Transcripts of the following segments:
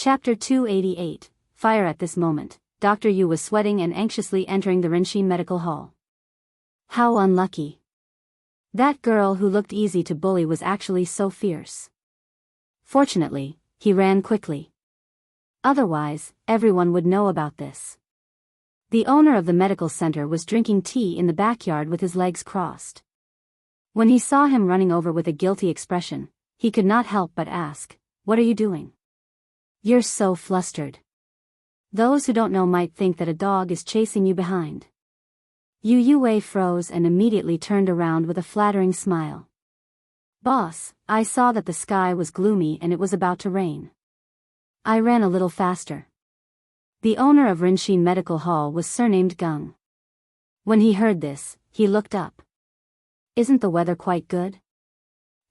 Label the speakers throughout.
Speaker 1: Chapter 288, Fire. At this moment, Dr. Yu was sweating and anxiously entering the Renxin Medical Hall. How unlucky. That girl who looked easy to bully was actually so fierce. Fortunately, he ran quickly. Otherwise, everyone would know about this. The owner of the medical center was drinking tea in the backyard with his legs crossed. When he saw him running over with a guilty expression, he could not help but ask, "What are you doing? You're so flustered." Those who don't know might think that a dog is chasing you behind. Yu Yue froze and immediately turned around with a flattering smile. "Boss, I saw that the sky was gloomy and it was about to rain. I ran a little faster." The owner of Renxin Medical Hall was surnamed Gung. When he heard this, he looked up. "Isn't the weather quite good?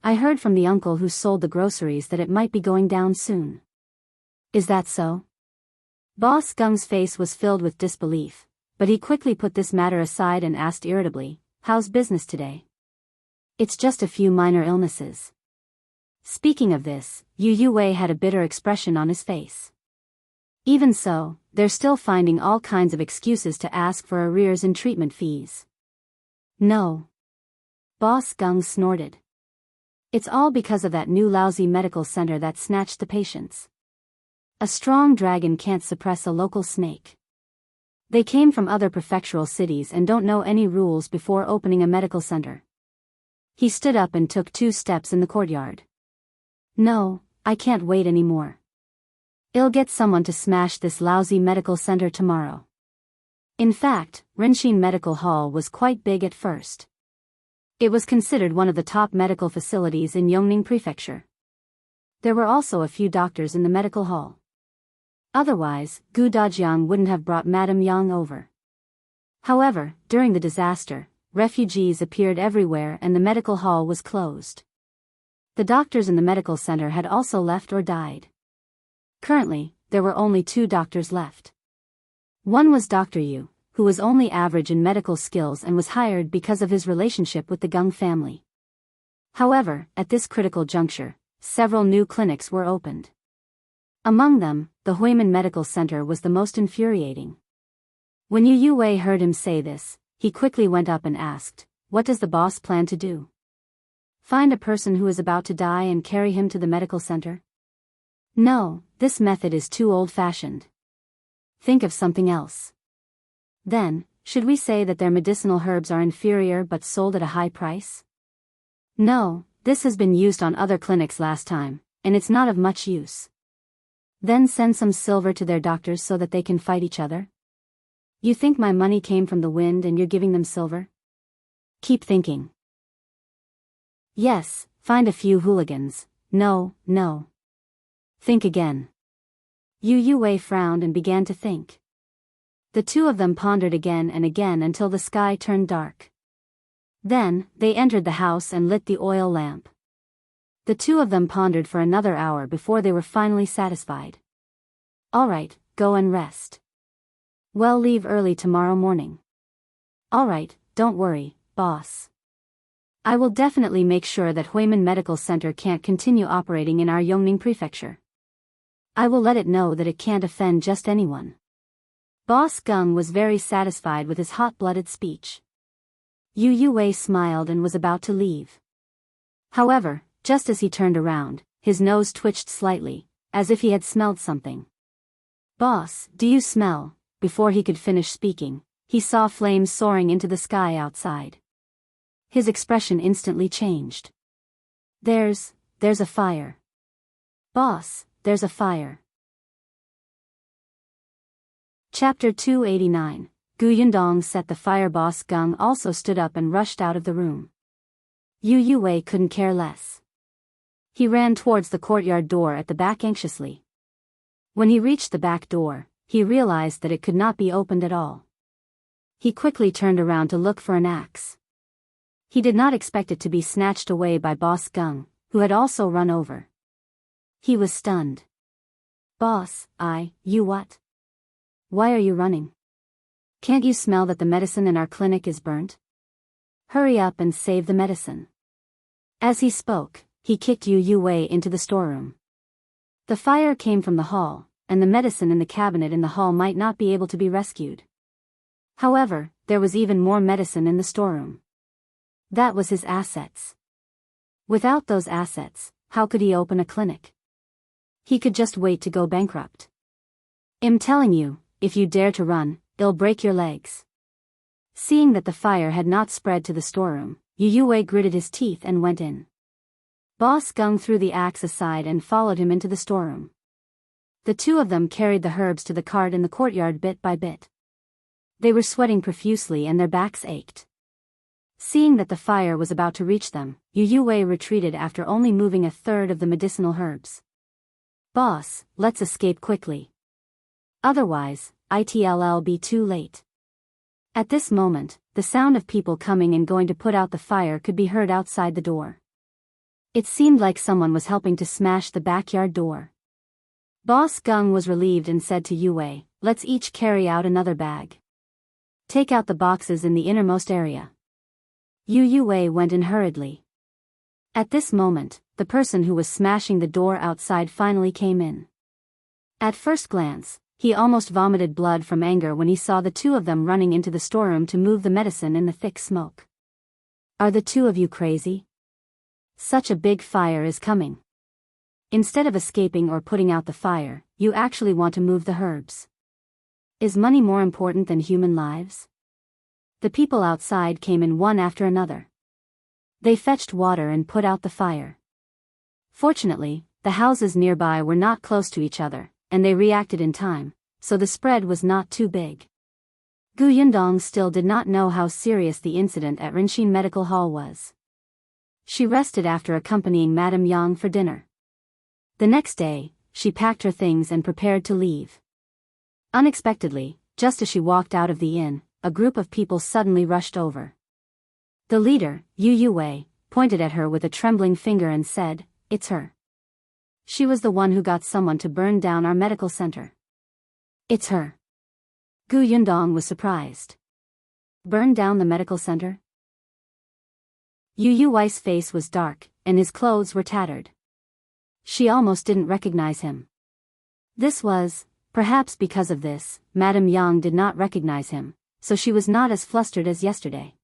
Speaker 1: I heard from the uncle who sold the groceries that it might be going down soon. Is that so?" Boss Gung's face was filled with disbelief, but he quickly put this matter aside and asked irritably, "How's business today?" "It's just a few minor illnesses." Speaking of this, Yu Yue had a bitter expression on his face. Even so, they're still finding all kinds of excuses to ask for arrears in treatment fees. "No." Boss Gung snorted. "It's all because of that new lousy medical center that snatched the patients. A strong dragon can't suppress a local snake. They came from other prefectural cities and don't know any rules before opening a medical center." He stood up and took 2 steps in the courtyard. "No, I can't wait anymore. I'll get someone to smash this lousy medical center tomorrow." In fact, Renxin Medical Hall was quite big at first. It was considered one of the top medical facilities in Yongning Prefecture. There were also a few doctors in the medical hall. Otherwise, Gu Dajiang wouldn't have brought Madame Yang over. However, during the disaster, refugees appeared everywhere and the medical hall was closed. The doctors in the medical center had also left or died. Currently, there were only 2 doctors left. One was Dr. Yu, who was only average in medical skills and was hired because of his relationship with the Gung family. However, at this critical juncture, several new clinics were opened. Among them, the Huimin Medical Center was the most infuriating. When Yu Yue heard him say this, he quickly went up and asked, "What does the boss plan to do? Find a person who is about to die and carry him to the medical center?" "No, this method is too old-fashioned. Think of something else." "Then, should we say that their medicinal herbs are inferior but sold at a high price?" "No, this has been used on other clinics last time, and it's not of much use." "Then send some silver to their doctors so that they can fight each other? You think my money came from the wind and you're giving them silver? Keep thinking." "Yes, find a few hooligans." "No, no. Think again." Yu Yue frowned and began to think. The 2 of them pondered again and again until the sky turned dark. Then, they entered the house and lit the oil lamp. The 2 of them pondered for another hour before they were finally satisfied. "All right, go and rest. Well, leave early tomorrow morning." "All right, don't worry, boss. I will definitely make sure that Huimin Medical Center can't continue operating in our Yongning Prefecture. I will let it know that it can't offend just anyone." Boss Gung was very satisfied with his hot-blooded speech. Yu Yue smiled and was about to leave. However, just as he turned around, his nose twitched slightly, as if he had smelled something. "Boss, do you smell?" Before he could finish speaking, he saw flames soaring into the sky outside. His expression instantly changed. There's a fire. Boss, there's a fire." Chapter 289, Gu Yundong set the fire. Boss Gung also stood up and rushed out of the room. Yu Yue couldn't care less. He ran towards the courtyard door at the back anxiously. When he reached the back door, he realized that it could not be opened at all. He quickly turned around to look for an axe. He did not expect it to be snatched away by Boss Gung, who had also run over. He was stunned. "Boss, you what? Why are you running? Can't you smell that the medicine in our clinic is burnt? Hurry up and save the medicine." As he spoke, he kicked Yu Yue into the storeroom. The fire came from the hall, and the medicine in the cabinet in the hall might not be able to be rescued. However, there was even more medicine in the storeroom. That was his assets. Without those assets, how could he open a clinic? He could just wait to go bankrupt. I'm telling you, if you dare to run, it'll break your legs. Seeing that the fire had not spread to the storeroom, Yue gritted his teeth and went in. Boss Gung threw the axe aside and followed him into the storeroom. The two of them carried the herbs to the cart in the courtyard bit by bit. They were sweating profusely and their backs ached. Seeing that the fire was about to reach them, Yue retreated after only moving a third of the medicinal herbs. Boss, let's escape quickly. Otherwise, it'll be too late. At this moment, the sound of people coming and going to put out the fire could be heard outside the door. It seemed like someone was helping to smash the backyard door. Boss Gung was relieved and said to Yue, let's each carry out another bag. Take out the boxes in the innermost area. Yue went in hurriedly. At this moment, the person who was smashing the door outside finally came in. At first glance, he almost vomited blood from anger when he saw the two of them running into the storeroom to move the medicine in the thick smoke. Are the two of you crazy? Such a big fire is coming. Instead of escaping or putting out the fire, you actually want to move the herbs. Is money more important than human lives? The people outside came in one after another. They fetched water and put out the fire. Fortunately, the houses nearby were not close to each other, and they reacted in time, so the spread was not too big. Yundong still did not know how serious the incident at Rinshin Medical Hall was. She rested after accompanying Madame Yang for dinner. The next day, she packed her things and prepared to leave. Unexpectedly, just as she walked out of the inn, a group of people suddenly rushed over. The leader, Yue, pointed at her with a trembling finger and said, "It's her. She was the one who got someone to burn down our medical center." It's her. Yundong was surprised. Burn down the medical center? Yue's face was dark, and his clothes were tattered. She almost didn't recognize him. This was, perhaps because of this, Madame Yang did not recognize him, so she was not as flustered as yesterday.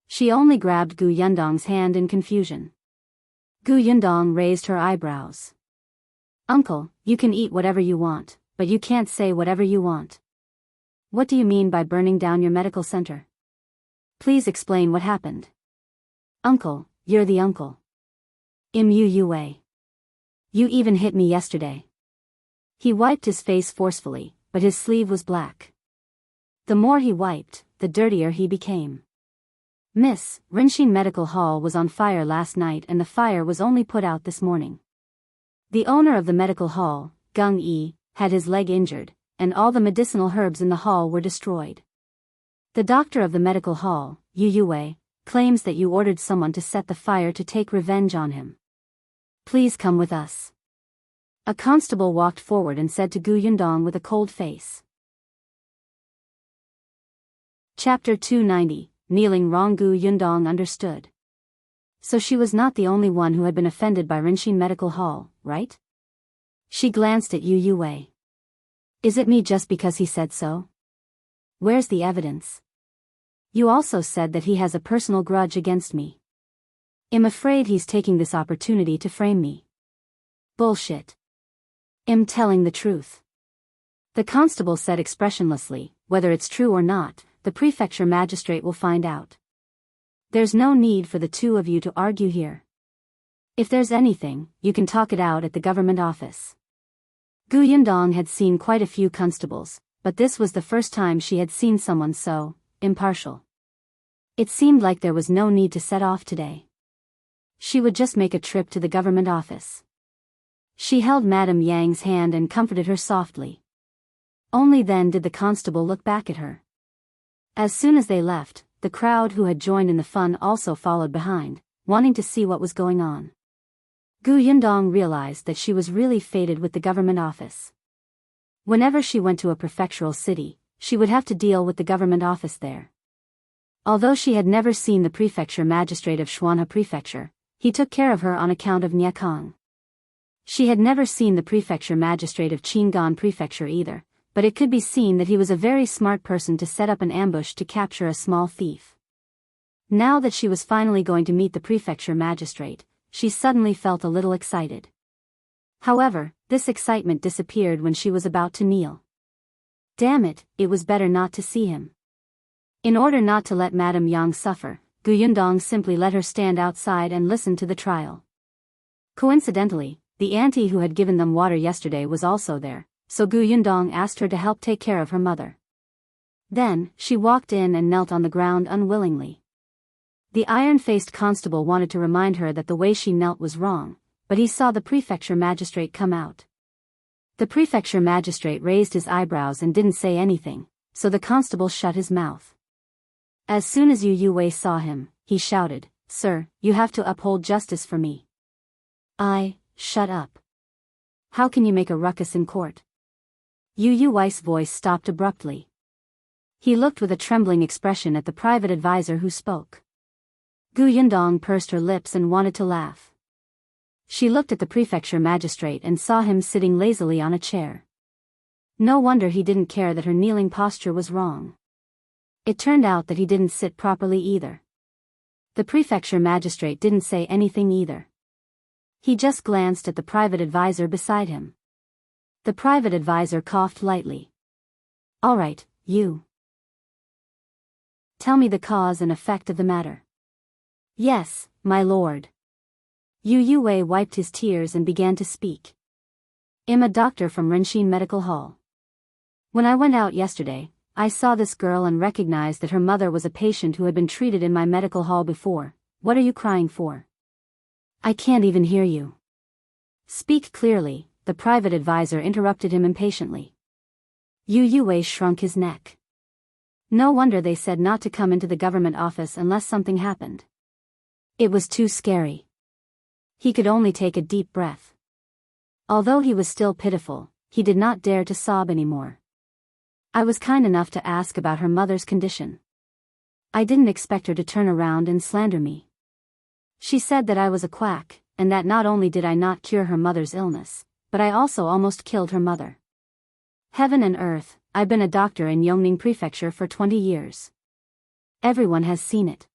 Speaker 1: She only grabbed Yundong's hand in confusion. Yundong raised her eyebrows. "Uncle, you can eat whatever you want, but you can't say whatever you want. What do you mean by burning down your medical center? Please explain what happened." "Uncle, you're the uncle. Yue. You even hit me yesterday." He wiped his face forcefully, but his sleeve was black. The more he wiped, the dirtier he became. "Miss, Rinshin Medical Hall was on fire last night and the fire was only put out this morning. The owner of the medical hall, Gung Yi, had his leg injured, and all the medicinal herbs in the hall were destroyed. The doctor of the medical hall, Yue, claims that you ordered someone to set the fire to take revenge on him. Please come with us." A constable walked forward and said to Yundong with a cold face. Chapter 290, Kneeling Wrong. Yundong understood. So she was not the only one who had been offended by Rinshin Medical Hall, right? She glanced at Yue. Is it me just because he said so? Where's the evidence? You also said that he has a personal grudge against me. I'm afraid he's taking this opportunity to frame me. Bullshit. I'm telling the truth. The constable said expressionlessly, whether it's true or not, the prefecture magistrate will find out. There's no need for the two of you to argue here. If there's anything, you can talk it out at the government office. Yundong had seen quite a few constables, but this was the first time she had seen someone so impartial. It seemed like there was no need to set off today. She would just make a trip to the government office. She held Madame Yang's hand and comforted her softly. Only then did the constable look back at her. As soon as they left, the crowd who had joined in the fun also followed behind, wanting to see what was going on. Yundong realized that she was really fated with the government office. Whenever she went to a prefectural city, she would have to deal with the government office there. Although she had never seen the prefecture magistrate of Xuanhe Prefecture, he took care of her on account of Nyakang. She had never seen the prefecture magistrate of Qingyuan prefecture either, but it could be seen that he was a very smart person to set up an ambush to capture a small thief. Now that she was finally going to meet the prefecture magistrate, she suddenly felt a little excited. However, this excitement disappeared when she was about to kneel. Damn it, it was better not to see him. In order not to let Madame Yang suffer, Yundong simply let her stand outside and listen to the trial. Coincidentally, the auntie who had given them water yesterday was also there, so Yundong asked her to help take care of her mother. Then, she walked in and knelt on the ground unwillingly. The iron-faced constable wanted to remind her that the way she knelt was wrong, but he saw the prefecture magistrate come out. The prefecture magistrate raised his eyebrows and didn't say anything, so the constable shut his mouth. As soon as Yu Wei saw him, he shouted, "Sir, you have to uphold justice for me." Shut up. How can you make a ruckus in court? Yu Wei's voice stopped abruptly. He looked with a trembling expression at the private advisor who spoke. Yundong pursed her lips and wanted to laugh. She looked at the prefecture magistrate and saw him sitting lazily on a chair. No wonder he didn't care that her kneeling posture was wrong. It turned out that he didn't sit properly either. The prefecture magistrate didn't say anything either. He just glanced at the private advisor beside him. The private advisor coughed lightly. "All right, you. Tell me the cause and effect of the matter." "Yes, my lord." Yu Wei wiped his tears and began to speak. "I'm a doctor from Renshin Medical Hall. When I went out yesterday, I saw this girl and recognized that her mother was a patient who had been treated in my medical hall before. What are you crying for?" "I can't even hear you." "Speak clearly," the private advisor interrupted him impatiently. Yu Wei shrunk his neck. No wonder they said not to come into the government office unless something happened. It was too scary. He could only take a deep breath. Although he was still pitiful, he did not dare to sob anymore. "I was kind enough to ask about her mother's condition. I didn't expect her to turn around and slander me. She said that I was a quack, and that not only did I not cure her mother's illness, but I also almost killed her mother. Heaven and earth, I've been a doctor in Yongning Prefecture for 20 years. Everyone has seen it.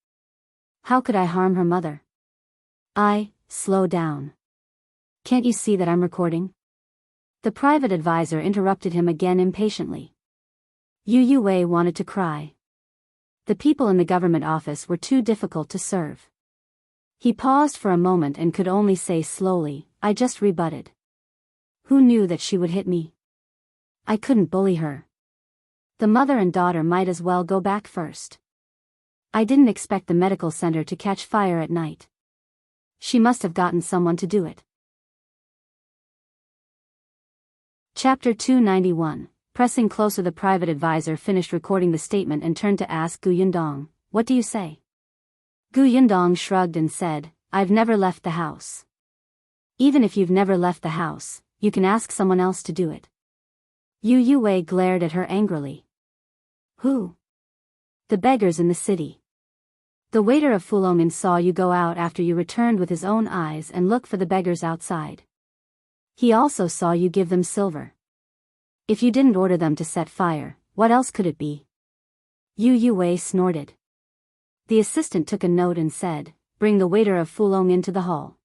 Speaker 1: How could I harm her mother?" Slow down. Can't you see that I'm recording?" The private advisor interrupted him again impatiently. Yu Wei wanted to cry. The people in the government office were too difficult to serve. He paused for a moment and could only say slowly, "I just rebutted. Who knew that she would hit me? I couldn't bully her. The mother and daughter might as well go back first. I didn't expect the medical center to catch fire at night. She must have gotten someone to do it." Chapter 291. Pressing closer, the private advisor finished recording the statement and turned to ask Yundong, "What do you say?" Yundong shrugged and said, "I've never left the house." "Even if you've never left the house, you can ask someone else to do it." Yu Wei glared at her angrily. "Who?" "The beggars in the city. The waiter of Fulongin saw you go out after you returned with his own eyes and look for the beggars outside. He also saw you give them silver. If you didn't order them to set fire, what else could it be?" Yu Wei snorted. The assistant took a note and said, "Bring the waiter of Fulong into the hall."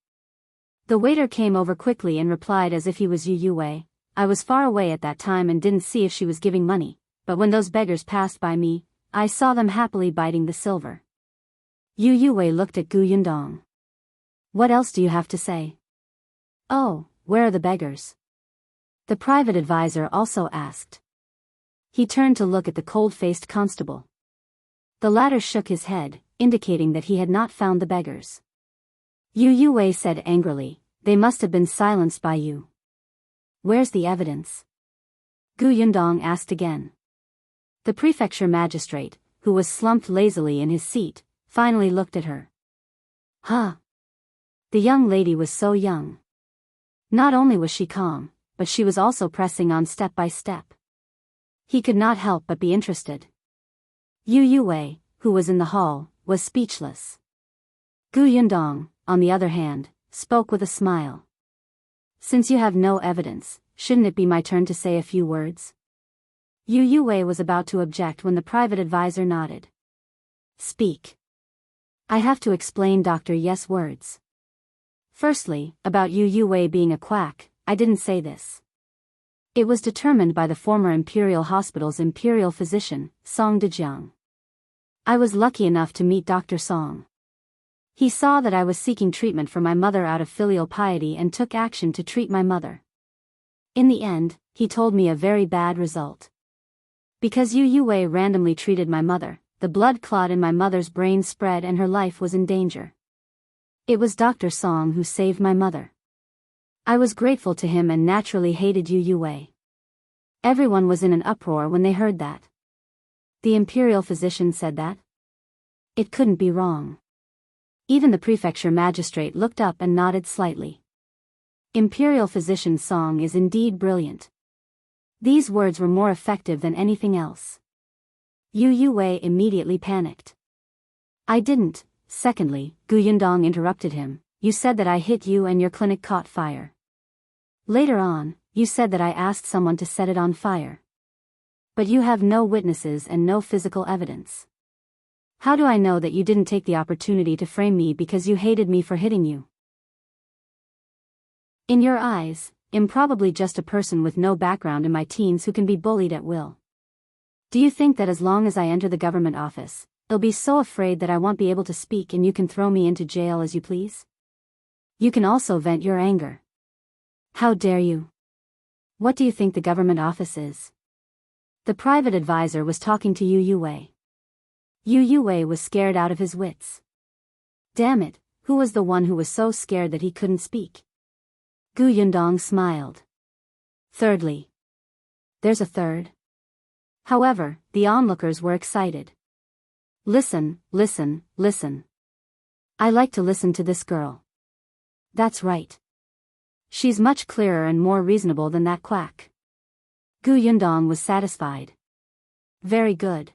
Speaker 1: The waiter came over quickly and replied as if he was Yu Wei, "I was far away at that time and didn't see if she was giving money, but when those beggars passed by me, I saw them happily biting the silver." Yu Wei looked at Yundong. "What else do you have to say?" "Oh, where are the beggars?" the private advisor also asked. He turned to look at the cold-faced constable. The latter shook his head, indicating that he had not found the beggars. Yu Wei said angrily, "They must have been silenced by you." "Where's the evidence?" Yundong asked again. The prefecture magistrate, who was slumped lazily in his seat, finally looked at her. "Huh." The young lady was so young. Not only was she calm, but she was also pressing on step by step. He could not help but be interested. Yu Wei, who was in the hall, was speechless. Yundong, on the other hand, spoke with a smile. Since you have no evidence, shouldn't it be my turn to say a few words? Yu Yue was about to object when the private advisor nodded. Speak. I have to explain Dr. Yes' words. Firstly, about Yu Yue being a quack, I didn't say this. It was determined by the former Imperial Hospital's imperial physician, Song Dejiang. I was lucky enough to meet Dr. Song. He saw that I was seeking treatment for my mother out of filial piety and took action to treat my mother. In the end, he told me a very bad result. Because Yu Yue randomly treated my mother, the blood clot in my mother's brain spread and her life was in danger. It was Dr. Song who saved my mother. I was grateful to him and naturally hated Yu Yue. Everyone was in an uproar when they heard that. The imperial physician said that? It couldn't be wrong. Even the prefecture magistrate looked up and nodded slightly. Imperial physician Song is indeed brilliant. These words were more effective than anything else. Yu Yue immediately panicked. I didn't. Secondly, Yundong interrupted him. You said that I hit you and your clinic caught fire. Later on, you said that I asked someone to set it on fire. But you have no witnesses and no physical evidence. How do I know that you didn't take the opportunity to frame me because you hated me for hitting you? In your eyes, I'm probably just a person with no background in my teens who can be bullied at will. Do you think that as long as I enter the government office, I'll be so afraid that I won't be able to speak and you can throw me into jail as you please? You can also vent your anger. How dare you? What do you think the government office is? The private advisor was talking to Yu Yue. Yu Yue was scared out of his wits. Damn it, who was the one who was so scared that he couldn't speak? Gu Yundong smiled. Thirdly. There's a third. However, the onlookers were excited. Listen, listen, listen. I like to listen to this girl. That's right. She's much clearer and more reasonable than that quack. Gu Yundong was satisfied. Very good.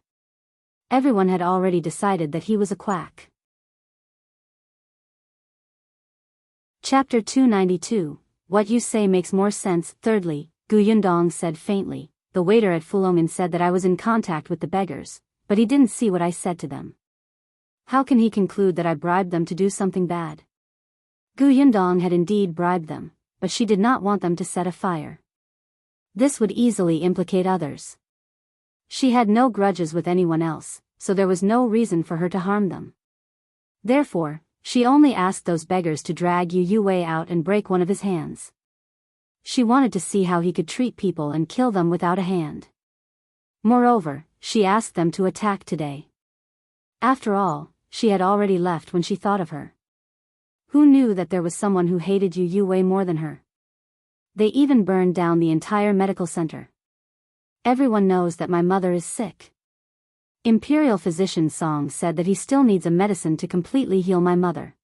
Speaker 1: Everyone had already decided that he was a quack. Chapter 292, What you say makes more sense. Thirdly, Gu Yundong said faintly, the waiter at Fulongin said that I was in contact with the beggars, but he didn't see what I said to them. How can he conclude that I bribed them to do something bad? Gu Yundong had indeed bribed them, but she did not want them to set a fire. This would easily implicate others. She had no grudges with anyone else, so there was no reason for her to harm them. Therefore, she only asked those beggars to drag Yu Yue out and break one of his hands. She wanted to see how he could treat people and kill them without a hand. Moreover, she asked them to attack today. After all, she had already left when she thought of her. Who knew that there was someone who hated Yu Yue more than her? They even burned down the entire medical center. Everyone knows that my mother is sick. Imperial physician Song said that he still needs a medicine to completely heal my mother.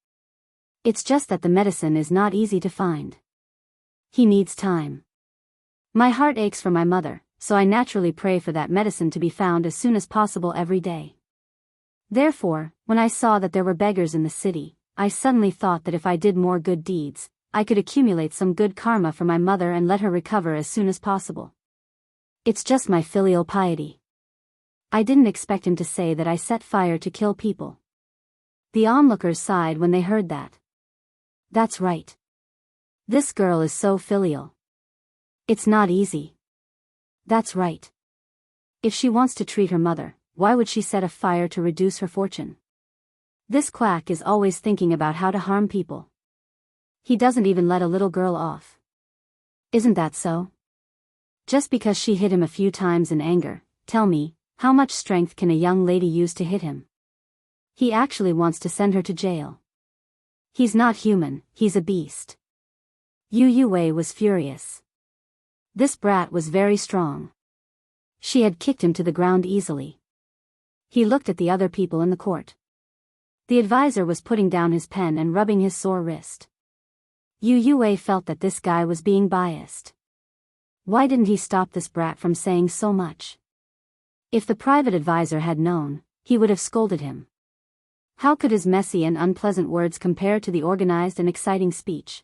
Speaker 1: It's just that the medicine is not easy to find. He needs time. My heart aches for my mother, so I naturally pray for that medicine to be found as soon as possible every day. Therefore, when I saw that there were beggars in the city, I suddenly thought that if I did more good deeds, I could accumulate some good karma for my mother and let her recover as soon as possible. It's just my filial piety. I didn't expect him to say that I set fire to kill people. The onlookers sighed when they heard that. That's right. This girl is so filial. It's not easy. That's right. If she wants to treat her mother, why would she set a fire to reduce her fortune? This quack is always thinking about how to harm people. He doesn't even let a little girl off. Isn't that so? Just because she hit him a few times in anger, tell me, how much strength can a young lady use to hit him? He actually wants to send her to jail. He's not human, he's a beast. Yu Yue was furious. This brat was very strong. She had kicked him to the ground easily. He looked at the other people in the court. The advisor was putting down his pen and rubbing his sore wrist. Yu Yue felt that this guy was being biased. Why didn't he stop this brat from saying so much? If the private advisor had known, he would have scolded him. How could his messy and unpleasant words compare to the organized and exciting speech?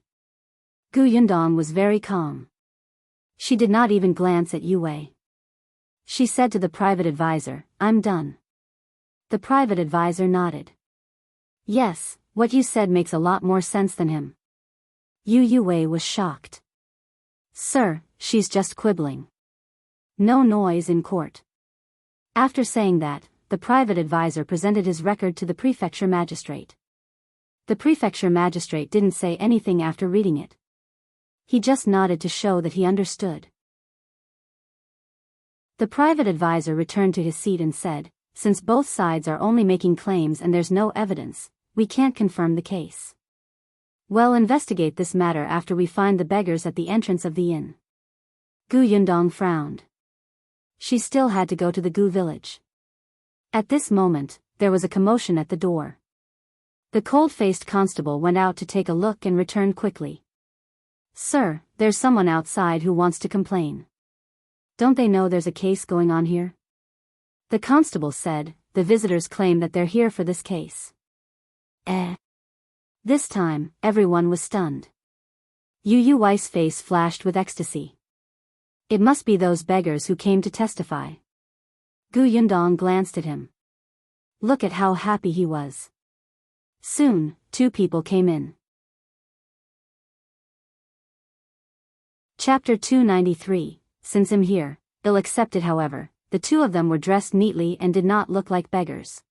Speaker 1: Gu Yundong was very calm. She did not even glance at Yue Wei. She said to the private advisor, "I'm done." The private advisor nodded. "Yes, what you said makes a lot more sense than him." Yue Wei was shocked. "Sir, she's just quibbling. No noise in court." After saying that, the private advisor presented his record to the prefecture magistrate. The prefecture magistrate didn't say anything after reading it. He just nodded to show that he understood. The private advisor returned to his seat and said, "Since both sides are only making claims and there's no evidence, we can't confirm the case. We'll investigate this matter after we find the beggars at the entrance of the inn." Gu Yundong frowned. She still had to go to the Gu village. At this moment, there was a commotion at the door. The cold-faced constable went out to take a look and returned quickly. "Sir, there's someone outside who wants to complain." "Don't they know there's a case going on here?" The constable said, "The visitors claim that they're here for this case." This time, everyone was stunned. Yu Wei's face flashed with ecstasy. "It must be those beggars who came to testify." Gu Yundong glanced at him. Look at how happy he was. Soon, two people came in. Chapter 293, Since I'm here, ill-accepted. However, the two of them were dressed neatly and did not look like beggars.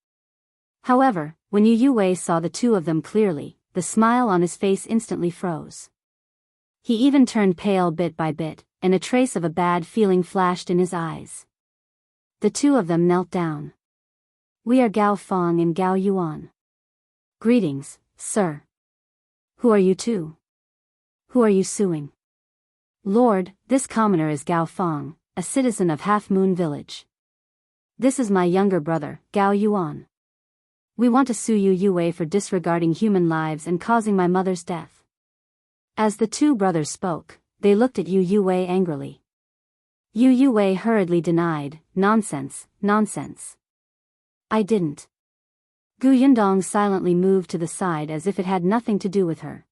Speaker 1: However, when Yue Wei saw the two of them clearly, the smile on his face instantly froze. He even turned pale bit by bit, and a trace of a bad feeling flashed in his eyes. The two of them knelt down. "We are Gao Feng and Gao Yuan." "Greetings, sir." "Who are you two? Who are you suing?" "Lord, this commoner is Gao Feng, a citizen of Half Moon Village. This is my younger brother, Gao Yuan. We want to sue Yue Wei for disregarding human lives and causing my mother's death." As the two brothers spoke, they looked at Yue Wei angrily. Yue Wei hurriedly denied, "Nonsense, nonsense. I didn't." Gu Yundong silently moved to the side as if it had nothing to do with her.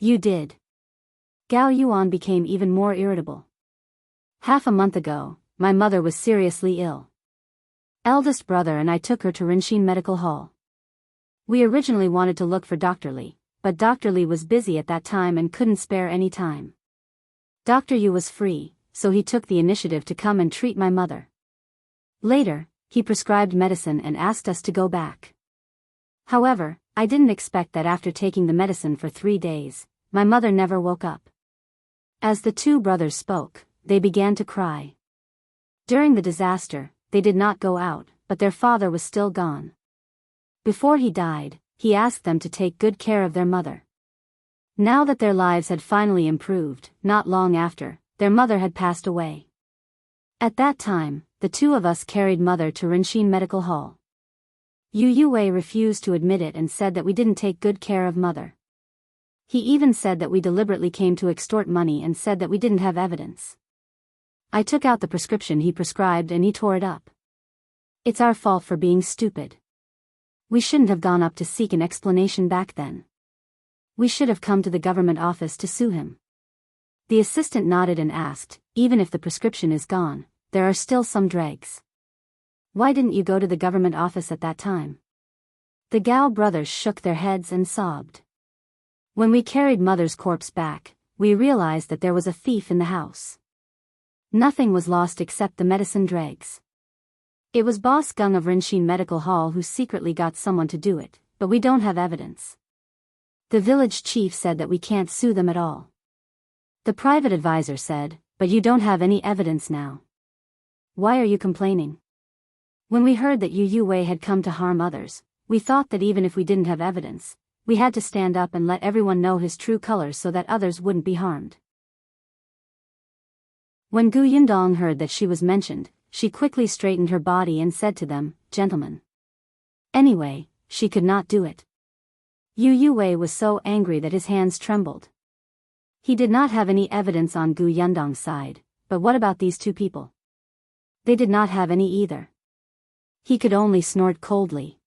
Speaker 1: "You did." Gao Yuan became even more irritable. "Half a month ago, my mother was seriously ill. Eldest brother and I took her to Rinshin Medical Hall. We originally wanted to look for Dr. Li, but Dr. Li was busy at that time and couldn't spare any time. Dr. Yu was free, so he took the initiative to come and treat my mother. Later, he prescribed medicine and asked us to go back. However, I didn't expect that after taking the medicine for 3 days, my mother never woke up." As the two brothers spoke, they began to cry. During the disaster, they did not go out, but their father was still gone. Before he died, he asked them to take good care of their mother. Now that their lives had finally improved, not long after, their mother had passed away. At that time, the two of us carried mother to Rinshin Medical Hall. Yue Wei refused to admit it and said that we didn't take good care of mother. He even said that we deliberately came to extort money and said that we didn't have evidence. I took out the prescription he prescribed and he tore it up. It's our fault for being stupid. We shouldn't have gone up to seek an explanation back then. We should have come to the government office to sue him. The assistant nodded and asked, "Even if the prescription is gone, there are still some dregs. Why didn't you go to the government office at that time?" The Gao brothers shook their heads and sobbed. "When we carried mother's corpse back, we realized that there was a thief in the house. Nothing was lost except the medicine dregs. It was Boss Gung of Rinshin Medical Hall who secretly got someone to do it, but we don't have evidence. The village chief said that we can't sue them at all." The private advisor said, "But you don't have any evidence now. Why are you complaining?" "When we heard that Yue Wei had come to harm others, we thought that even if we didn't have evidence, we had to stand up and let everyone know his true colors so that others wouldn't be harmed." When Gu Yundong heard that she was mentioned, she quickly straightened her body and said to them, "Gentlemen." Anyway, she could not do it. Yue Wei was so angry that his hands trembled. He did not have any evidence on Gu Yundong's side, but what about these two people? They did not have any either. He could only snort coldly.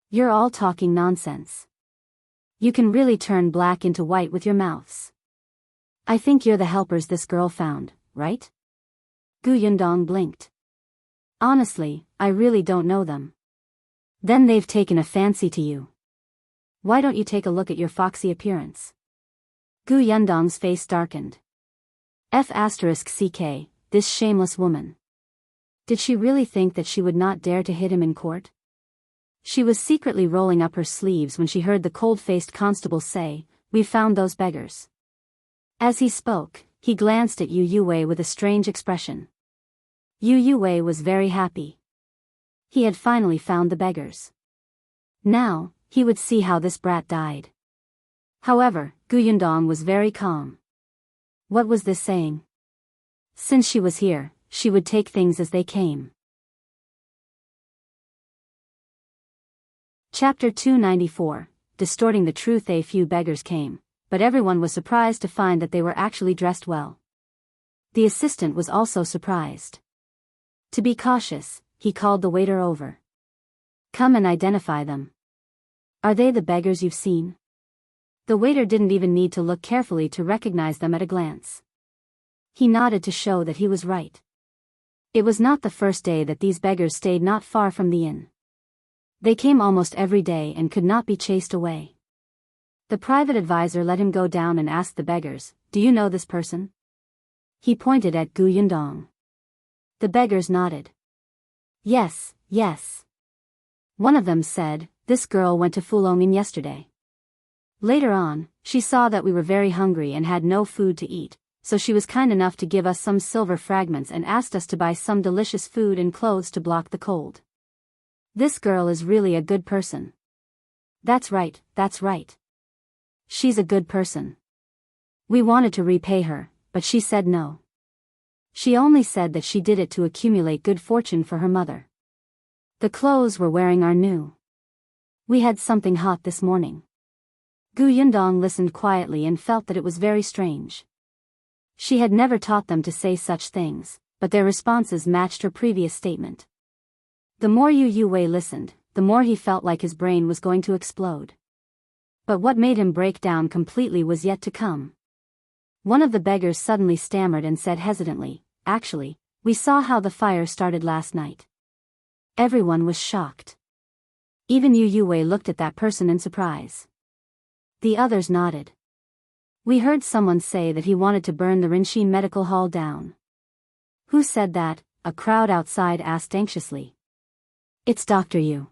Speaker 1: "You're all talking nonsense. You can really turn black into white with your mouths. I think you're the helpers this girl found, right? Yundong blinked. Honestly, I really don't know them. Then they've taken a fancy to you. Why don't you take a look at your foxy appearance? Yundong's face darkened. F***ck, this shameless woman. Did she really think that she would not dare to hit him in court? She was secretly rolling up her sleeves when she heard the cold-faced constable say, "We've found those beggars." As he spoke, he glanced at Yu Yue with a strange expression. Yu Yue was very happy. He had finally found the beggars. Now, he would see how this brat died. However, Yundong was very calm. What was this saying? Since she was here, she would take things as they came. Chapter 294, Distorting the Truth. A few beggars came, but everyone was surprised to find that they were actually dressed well. The assistant was also surprised. To be cautious, he called the waiter over. Come and identify them. Are they the beggars you've seen? The waiter didn't even need to look carefully to recognize them at a glance. He nodded to show that he was right. It was not the first day that these beggars stayed not far from the inn. They came almost every day and could not be chased away. The private advisor let him go down and asked the beggars, "Do you know this person?" He pointed at Yundong. The beggars nodded. Yes, yes. One of them said, "This girl went to Fulongin yesterday. Later on, she saw that we were very hungry and had no food to eat, so she was kind enough to give us some silver fragments and asked us to buy some delicious food and clothes to block the cold. This girl is really a good person." That's right, that's right. She's a good person. We wanted to repay her, but she said no. She only said that she did it to accumulate good fortune for her mother. The clothes we're wearing are new. We had something hot this morning. Yundong listened quietly and felt that it was very strange. She had never taught them to say such things, but their responses matched her previous statement. The more Yu Yue listened, the more he felt like his brain was going to explode. But what made him break down completely was yet to come. One of the beggars suddenly stammered and said hesitantly, "Actually, we saw how the fire started last night." Everyone was shocked. Even Yu Yue looked at that person in surprise. The others nodded. We heard someone say that he wanted to burn the Rinshin Medical Hall down. Who said that? A crowd outside asked anxiously. It's Dr. Yu.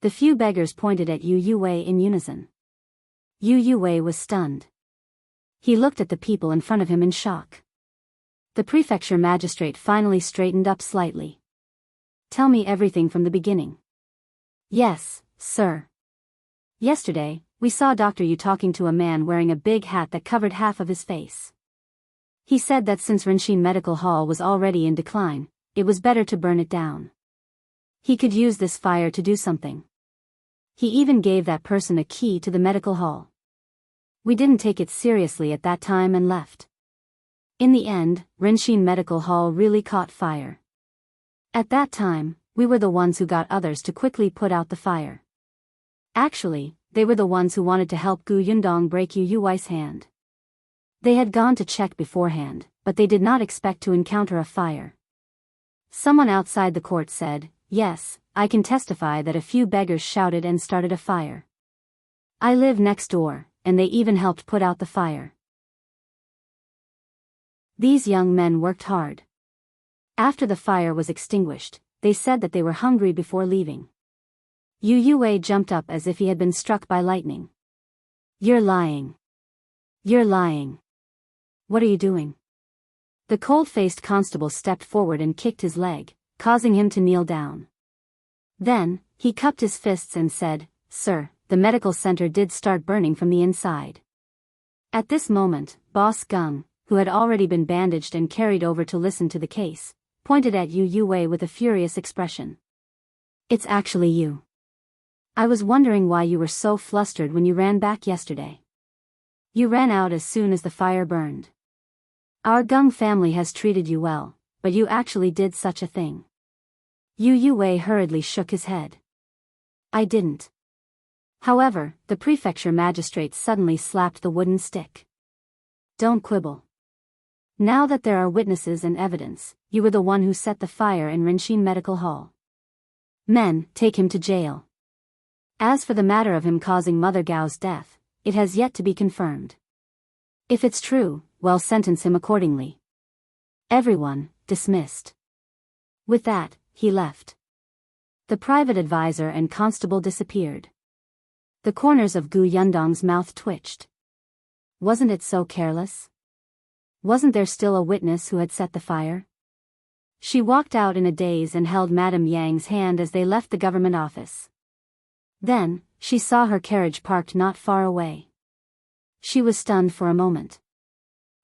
Speaker 1: The few beggars pointed at Yu Yue in unison. Yu Yue was stunned. He looked at the people in front of him in shock. The prefecture magistrate finally straightened up slightly. Tell me everything from the beginning. Yes, sir. Yesterday, we saw Dr. Yu talking to a man wearing a big hat that covered half of his face. He said that since Rinshin Medical Hall was already in decline, it was better to burn it down. He could use this fire to do something. He even gave that person a key to the medical hall. We didn't take it seriously at that time and left. In the end, Rinshin Medical Hall really caught fire. At that time, we were the ones who got others to quickly put out the fire. Actually, they were the ones who wanted to help Yundong break Yu Yue's hand. They had gone to check beforehand, but they did not expect to encounter a fire. Someone outside the court said, "Yes, I can testify that a few beggars shouted and started a fire. I live next door, and they even helped put out the fire." These young men worked hard. After the fire was extinguished, they said that they were hungry before leaving. Yu Yue jumped up as if he had been struck by lightning. You're lying. You're lying. What are you doing? The cold-faced constable stepped forward and kicked his leg, causing him to kneel down. Then, he cupped his fists and said, "Sir, the medical center did start burning from the inside." At this moment, Boss Gung, who had already been bandaged and carried over to listen to the case, pointed at Yu Yue with a furious expression. It's actually you. I was wondering why you were so flustered when you ran back yesterday. You ran out as soon as the fire burned. Our Gung family has treated you well, but you actually did such a thing. Yu Yue hurriedly shook his head. I didn't. However, the prefecture magistrate suddenly slapped the wooden stick. Don't quibble. Now that there are witnesses and evidence, you were the one who set the fire in Rinshin Medical Hall. Men, take him to jail. As for the matter of him causing Mother Gao's death, it has yet to be confirmed. If it's true, well, sentence him accordingly. Everyone, dismissed. With that, he left. The private advisor and constable disappeared. The corners of Gu Yundong's mouth twitched. Wasn't it so careless? Wasn't there still a witness who had set the fire? She walked out in a daze and held Madame Yang's hand as they left the government office. Then, she saw her carriage parked not far away. She was stunned for a moment.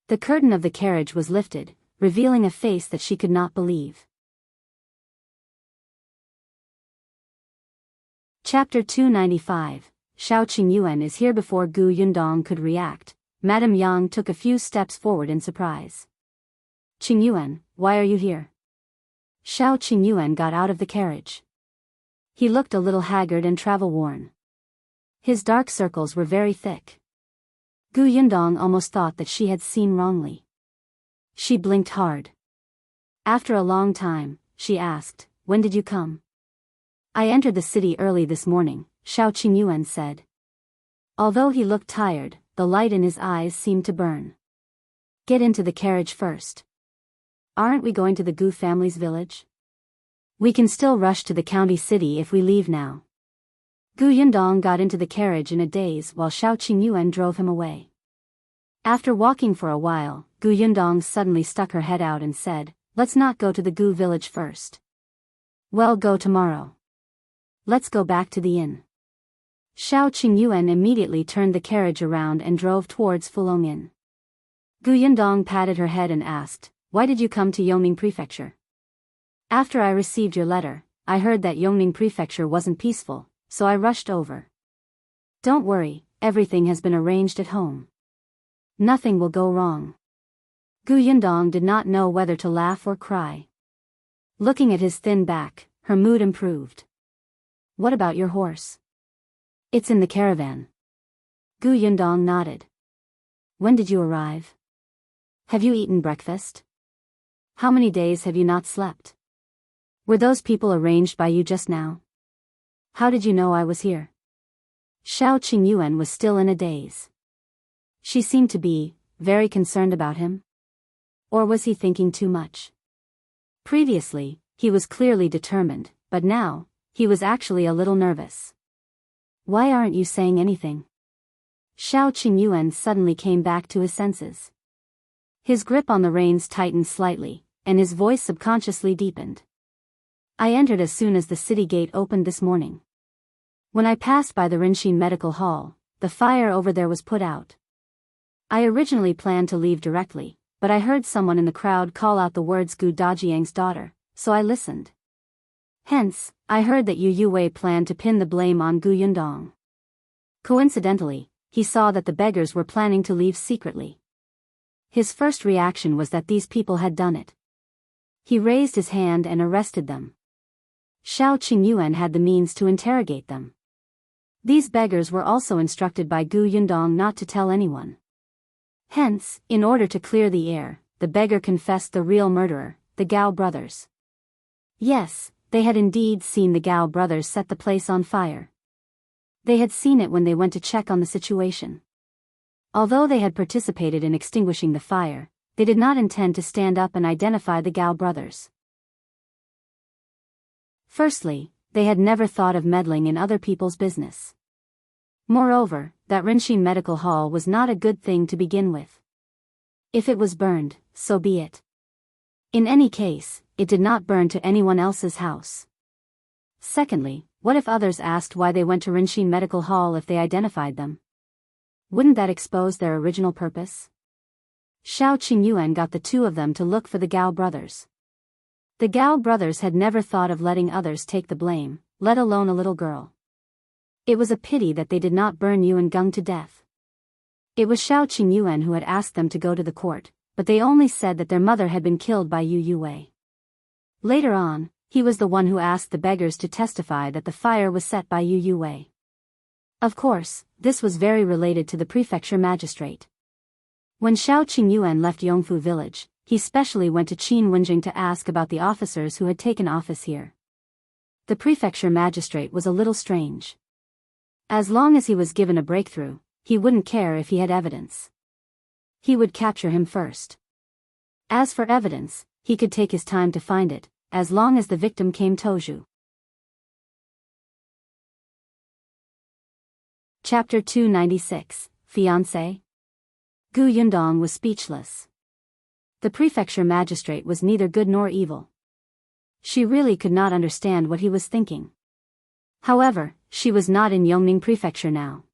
Speaker 1: The curtain of the carriage was lifted, revealing a face that she could not believe. Chapter 295, Shao Qingyuan is here. Before Gu Yundong could react, Madame Yang took a few steps forward in surprise. Qingyuan, why are you here? Shao Qingyuan got out of the carriage. He looked a little haggard and travel-worn. His dark circles were very thick. Gu Yundong almost thought that she had seen wrongly. She blinked hard. After a long time, she asked, "When did you come?" "I entered the city early this morning," Shao Qingyuan said. Although he looked tired, the light in his eyes seemed to burn. "Get into the carriage first." "Aren't we going to the Gu family's village?" "We can still rush to the county city if we leave now." Gu Yundong got into the carriage in a daze while Shao Qingyuan drove him away. After walking for a while, Gu Yundong suddenly stuck her head out and said, "Let's not go to the Gu village first." "Well, go tomorrow. Let's go back to the inn." Shao Qingyuan immediately turned the carriage around and drove towards Fulong Inn. Gu Yundong patted her head and asked, "Why did you come to Yongning Prefecture?" "After I received your letter, I heard that Yongning Prefecture wasn't peaceful, so I rushed over." "Don't worry, everything has been arranged at home. Nothing will go wrong." Gu Yundong did not know whether to laugh or cry. Looking at his thin back, her mood improved. "What about your horse?" "It's in the caravan." Gu Yundong nodded. "When did you arrive? Have you eaten breakfast? How many days have you not slept? Were those people arranged by you just now? How did you know I was here?" Shao Qingyuan was still in a daze. She seemed to be very concerned about him. Or was he thinking too much? Previously, he was clearly determined, but now, he was actually a little nervous. "Why aren't you saying anything?" Shao Qingyuan suddenly came back to his senses. His grip on the reins tightened slightly, and his voice subconsciously deepened. "I entered as soon as the city gate opened this morning. When I passed by the Rinshin Medical Hall, the fire over there was put out. I originally planned to leave directly, but I heard someone in the crowd call out the words Gu Dajiang's daughter, so I listened. Hence, I heard that Yu Yuwei planned to pin the blame on Gu Yundong. Coincidentally, he saw that the beggars were planning to leave secretly. His first reaction was that these people had done it. He raised his hand and arrested them. Shao Qingyuan had the means to interrogate them. These beggars were also instructed by Gu Yundong not to tell anyone. Hence, in order to clear the air, the beggar confessed the real murderer, the Gale brothers. Yes, they had indeed seen the Gale brothers set the place on fire. They had seen it when they went to check on the situation. Although they had participated in extinguishing the fire, they did not intend to stand up and identify the Gale brothers. Firstly, they had never thought of meddling in other people's business. Moreover, that Rinshin Medical Hall was not a good thing to begin with. If it was burned, so be it. In any case, it did not burn to anyone else's house. Secondly, what if others asked why they went to Rinshin Medical Hall if they identified them? Wouldn't that expose their original purpose? Shao Qingyuan got the two of them to look for the Gale brothers. The Gale brothers had never thought of letting others take the blame, let alone a little girl. It was a pity that they did not burn Yu and Gung to death. It was Shao Qingyuan who had asked them to go to the court, but they only said that their mother had been killed by Yu Yuwei. Later on, he was the one who asked the beggars to testify that the fire was set by Yu Yuwei. Of course, this was very related to the prefecture magistrate. When Shao Qingyuan left Yongfu village, he specially went to Qingyuan to ask about the officers who had taken office here. The prefecture magistrate was a little strange. As long as he was given a breakthrough, he wouldn't care if he had evidence. He would capture him first. As for evidence, he could take his time to find it, as long as the victim came Toju. Chapter 296, Fiance. Yundong was speechless. The prefecture magistrate was neither good nor evil. She really could not understand what he was thinking. However, she was not in Yongning Prefecture now.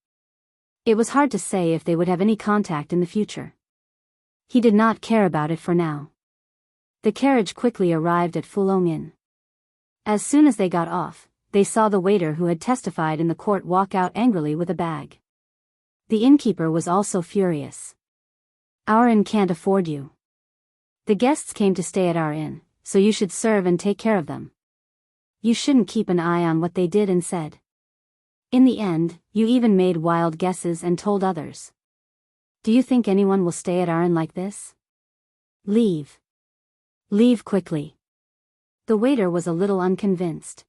Speaker 1: It was hard to say if they would have any contact in the future. He did not care about it for now. The carriage quickly arrived at Fulong Inn. As soon as they got off, they saw the waiter who had testified in the court walk out angrily with a bag. The innkeeper was also furious. "Our inn can't afford you. The guests came to stay at our inn, so you should serve and take care of them. You shouldn't keep an eye on what they did and said. In the end, you even made wild guesses and told others. Do you think anyone will stay at our inn like this? Leave. Leave quickly." The waiter was a little unconvinced.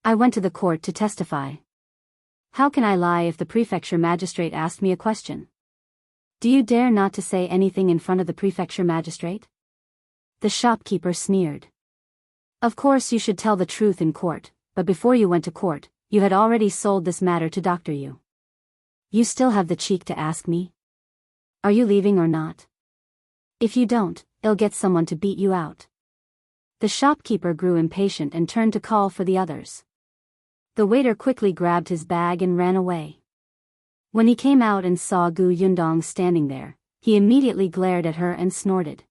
Speaker 1: "I went to the court to testify. How can I lie if the prefecture magistrate asked me a question? Do you dare not to say anything in front of the prefecture magistrate?" The shopkeeper sneered. "Of course you should tell the truth in court, but before you went to court, you had already sold this matter to Dr. Yu. You still have the cheek to ask me? Are you leaving or not? If you don't, I'll get someone to beat you out." The shopkeeper grew impatient and turned to call for the others. The waiter quickly grabbed his bag and ran away. When he came out and saw Yundong standing there, he immediately glared at her and snorted.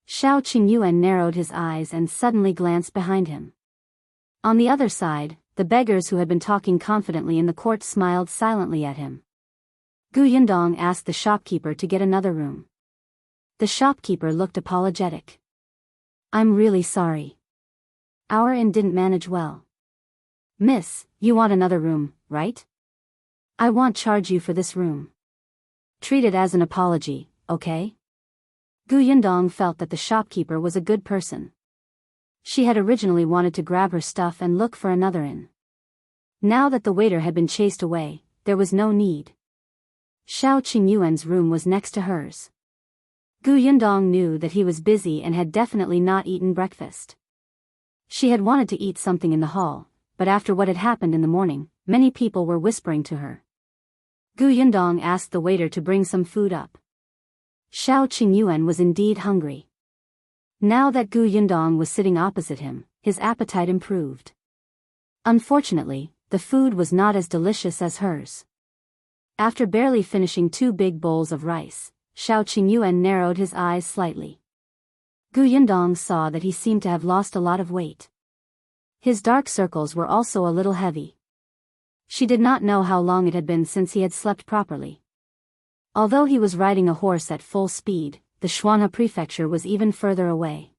Speaker 1: Shao Qingyuan narrowed his eyes and suddenly glanced behind him. On the other side, the beggars who had been talking confidently in the court smiled silently at him. Yundong asked the shopkeeper to get another room. The shopkeeper looked apologetic. "I'm really sorry. Our inn didn't manage well. Miss, you want another room, right? I won't charge you for this room. Treat it as an apology, okay?" Yundong felt that the shopkeeper was a good person. She had originally wanted to grab her stuff and look for another inn. Now that the waiter had been chased away, there was no need. Shao Qingyuan's room was next to hers. Yundong knew that he was busy and had definitely not eaten breakfast. She had wanted to eat something in the hall, but after what had happened in the morning, many people were whispering to her. Yundong asked the waiter to bring some food up. Shao Qingyuan was indeed hungry. Now that Yundong was sitting opposite him, his appetite improved. Unfortunately, the food was not as delicious as hers. After barely finishing 2 big bowls of rice, Shao Qingyuan narrowed his eyes slightly. Yundong saw that he seemed to have lost a lot of weight. His dark circles were also a little heavy. She did not know how long it had been since he had slept properly. Although he was riding a horse at full speed, the Shuanhe prefecture was even further away.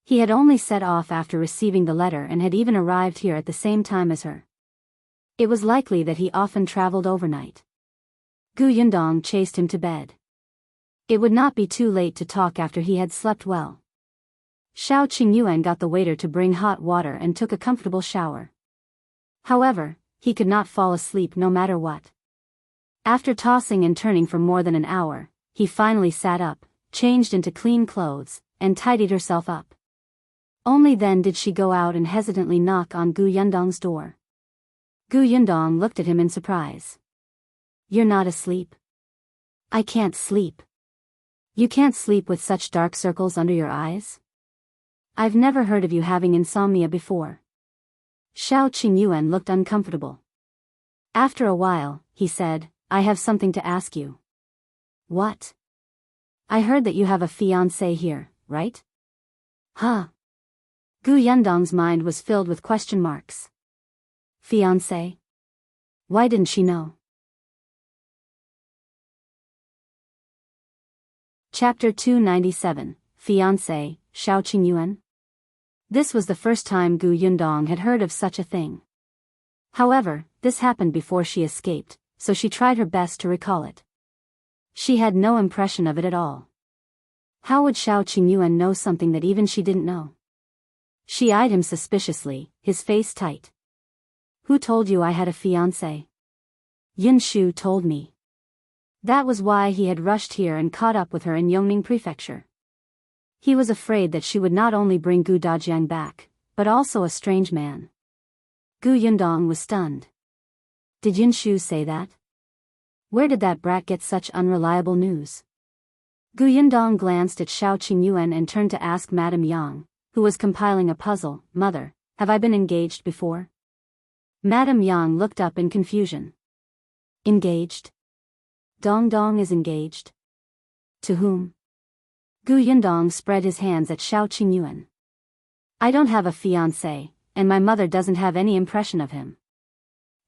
Speaker 1: He had only set off after receiving the letter and had even arrived here at the same time as her. It was likely that he often traveled overnight. Yundong chased him to bed. It would not be too late to talk after he had slept well. Shao Qingyuan got the waiter to bring hot water and took a comfortable shower. However, he could not fall asleep no matter what. After tossing and turning for more than an hour, he finally sat up, changed into clean clothes, and tidied herself up. Only then did she go out and hesitantly knock on Yundong's door. Yundong looked at him in surprise. "You're not asleep?" "I can't sleep." "You can't sleep with such dark circles under your eyes? I've never heard of you having insomnia before." Shao Qingyuan looked uncomfortable. After a while, he said, "I have something to ask you." "What?" "I heard that you have a fiancé here, right?" "Huh?" Yundong's mind was filled with question marks. Fiancé? Why didn't she know? Chapter 297, Fiance, Shao Qingyuan. This was the first time Yundong had heard of such a thing. However, this happened before she escaped, so she tried her best to recall it. She had no impression of it at all. How would Shao Qingyuan know something that even she didn't know? She eyed him suspiciously, his face tight. Who told you I had a fiance? Yunshu told me. That was why he had rushed here and caught up with her in Yongning Prefecture. He was afraid that she would not only bring Gu Dajiang back, but also a strange man. Gu Yundong was stunned. Did Yunshu say that? Where did that brat get such unreliable news? Gu Yundong glanced at Shao Qingyuan and turned to ask Madame Yang, who was compiling a puzzle, Mother, have I been engaged before? Madame Yang looked up in confusion. Engaged? Dong Dong is engaged? To whom? Gu Yundong spread his hands at Shao Qingyuan. I don't have a fiancé, and my mother doesn't have any impression of him.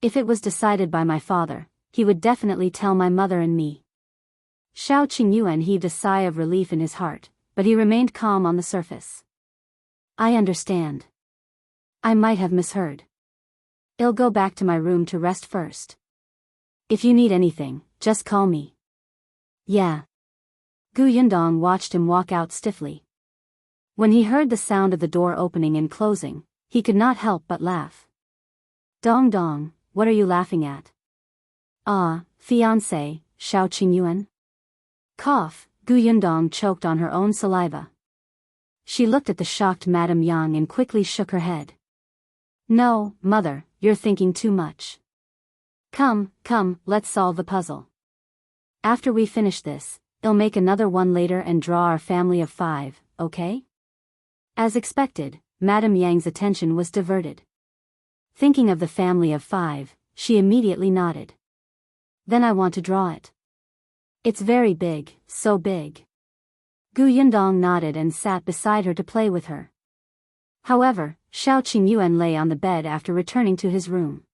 Speaker 1: If it was decided by my father, he would definitely tell my mother and me. Shao Qingyuan heaved a sigh of relief in his heart, but he remained calm on the surface. I understand. I might have misheard. I'll go back to my room to rest first. If you need anything, just call me. Yeah. Gu Yundong watched him walk out stiffly. When he heard the sound of the door opening and closing, he could not help but laugh. Dong Dong, what are you laughing at? Ah, fiancé, Shao Qingyuan? Cough, Gu Yundong choked on her own saliva. She looked at the shocked Madame Yang and quickly shook her head. No, Mother, you're thinking too much. Come, let's solve the puzzle. After we finish this, I'll make another one later and draw our family of 5, okay? As expected, Madame Yang's attention was diverted. Thinking of the family of 5, she immediately nodded. Then I want to draw it. It's very big, so big. Gu Yundong nodded and sat beside her to play with her. However, Shao Qingyuan lay on the bed after returning to his room.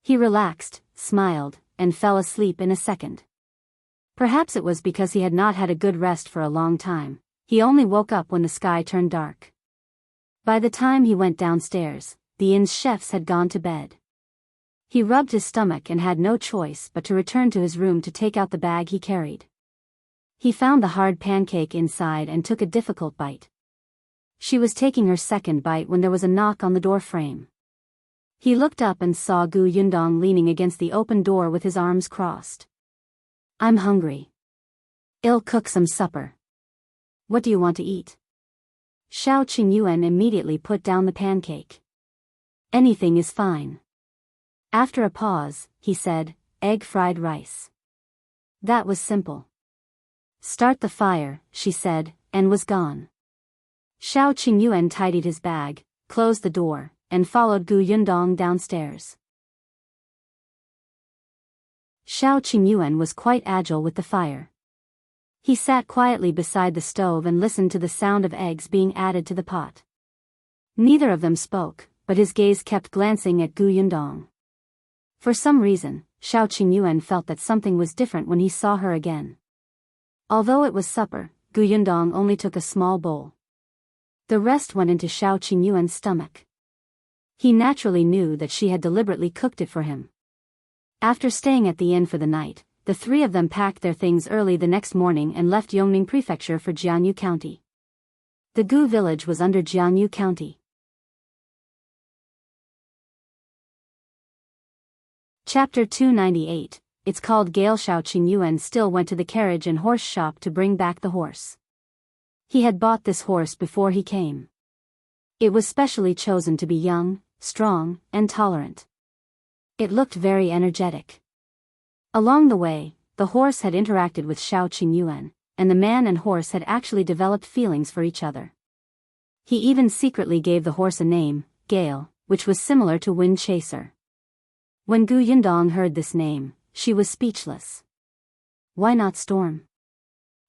Speaker 1: He relaxed, smiled, and fell asleep in a second. Perhaps it was because he had not had a good rest for a long time. He only woke up when the sky turned dark. By the time he went downstairs, the inn's chefs had gone to bed. He rubbed his stomach and had no choice but to return to his room to take out the bag he carried. He found the hard pancake inside and took a difficult bite. She was taking her second bite when there was a knock on the door frame. He looked up and saw Gu Yundong leaning against the open door with his arms crossed. I'm hungry. I'll cook some supper. What do you want to eat? Shao Qingyuan immediately put down the pancake. Anything is fine. After a pause, he said, egg fried rice. That was simple. Start the fire, she said, and was gone. Shao Qingyuan tidied his bag, closed the door, and followed Gu Yundong downstairs. Shao Qingyuan was quite agile with the fire. He sat quietly beside the stove and listened to the sound of eggs being added to the pot. Neither of them spoke, but his gaze kept glancing at Gu Yundong. For some reason, Shao Qingyuan felt that something was different when he saw her again. Although it was supper, Gu Yundong only took a small bowl. The rest went into Shao Qingyuan's stomach. He naturally knew that she had deliberately cooked it for him. After staying at the inn for the night, the three of them packed their things early the next morning and left Yongning Prefecture for Jianyu County. The Gu village was under Jianyu County. Chapter 298, It's called Gale. Shao Qingyuan still went to the carriage and horse shop to bring back the horse. He had bought this horse before he came. It was specially chosen to be young, strong, and tolerant. It looked very energetic. Along the way, the horse had interacted with Shao Qingyuan, and the man and horse had actually developed feelings for each other. He even secretly gave the horse a name, Gale, which was similar to Wind Chaser. When Gu Yundong heard this name, she was speechless. Why not Storm?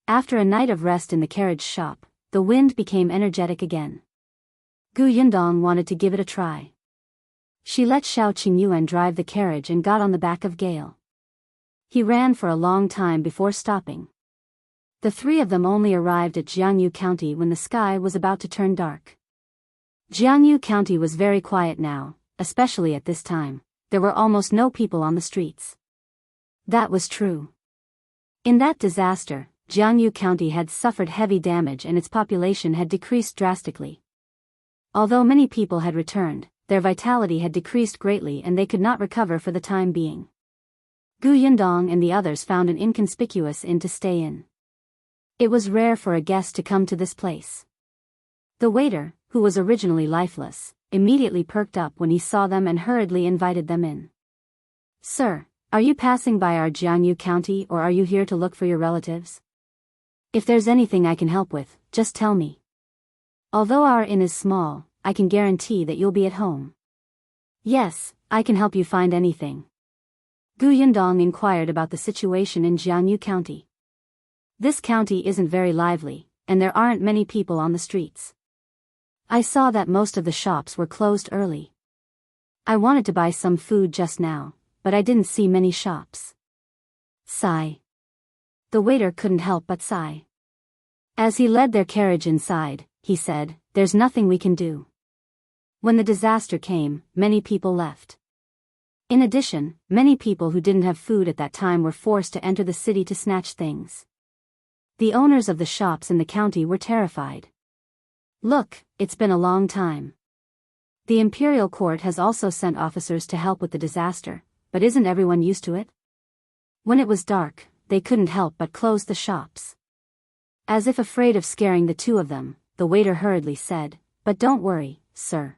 Speaker 1: After a night of rest in the carriage shop, the wind became energetic again. Gu Yundong wanted to give it a try. She let Shao Qingyuan drive the carriage and got on the back of Gale. He ran for a long time before stopping. The three of them only arrived at Jianyu County when the sky was about to turn dark. Jianyu County was very quiet now, especially at this time. There were almost no people on the streets. That was true. In that disaster, Jiangyu County had suffered heavy damage and its population had decreased drastically. Although many people had returned, their vitality had decreased greatly and they could not recover for the time being. Yundong and the others found an inconspicuous inn to stay in. It was rare for a guest to come to this place. The waiter, who was originally lifeless, immediately perked up when he saw them and hurriedly invited them in. "Sir, are you passing by our Jiangyu County or are you here to look for your relatives? If there's anything I can help with, just tell me. Although our inn is small, I can guarantee that you'll be at home." "Yes, I can help you find anything." Yundong inquired about the situation in Jiangyu County. "This county isn't very lively, and there aren't many people on the streets. I saw that most of the shops were closed early. I wanted to buy some food just now, but I didn't see many shops." Sigh. The waiter couldn't help but sigh. As he led their carriage inside, he said, "There's nothing we can do. When the disaster came, many people left. In addition, many people who didn't have food at that time were forced to enter the city to snatch things. The owners of the shops in the county were terrified. Look, it's been a long time. The imperial court has also sent officers to help with the disaster, but isn't everyone used to it? When it was dark, they couldn't help but close the shops." As if afraid of scaring the two of them, the waiter hurriedly said, "But don't worry, sir.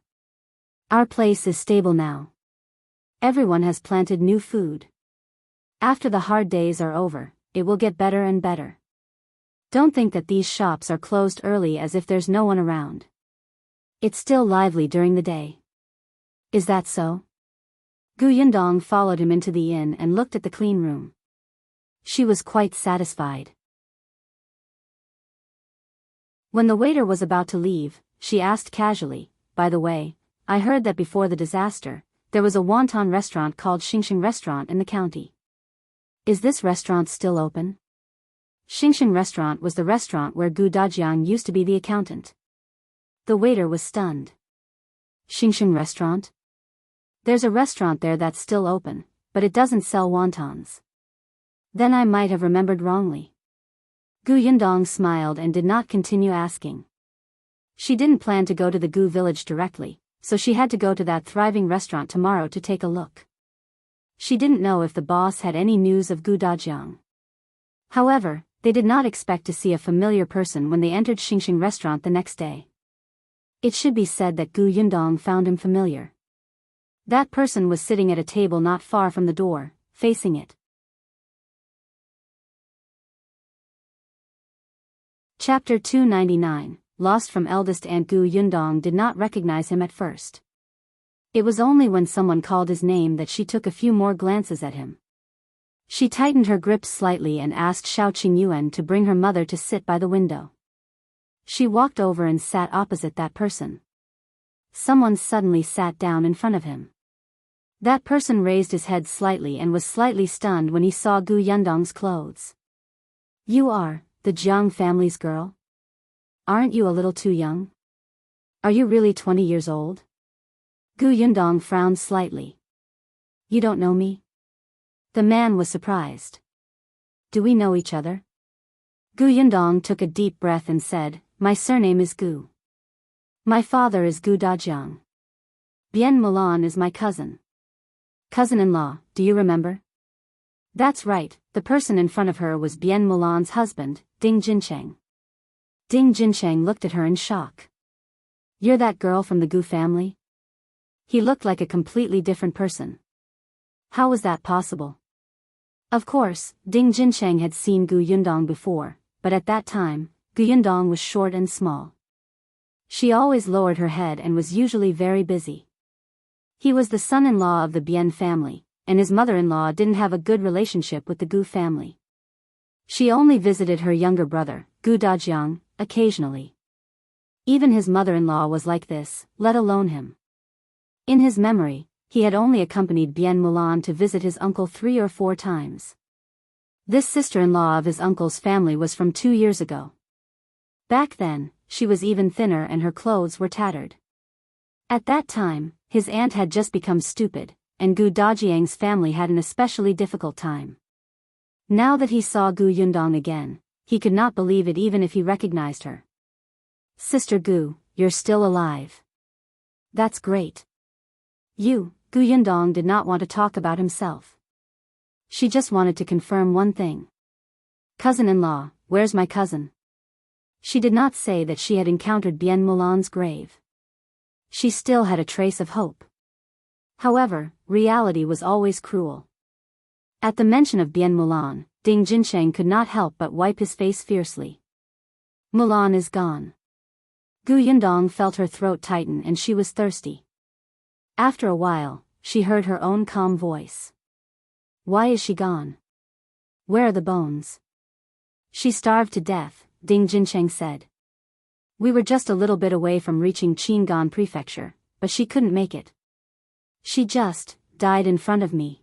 Speaker 1: Our place is stable now. Everyone has planted new food. After the hard days are over, it will get better and better. Don't think that these shops are closed early as if there's no one around. It's still lively during the day." "Is that so?" Yundong followed him into the inn and looked at the clean room. She was quite satisfied. When the waiter was about to leave, she asked casually, "By the way, I heard that before the disaster, there was a wonton restaurant called Xingxing Restaurant in the county. Is this restaurant still open?" Xingxing Restaurant was the restaurant where Gu Dajiang used to be the accountant. The waiter was stunned. "Xingxing Restaurant? There's a restaurant there that's still open, but it doesn't sell wontons. Then I might have remembered wrongly." Yundong smiled and did not continue asking. She didn't plan to go to the Gu village directly, so she had to go to that thriving restaurant tomorrow to take a look. She didn't know if the boss had any news of Gu Dajiang. However, they did not expect to see a familiar person when they entered Xingxing Restaurant the next day. It should be said that Yundong found him familiar. That person was sitting at a table not far from the door, facing it. Chapter 299, Lost from Eldest and Yundong did not recognize him at first. It was only when someone called his name that she took a few more glances at him. She tightened her grip slightly and asked Shao Qingyuan to bring her mother to sit by the window. She walked over and sat opposite that person. Someone suddenly sat down in front of him. That person raised his head slightly and was slightly stunned when he saw Yundong's clothes. "You are the Jiang family's girl? Aren't you a little too young? Are you really 20 years old?" Yundong frowned slightly. "You don't know me?" The man was surprised. "Do we know each other?" Yundong took a deep breath and said, "My surname is Gu. My father is Gu Dajiang. Bien Milan is my cousin." "Cousin-in-law, do you remember?" That's right, the person in front of her was Bien Milan's husband, Ding Jincheng. Ding Jincheng looked at her in shock. "You're that girl from the Gu family?" He looked like a completely different person. How was that possible? Of course, Ding Jincheng had seen Yundong before, but at that time, Yundong was short and small. She always lowered her head and was usually very busy. He was the son-in-law of the Bien family, and his mother-in-law didn't have a good relationship with the Gu family. She only visited her younger brother, Gu Dajiang, occasionally. Even his mother-in-law was like this, let alone him. In his memory, he had only accompanied Bien Milan to visit his uncle 3 or 4 times. This sister-in-law of his uncle's family was from 2 years ago. Back then, she was even thinner and her clothes were tattered. At that time, his aunt had just become stupid, and Gu Dajiang's family had an especially difficult time. Now that he saw Gu Yundong again, he could not believe it even if he recognized her. Sister Gu, you're still alive. That's great. Gu Yundong did not want to talk about himself. She just wanted to confirm one thing. Cousin-in-law, where's my cousin? She did not say that she had encountered Bien Mulan's grave. She still had a trace of hope. However, reality was always cruel. At the mention of Bien Mulan, Ding Jincheng could not help but wipe his face fiercely. Mulan is gone. Gu Yundong felt her throat tighten and she was thirsty. After a while, she heard her own calm voice. Why is she gone? Where are the bones? She starved to death, Ding Jincheng said. We were just a little bit away from reaching Qingyuan Prefecture, but she couldn't make it. She just died in front of me.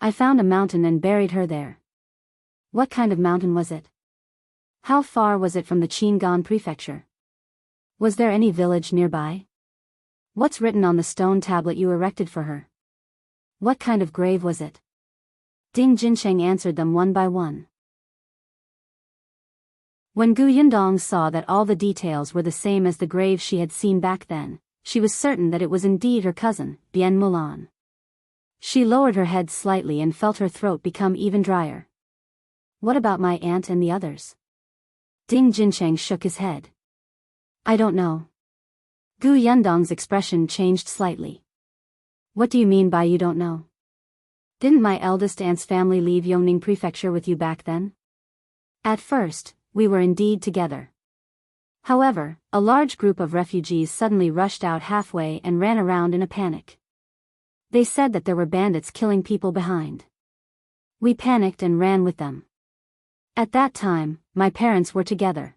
Speaker 1: I found a mountain and buried her there. What kind of mountain was it? How far was it from the Qingyuan Prefecture? Was there any village nearby? What's written on the stone tablet you erected for her? What kind of grave was it? Ding Jincheng answered them one by one. When Gu Yundong saw that all the details were the same as the grave she had seen back then, she was certain that it was indeed her cousin, Bien Mulan. She lowered her head slightly and felt her throat become even drier. What about my aunt and the others? Ding Jincheng shook his head. I don't know. Gu Yundong's expression changed slightly. What do you mean by you don't know? Didn't my eldest aunt's family leave Yongning Prefecture with you back then? At first, we were indeed together. However, a large group of refugees suddenly rushed out halfway and ran around in a panic. They said that there were bandits killing people behind. We panicked and ran with them. At that time, my parents were together.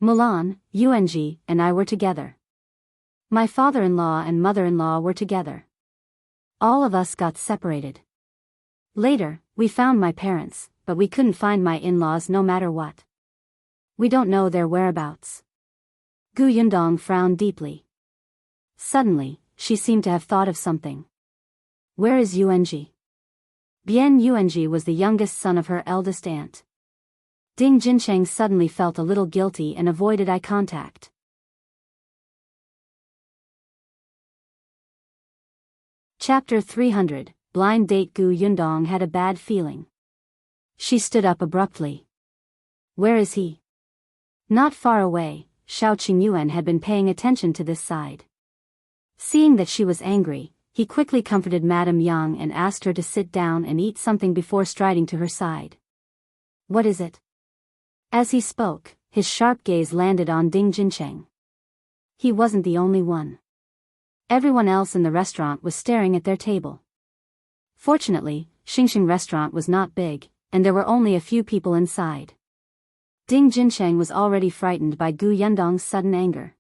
Speaker 1: Mulan, Yuanji, and I were together. My father-in-law and mother-in-law were together. All of us got separated. Later, we found my parents, but we couldn't find my in-laws no matter what. We don't know their whereabouts. Gu Yundong frowned deeply. Suddenly, she seemed to have thought of something. Where is Yuanji? Bien Yuanji was the youngest son of her eldest aunt. Ding Jincheng suddenly felt a little guilty and avoided eye contact. Chapter 300, Blind Date. Gu Yundong had a bad feeling. She stood up abruptly. Where is he? Not far away, Shao Qingyuan had been paying attention to this side. Seeing that she was angry, he quickly comforted Madame Yang and asked her to sit down and eat something before striding to her side. What is it? As he spoke, his sharp gaze landed on Ding Jincheng. He wasn't the only one. Everyone else in the restaurant was staring at their table. Fortunately, Xingxing restaurant was not big, and there were only a few people inside. Ding Jincheng was already frightened by Gu Yundong's sudden anger.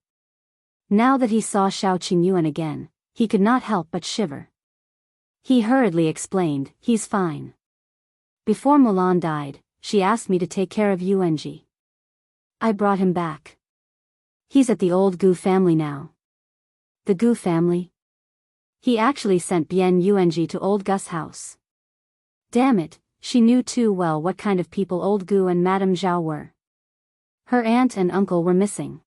Speaker 1: Now that he saw Shao Qingyuan again, he could not help but shiver. He hurriedly explained, he's fine. Before Mulan died, she asked me to take care of Yuanji. I brought him back. He's at the old Gu family now. The Gu family? He actually sent Bien Yuanji to old Gus' house. Damn it, she knew too well what kind of people old Gu and Madame Zhao were. Her aunt and uncle were missing.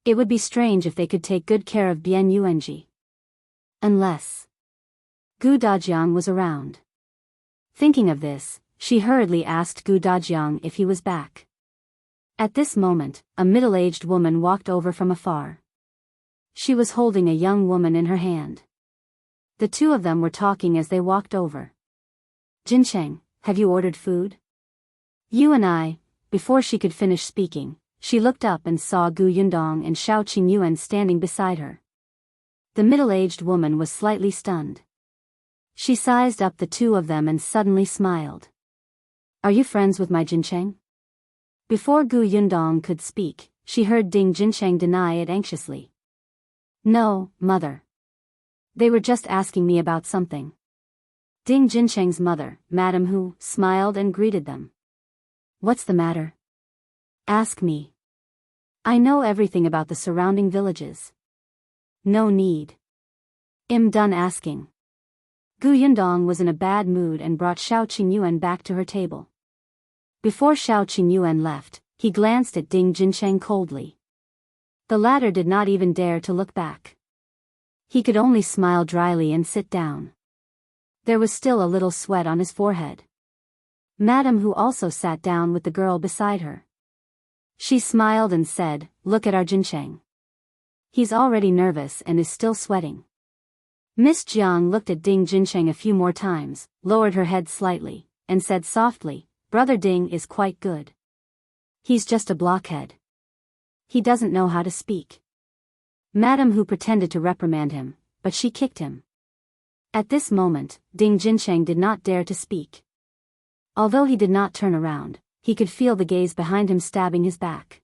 Speaker 1: It would be strange if they could take good care of Bien Yuanji. Unless Gu Dajiang was around. Thinking of this, she hurriedly asked Gu Dajiang if he was back. At this moment, a middle-aged woman walked over from afar. She was holding a young woman in her hand. The two of them were talking as they walked over. Jincheng, have you ordered food? You and I. Before she could finish speaking, she looked up and saw Gu Yundong and Shao Qingyuan standing beside her. The middle-aged woman was slightly stunned. She sized up the two of them and suddenly smiled. Are you friends with my Jincheng? Before Gu Yundong could speak, she heard Ding Jincheng deny it anxiously. No, mother. They were just asking me about something. Ding Jincheng's mother, Madame Hu, smiled and greeted them. What's the matter? Ask me. I know everything about the surrounding villages. No need. I'm done asking. Yundong was in a bad mood and brought Shao Qingyuan back to her table. Before Shao Qingyuan left, he glanced at Ding Jincheng coldly. The latter did not even dare to look back. He could only smile dryly and sit down. There was still a little sweat on his forehead. Madame Hu also sat down with the girl beside her. She smiled and said, "Look at our Jincheng. He's already nervous and is still sweating." Miss Jiang looked at Ding Jincheng a few more times, lowered her head slightly, and said softly, "Brother Ding is quite good. He's just a blockhead. He doesn't know how to speak." Madame Hu pretended to reprimand him, but she kicked him. At this moment, Ding Jincheng did not dare to speak. Although he did not turn around, he could feel the gaze behind him stabbing his back.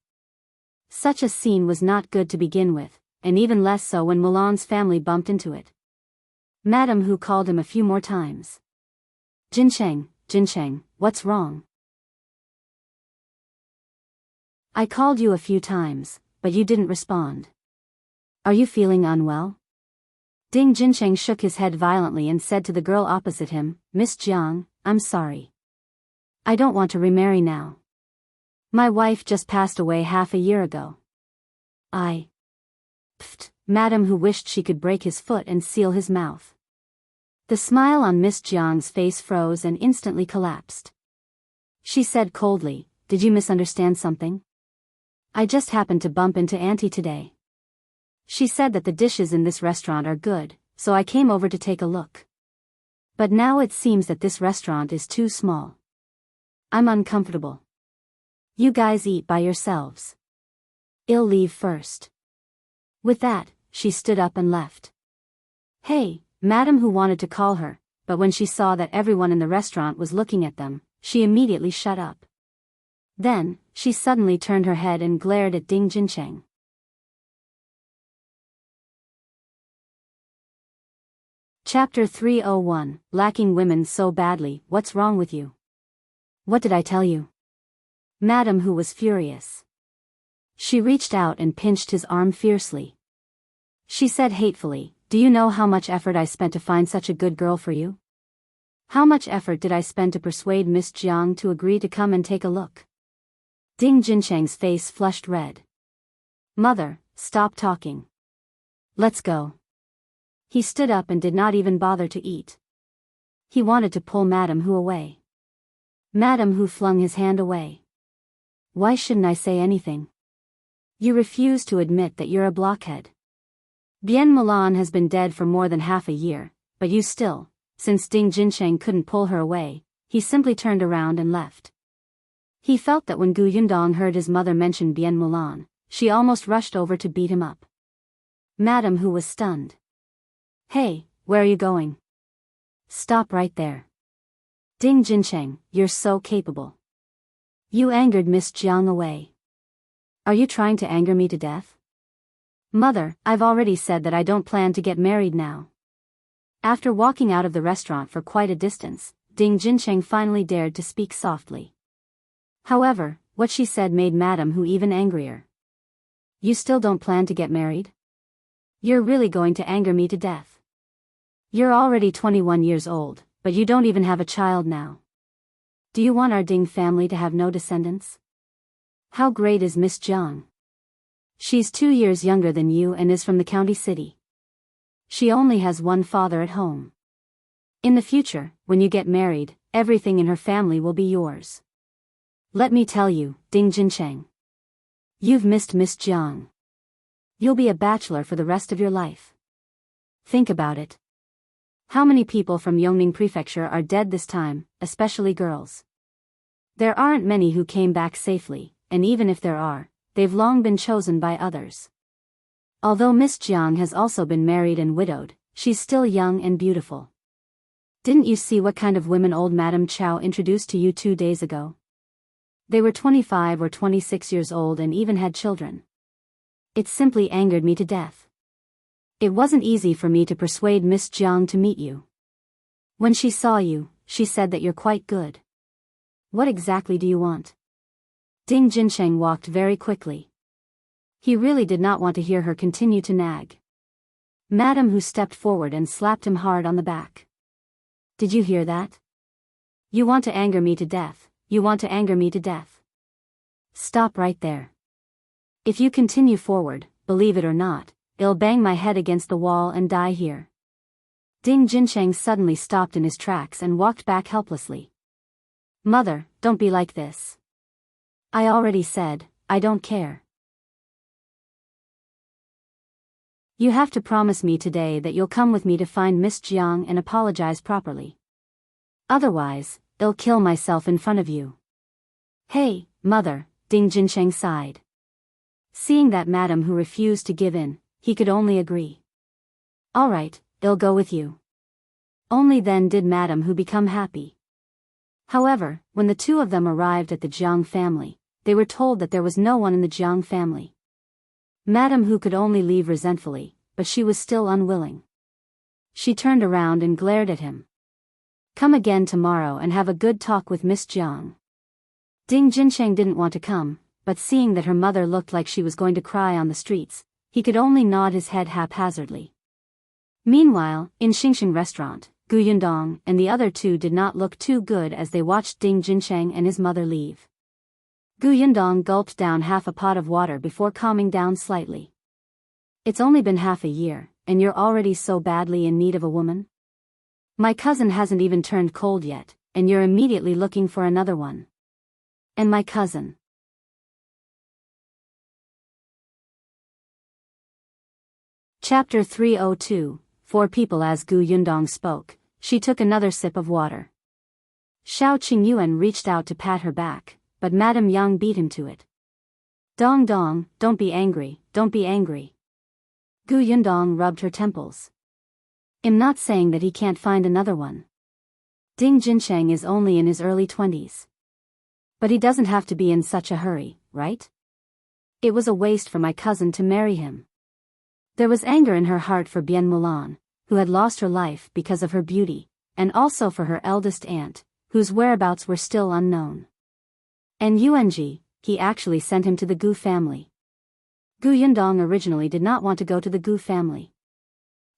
Speaker 1: Such a scene was not good to begin with, and even less so when Mulan's family bumped into it. Madame Hu called him a few more times. Jincheng, what's wrong?" "I called you a few times, but you didn't respond. Are you feeling unwell?" Ding Jincheng shook his head violently and said to the girl opposite him, "Miss Jiang, I'm sorry. I don't want to remarry now. My wife just passed away half a year ago." Pfft, Madame Hu wished she could break his foot and seal his mouth. The smile on Miss Jiang's face froze and instantly collapsed. She said coldly, "Did you misunderstand something? I just happened to bump into Auntie today. She said that the dishes in this restaurant are good, so I came over to take a look. But now it seems that this restaurant is too small. I'm uncomfortable. You guys eat by yourselves. I'll leave first." With that, she stood up and left. "Hey," Madame Hu wanted to call her, but when she saw that everyone in the restaurant was looking at them, she immediately shut up. Then, she suddenly turned her head and glared at Ding Jincheng. Chapter 301, Lacking Women So Badly, What's Wrong With You? "What did I tell you?" Madame Hu was furious. She reached out and pinched his arm fiercely. She said hatefully, "Do you know how much effort I spent to find such a good girl for you? How much effort did I spend to persuade Miss Jiang to agree to come and take a look?" Ding Jincheng's face flushed red. "Mother, stop talking. Let's go." He stood up and did not even bother to eat. He wanted to pull Madame Hu away. Madame Hu flung his hand away. "Why shouldn't I say anything? You refuse to admit that you're a blockhead. Bien Mulan has been dead for more than half a year, but you still," since Ding Jincheng couldn't pull her away, he simply turned around and left. He felt that when Yundong heard his mother mention Bien Mulan, she almost rushed over to beat him up. Madame Hu was stunned. "Hey, where are you going? Stop right there. Ding Jincheng, you're so capable. You angered Miss Jiang away. Are you trying to anger me to death?" "Mother, I've already said that I don't plan to get married now." After walking out of the restaurant for quite a distance, Ding Jincheng finally dared to speak softly. However, what she said made Madame Hu even angrier. "You still don't plan to get married? You're really going to anger me to death. You're already 21 years old, but you don't even have a child now. Do you want our Ding family to have no descendants? How great is Miss Jiang? She's 2 years younger than you and is from the county city. She only has one father at home. In the future, when you get married, everything in her family will be yours. Let me tell you, Ding Jincheng. You've missed Miss Jiang. You'll be a bachelor for the rest of your life. Think about it. How many people from Yongning Prefecture are dead this time, especially girls? There aren't many who came back safely, and even if there are, they've long been chosen by others. Although Miss Jiang has also been married and widowed, she's still young and beautiful. Didn't you see what kind of women old Madame Chao introduced to you 2 days ago? They were 25 or 26 years old and even had children. It simply angered me to death. It wasn't easy for me to persuade Miss Jiang to meet you. When she saw you, she said that you're quite good. What exactly do you want?" Ding Jincheng walked very quickly. He really did not want to hear her continue to nag. Madame Hu stepped forward and slapped him hard on the back. Did you hear that? You want to anger me to death, you want to anger me to death. Stop right there. If you continue forward, believe it or not, I'll bang my head against the wall and die here. Ding Jincheng suddenly stopped in his tracks and walked back helplessly. Mother, don't be like this. I already said, I don't care. You have to promise me today that you'll come with me to find Miss Jiang and apologize properly. Otherwise, I'll kill myself in front of you. Hey, mother, Ding Jincheng sighed. Seeing that madam who refused to give in, he could only agree. All right, I'll go with you. Only then did madam who become happy. However, when the two of them arrived at the Jiang family, they were told that there was no one in the Jiang family. Madam Hu could only leave resentfully, but she was still unwilling. She turned around and glared at him. Come again tomorrow and have a good talk with Miss Jiang. Ding Jincheng didn't want to come, but seeing that her mother looked like she was going to cry on the streets, he could only nod his head haphazardly. Meanwhile, in Xingxing restaurant, Gu Yundong and the other two did not look too good as they watched Ding Jincheng and his mother leave. Gu Yundong gulped down half a pot of water before calming down slightly. It's only been half a year, and you're already so badly in need of a woman? My cousin hasn't even turned cold yet, and you're immediately looking for another one. And my cousin. Chapter 302, Four People. As Gu Yundong spoke, she took another sip of water. Shao Qingyuan reached out to pat her back, but Madame Yang beat him to it. Dong Dong, don't be angry, don't be angry. Gu Yundong rubbed her temples. I'm not saying that he can't find another one. Ding Jincheng is only in his early 20s. But he doesn't have to be in such a hurry, right? It was a waste for my cousin to marry him. There was anger in her heart for Bien Mulan, who had lost her life because of her beauty, and also for her eldest aunt, whose whereabouts were still unknown. And Yuanji, he actually sent him to the Gu family. Gu Yundong originally did not want to go to the Gu family.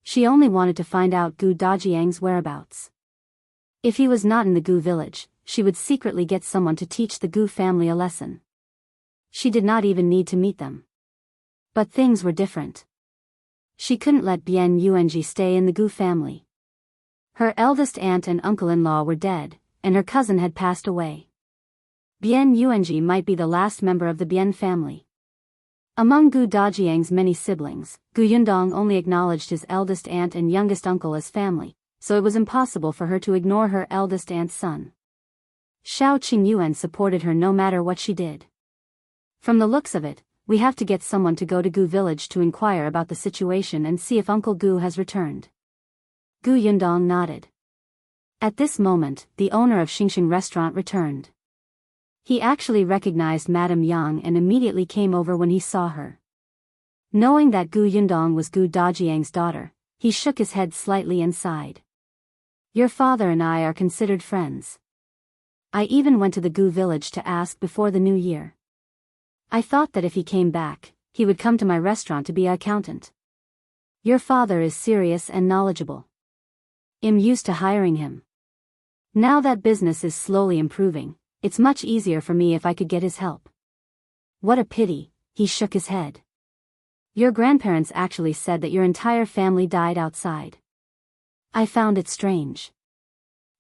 Speaker 1: She only wanted to find out Gu Dajiang's whereabouts. If he was not in the Gu village, she would secretly get someone to teach the Gu family a lesson. She did not even need to meet them. But things were different. She couldn't let Bien Yuanji stay in the Gu family. Her eldest aunt and uncle-in-law were dead, and her cousin had passed away. Bien Yuanji might be the last member of the Bien family. Among Gu Dajiang's many siblings, Gu Yundong only acknowledged his eldest aunt and youngest uncle as family, so it was impossible for her to ignore her eldest aunt's son. Shao Qingyuan supported her no matter what she did. From the looks of it, we have to get someone to go to Gu village to inquire about the situation and see if Uncle Gu has returned. Gu Yundong nodded. At this moment, the owner of Xingxing restaurant returned. He actually recognized Madame Yang and immediately came over when he saw her. Knowing that Gu Yundong was Gu Dajiang's daughter, he shook his head slightly and sighed. Your father and I are considered friends. I even went to the Gu village to ask before the new year. I thought that if he came back, he would come to my restaurant to be an accountant. Your father is serious and knowledgeable. I'm used to hiring him. Now that business is slowly improving, it's much easier for me if I could get his help. What a pity, he shook his head. Your grandparents actually said that your entire family died outside. I found it strange.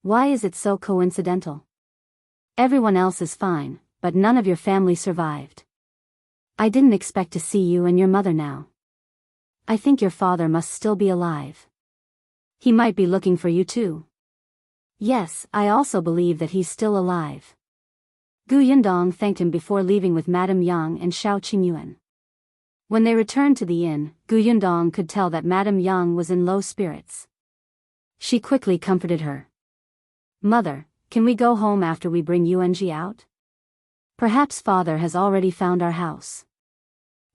Speaker 1: Why is it so coincidental? Everyone else is fine, but none of your family survived. I didn't expect to see you and your mother now. I think your father must still be alive. He might be looking for you too. Yes, I also believe that he's still alive. Gu Yundong thanked him before leaving with Madame Yang and Shao Qingyuan. When they returned to the inn, Gu Yundong could tell that Madame Yang was in low spirits. She quickly comforted her. Mother, can we go home after we bring Yuanji out? Perhaps father has already found our house.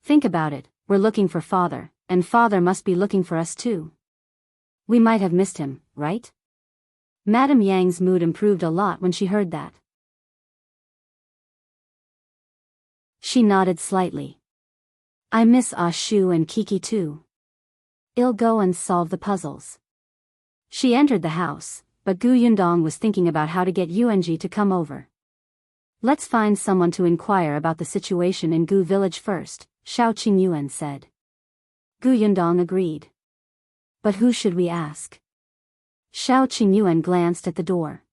Speaker 1: Think about it, we're looking for father, and father must be looking for us too. We might have missed him, right? Madame Yang's mood improved a lot when she heard that. She nodded slightly. I miss Ah Shu and Kiki too. I'll go and solve the puzzles. She entered the house, but Gu Yundong was thinking about how to get Yuanji to come over. Let's find someone to inquire about the situation in Gu village first, Shao Qingyuan said. Gu Yundong agreed. But who should we ask? Shao Qingyuan glanced at the door.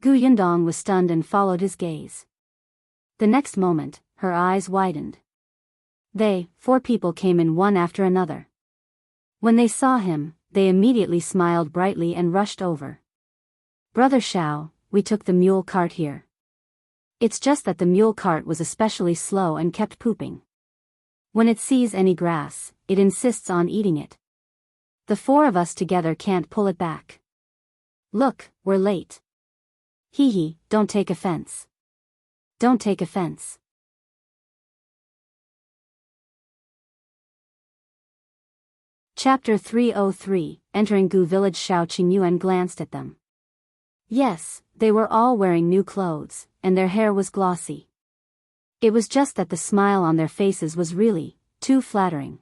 Speaker 1: Gu Yundong was stunned and followed his gaze. The next moment, her eyes widened. Four people came in one after another. When they saw him, they immediately smiled brightly and rushed over. Brother Shao, we took the mule cart here. It's just that the mule cart was especially slow and kept pooping. When it sees any grass, it insists on eating it. The four of us together can't pull it back. Look, we're late. Hee, don't take offense. Don't take offense. Chapter 303, Entering Gu Village. Shao Qingyuan glanced at them. Yes, they were all wearing new clothes, and their hair was glossy. It was just that the smile on their faces was really too flattering.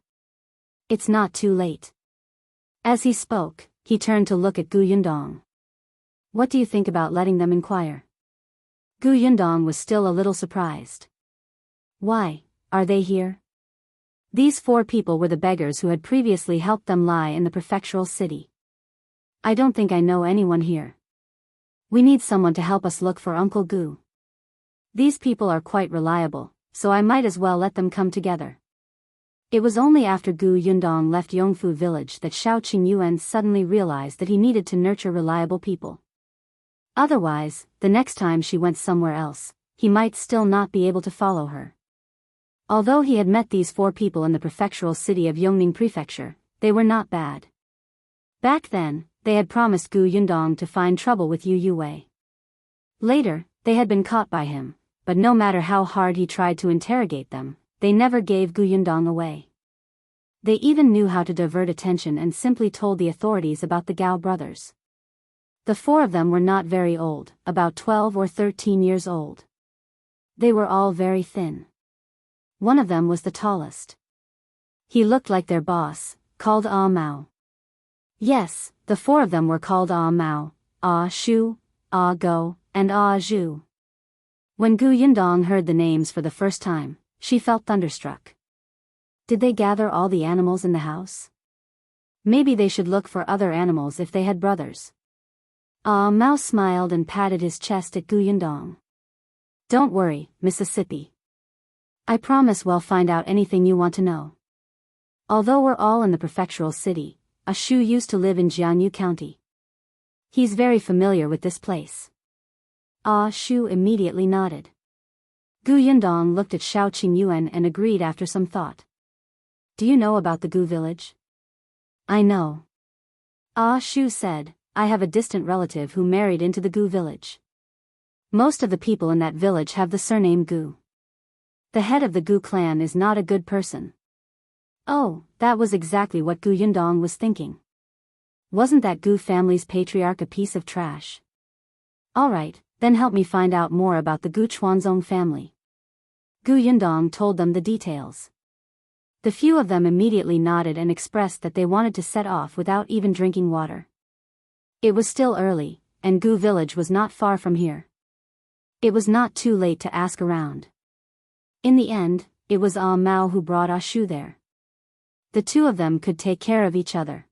Speaker 1: It's not too late. As he spoke, he turned to look at Gu Yundong. What do you think about letting them inquire? Gu Yundong was still a little surprised. Why, are they here? These four people were the beggars who had previously helped them lie in the prefectural city. I don't think I know anyone here. We need someone to help us look for Uncle Gu. These people are quite reliable, so I might as well let them come together. It was only after Gu Yundong left Yongfu village that Shao Qingyuan suddenly realized that he needed to nurture reliable people. Otherwise, the next time she went somewhere else, he might still not be able to follow her. Although he had met these four people in the prefectural city of Yongning Prefecture, they were not bad. Back then, they had promised Gu Yundong to find trouble with Yu Yue. Later, they had been caught by him, but no matter how hard he tried to interrogate them, they never gave Gu Yundong away. They even knew how to divert attention and simply told the authorities about the Gao brothers. The four of them were not very old, about 12 or 13 years old. They were all very thin. One of them was the tallest. He looked like their boss, called Ah Mao. Yes, the four of them were called Ah Mao, Ah Shu, Ah Go, and Ah Zhu. When Gu Yundong heard the names for the first time, she felt thunderstruck. Did they gather all the animals in the house? Maybe they should look for other animals if they had brothers. Ah Mao smiled and patted his chest at Gu Yundong. Don't worry, Mississippi. I promise we'll find out anything you want to know. Although we're all in the prefectural city, Ah Shu used to live in Jianyu County. He's very familiar with this place. Ah Shu immediately nodded. Gu Yundong looked at Shao Qingyuan and agreed after some thought. Do you know about the Gu village? I know. Ah Shu said, I have a distant relative who married into the Gu village. Most of the people in that village have the surname Gu. The head of the Gu clan is not a good person. Oh, that was exactly what Gu Yundong was thinking. Wasn't that Gu family's patriarch a piece of trash? Alright, then help me find out more about the Gu Chuanzong family. Gu Yundong told them the details. The few of them immediately nodded and expressed that they wanted to set off without even drinking water. It was still early, and Gu village was not far from here. It was not too late to ask around. In the end, it was Ah Mao who brought Ah Shu there. The two of them could take care of each other.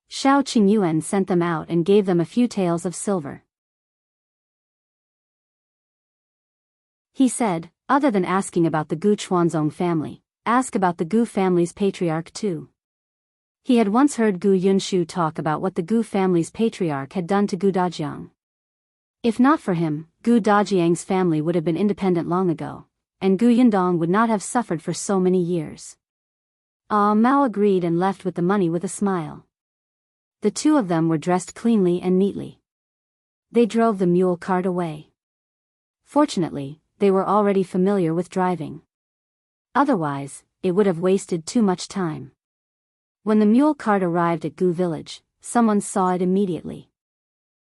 Speaker 1: Shao Qingyuan sent them out and gave them a few taels of silver. He said, other than asking about the Gu Chuanzong family, ask about the Gu family's patriarch too. He had once heard Gu Yunshu talk about what the Gu family's patriarch had done to Gu Dajiang. If not for him, Gu Dajiang's family would have been independent long ago, and Gu Yundong would not have suffered for so many years. Ah Mao agreed and left with the money with a smile. The two of them were dressed cleanly and neatly. They drove the mule cart away. Fortunately, they were already familiar with driving. Otherwise, it would have wasted too much time. When the mule cart arrived at Gu village, someone saw it immediately.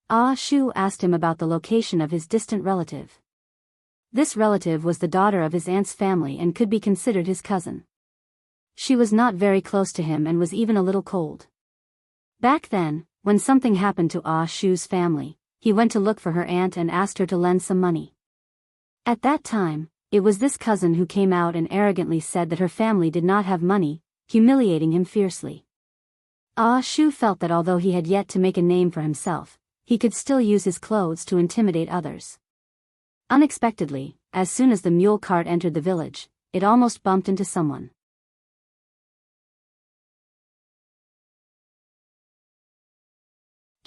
Speaker 1: Ah Shu asked him about the location of his distant relative. This relative was the daughter of his aunt's family and could be considered his cousin. She was not very close to him and was even a little cold. Back then, when something happened to Ah Shu's family, he went to look for her aunt and asked her to lend some money. At that time, it was this cousin who came out and arrogantly said that her family did not have money, humiliating him fiercely. Ah Shu felt that although he had yet to make a name for himself, he could still use his clothes to intimidate others. Unexpectedly, as soon as the mule cart entered the village, it almost bumped into someone.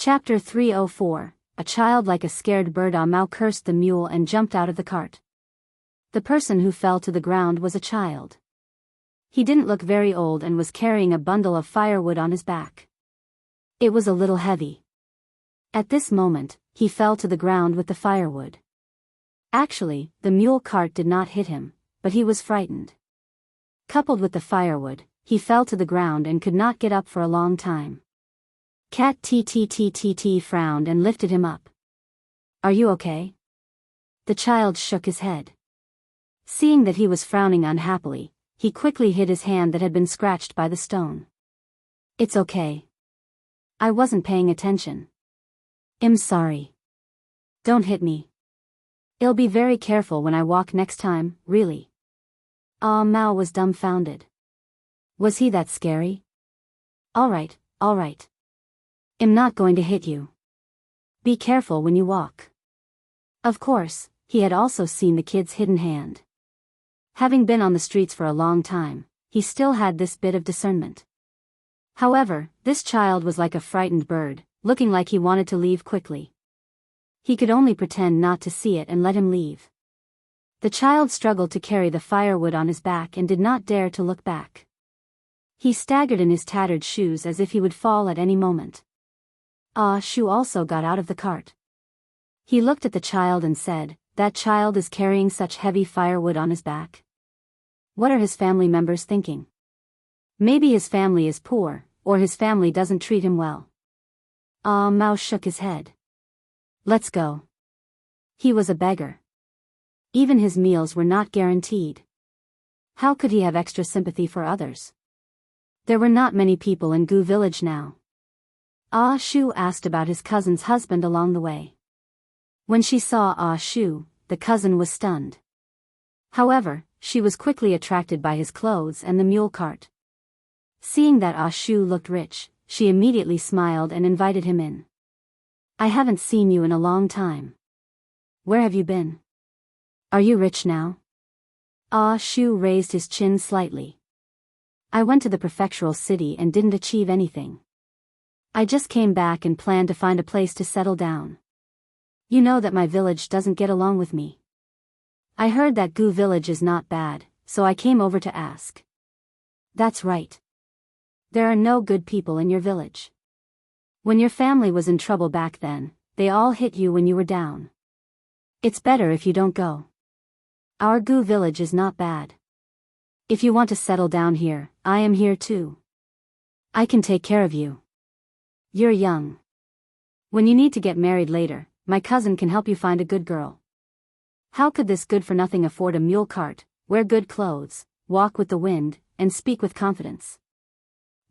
Speaker 1: Chapter 304. A child like a scared bird. Ah Mao cursed the mule and jumped out of the cart. The person who fell to the ground was a child. He didn't look very old and was carrying a bundle of firewood on his back. It was a little heavy. At this moment, he fell to the ground with the firewood. Actually, the mule cart did not hit him, but he was frightened. Coupled with the firewood, he fell to the ground and could not get up for a long time. Cat Ttt frowned and lifted him up. "Are you okay?" The child shook his head. Seeing that he was frowning unhappily, he quickly hid his hand that had been scratched by the stone. "It's okay. I wasn't paying attention. I'm sorry. Don't hit me. I'll be very careful when I walk next time, really." Ah Mao was dumbfounded. Was he that scary? All right. I'm not going to hit you. Be careful when you walk." Of course, he had also seen the kid's hidden hand. Having been on the streets for a long time, he still had this bit of discernment. However, this child was like a frightened bird, looking like he wanted to leave quickly. He could only pretend not to see it and let him leave. The child struggled to carry the firewood on his back and did not dare to look back. He staggered in his tattered shoes as if he would fall at any moment. Ah Shu also got out of the cart. He looked at the child and said, "That child is carrying such heavy firewood on his back. What are his family members thinking? Maybe his family is poor, or his family doesn't treat him well." Ah Mao shook his head. "Let's go." He was a beggar. Even his meals were not guaranteed. How could he have extra sympathy for others? There were not many people in Gu village now. Ah Shu asked about his cousin's husband along the way. When she saw Ah Shu, the cousin was stunned. However, she was quickly attracted by his clothes and the mule cart. Seeing that Ah Shu looked rich, she immediately smiled and invited him in. "I haven't seen you in a long time. Where have you been? Are you rich now?" Ah Shu raised his chin slightly. "I went to the prefectural city and didn't achieve anything. I just came back and planned to find a place to settle down. You know that my village doesn't get along with me. I heard that Gu village is not bad, so I came over to ask." "That's right. There are no good people in your village. When your family was in trouble back then, they all hit you when you were down. It's better if you don't go. Our Gu village is not bad. If you want to settle down here, I am here too. I can take care of you. You're young. When you need to get married later, my cousin can help you find a good girl." How could this good-for-nothing afford a mule cart, wear good clothes, walk with the wind, and speak with confidence?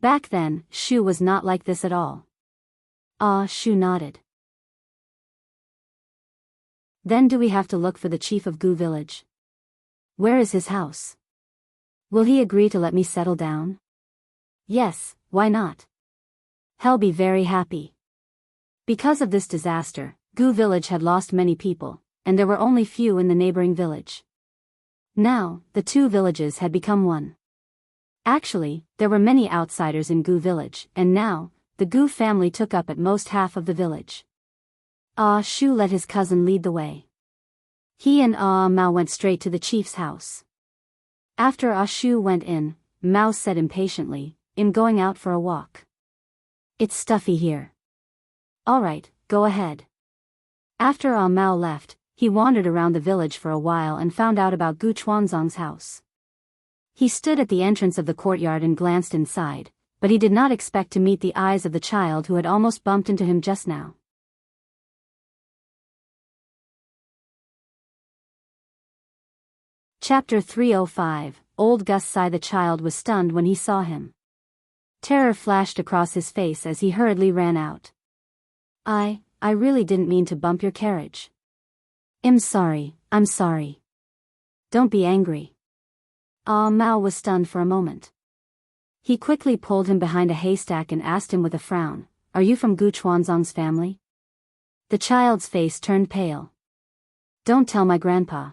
Speaker 1: Back then, Shu was not like this at all. Ah Shu nodded. "Then do we have to look for the chief of Gu village? Where is his house? Will he agree to let me settle down?" "Yes, why not? He'll be very happy." Because of this disaster, Gu village had lost many people, and there were only few in the neighboring village. Now, the two villages had become one. Actually, there were many outsiders in Gu village, and now, the Gu family took up at most half of the village. Ah Shu let his cousin lead the way. He and Ah Mao went straight to the chief's house. After Ah Shu went in, Mao said impatiently, "I'm going out for a walk. It's stuffy here." "All right, go ahead." After Ah Mao left, he wandered around the village for a while and found out about Gu Chuanzong's house. He stood at the entrance of the courtyard and glanced inside, but he did not expect to meet the eyes of the child who had almost bumped into him just now. Chapter 305. Old Gus Sigh. The child was stunned when he saw him. Terror flashed across his face as he hurriedly ran out. I really didn't mean to bump your carriage. I'm sorry. Don't be angry. Mao was stunned for a moment. He quickly pulled him behind a haystack and asked him with a frown, "Are you from Gu Chuanzong's family?" The child's face turned pale. "Don't tell my grandpa.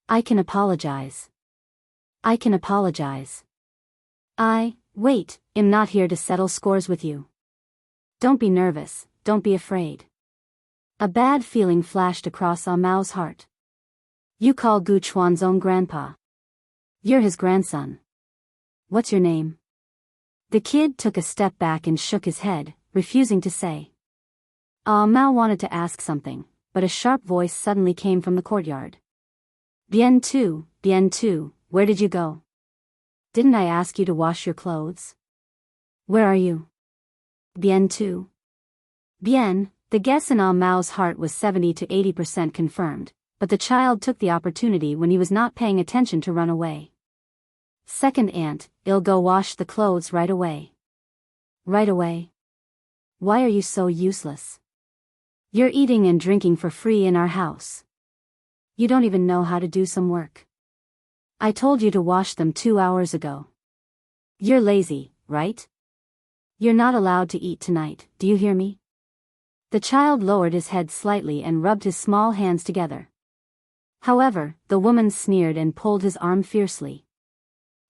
Speaker 1: I can apologize. Wait, I'm not here to settle scores with you. Don't be nervous, don't be afraid." A bad feeling flashed across Mao's heart. "You call Gu Chuanzong grandpa. You're his grandson. What's your name?" The kid took a step back and shook his head, refusing to say. Mao wanted to ask something, but a sharp voice suddenly came from the courtyard. Bien tu, where did you go? Didn't I ask you to wash your clothes? Where are you? Bien tu. Bien, the guess in Mao's heart was 70 to 80% confirmed, but the child took the opportunity when he was not paying attention to run away. Second aunt, I'll go wash the clothes right away. Right away? Why are you so useless? You're eating and drinking for free in our house. You don't even know how to do some work. I told you to wash them 2 hours ago. You're lazy, right? You're not allowed to eat tonight, do you hear me? The child lowered his head slightly and rubbed his small hands together. However, the woman sneered and pulled his arm fiercely.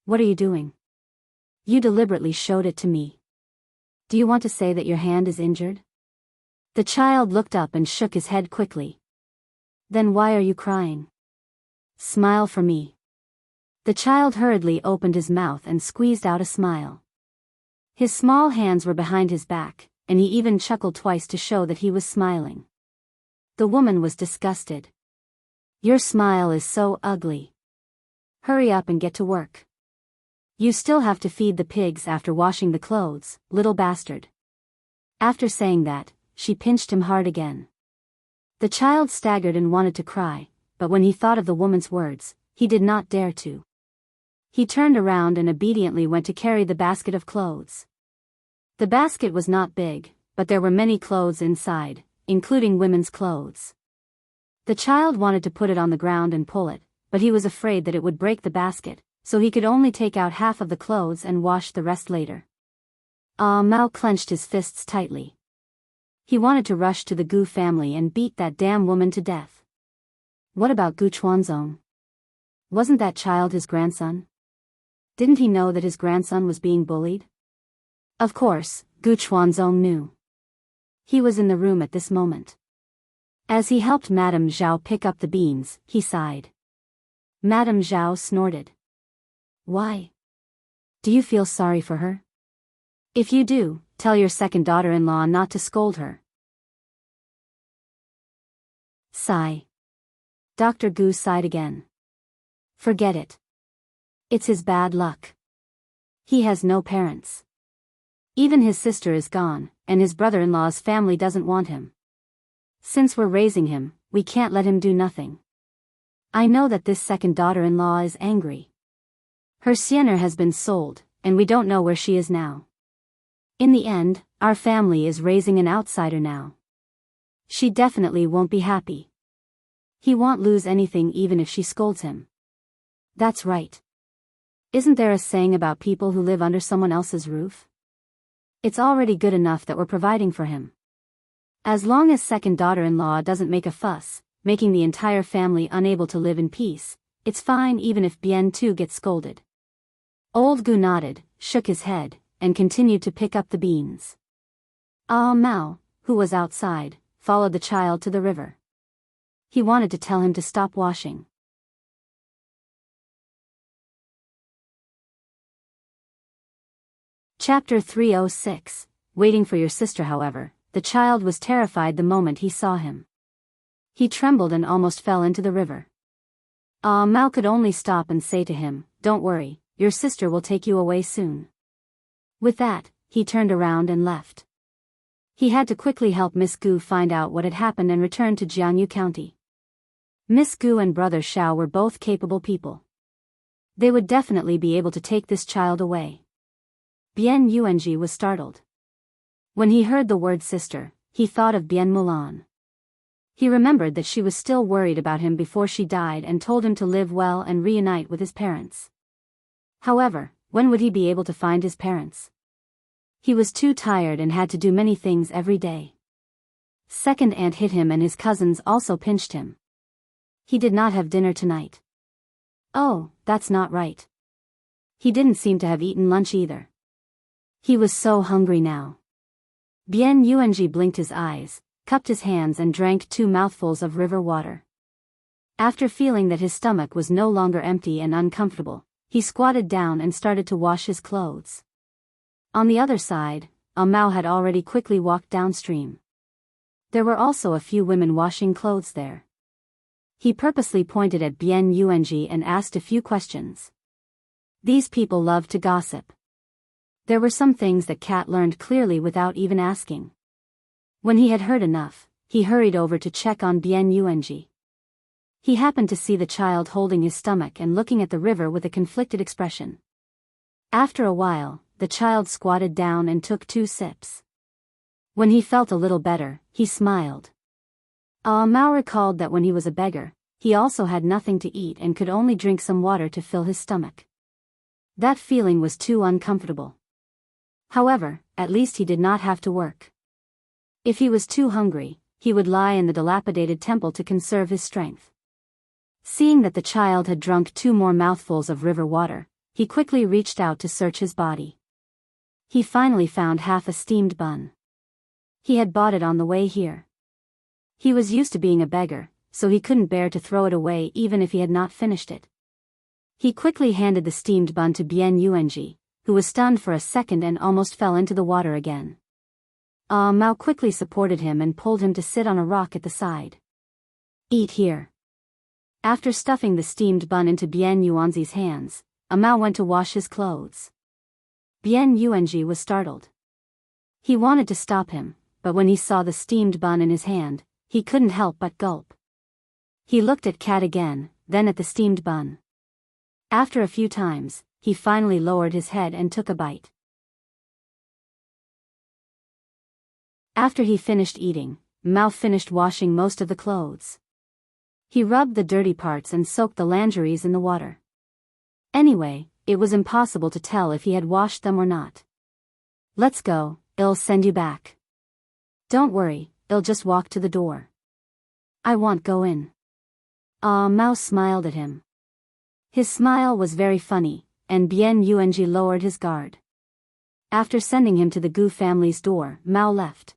Speaker 1: What are you doing? You deliberately showed it to me. Do you want to say that your hand is injured? The child looked up and shook his head quickly. Then why are you crying? Smile for me. The child hurriedly opened his mouth and squeezed out a smile. His small hands were behind his back, and he even chuckled twice to show that he was smiling. The woman was disgusted. Your smile is so ugly. Hurry up and get to work. You still have to feed the pigs after washing the clothes, little bastard. After saying that, she pinched him hard again. The child staggered and wanted to cry, but when he thought of the woman's words, he did not dare to. He turned around and obediently went to carry the basket of clothes. The basket was not big, but there were many clothes inside, including women's clothes. The child wanted to put it on the ground and pull it, but he was afraid that it would break the basket, so he could only take out half of the clothes and wash the rest later. Mao clenched his fists tightly. He wanted to rush to the Gu family and beat that damn woman to death. What about Gu Chuanzong? Wasn't that child his grandson? Didn't he know that his grandson was being bullied? Of course, Gu Chuanzong knew. He was in the room at this moment. As he helped Madame Zhao pick up the beans, he sighed. Madame Zhao snorted. Why? Do you feel sorry for her? If you do, tell your second daughter-in-law not to scold her. Sigh. Dr. Gu sighed again. Forget it. It's his bad luck. He has no parents. Even his sister is gone, and his brother-in-law's family doesn't want him. Since we're raising him, we can't let him do nothing. I know that this second daughter-in-law is angry. Her Sienna has been sold, and we don't know where she is now. In the end, our family is raising an outsider now. She definitely won't be happy. He won't lose anything even if she scolds him. That's right. Isn't there a saying about people who live under someone else's roof? It's already good enough that we're providing for him. As long as second daughter-in-law doesn't make a fuss, making the entire family unable to live in peace, it's fine even if Bien too gets scolded. Old Gu nodded, shook his head, and continued to pick up the beans. Mao, who was outside, followed the child to the river. He wanted to tell him to stop washing. Chapter 306. Waiting for your sister. However, the child was terrified the moment he saw him. He trembled and almost fell into the river. Mao could only stop and say to him, Don't worry, your sister will take you away soon. With that, he turned around and left. He had to quickly help Miss Gu find out what had happened and return to Jiangyu County. Miss Gu and brother Shao were both capable people. They would definitely be able to take this child away. Bien Yuanji was startled. When he heard the word sister, he thought of Bien Mulan. He remembered that she was still worried about him before she died and told him to live well and reunite with his parents. However, when would he be able to find his parents? He was too tired and had to do many things every day. Second aunt hit him and his cousins also pinched him. He did not have dinner tonight. Oh, that's not right. He didn't seem to have eaten lunch either. He was so hungry now. Bien Yuanji blinked his eyes, cupped his hands and drank 2 mouthfuls of river water. After feeling that his stomach was no longer empty and uncomfortable, he squatted down and started to wash his clothes. On the other side, Mao had already quickly walked downstream. There were also a few women washing clothes there. He purposely pointed at Bien Yuanji and asked a few questions. These people loved to gossip. There were some things that Cat learned clearly without even asking. When he had heard enough, he hurried over to check on Bien Yuanji. He happened to see the child holding his stomach and looking at the river with a conflicted expression. After a while, the child squatted down and took 2 sips. When he felt a little better, he smiled. Mao recalled that when he was a beggar, he also had nothing to eat and could only drink some water to fill his stomach. That feeling was too uncomfortable. However, at least he did not have to work. If he was too hungry, he would lie in the dilapidated temple to conserve his strength. Seeing that the child had drunk 2 more mouthfuls of river water, he quickly reached out to search his body. He finally found half a steamed bun. He had bought it on the way here. He was used to being a beggar, so he couldn't bear to throw it away even if he had not finished it. He quickly handed the steamed bun to Bien Yuanji, who was stunned for a second and almost fell into the water again. Mao quickly supported him and pulled him to sit on a rock at the side. Eat here. After stuffing the steamed bun into Bien Yuanji's hands, Mao went to wash his clothes. Bien Yuanji was startled. He wanted to stop him, but when he saw the steamed bun in his hand, he couldn't help but gulp. He looked at Cat again, then at the steamed bun. After a few times, he finally lowered his head and took a bite. After he finished eating, Mao finished washing most of the clothes. He rubbed the dirty parts and soaked the lingeries in the water. Anyway, it was impossible to tell if he had washed them or not. Let's go, I'll send you back. Don't worry, I'll just walk to the door. I won't go in. Mao smiled at him. His smile was very funny, and Bien Yuanji lowered his guard. After sending him to the Gu family's door, Mao left.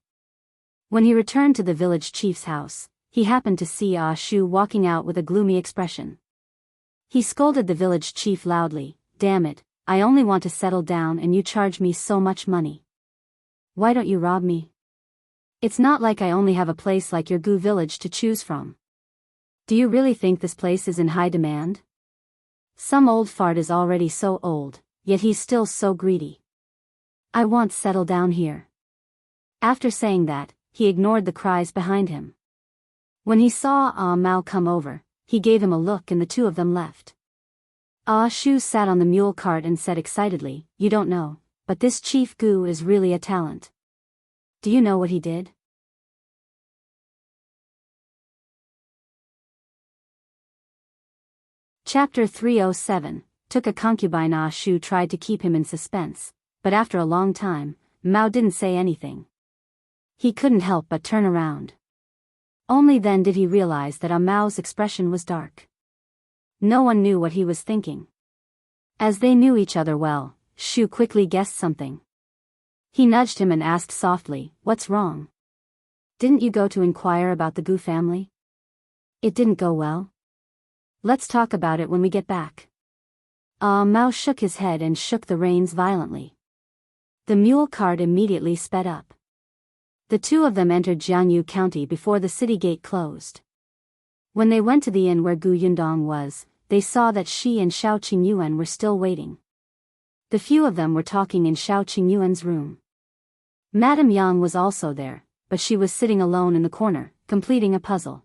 Speaker 1: When he returned to the village chief's house, he happened to see Shu walking out with a gloomy expression. He scolded the village chief loudly, "Damn it, I only want to settle down and you charge me so much money. Why don't you rob me? It's not like I only have a place like your Gu village to choose from. Do you really think this place is in high demand? Some old fart is already so old, yet he's still so greedy. I won't settle down here." After saying that, he ignored the cries behind him. When he saw Mao come over, he gave him a look and the two of them left. Shu sat on the mule cart and said excitedly, "You don't know, but this Chief Gu is really a talent. Do you know what he did?" Chapter 307, Took a Concubine. Shu tried to keep him in suspense, but after a long time, Mao didn't say anything. He couldn't help but turn around. Only then did he realize that Mao's expression was dark. No one knew what he was thinking. As they knew each other well, Shu quickly guessed something. He nudged him and asked softly, "What's wrong? Didn't you go to inquire about the Gu family? It didn't go well? Let's talk about it when we get back." Mao shook his head and shook the reins violently. The mule cart immediately sped up. The two of them entered Jiangyu County before the city gate closed. When they went to the inn where Gu Yundong was, they saw that she and Shao Qingyuan were still waiting. The few of them were talking in Shao Qingyuan's room. Madame Yang was also there, but she was sitting alone in the corner, completing a puzzle.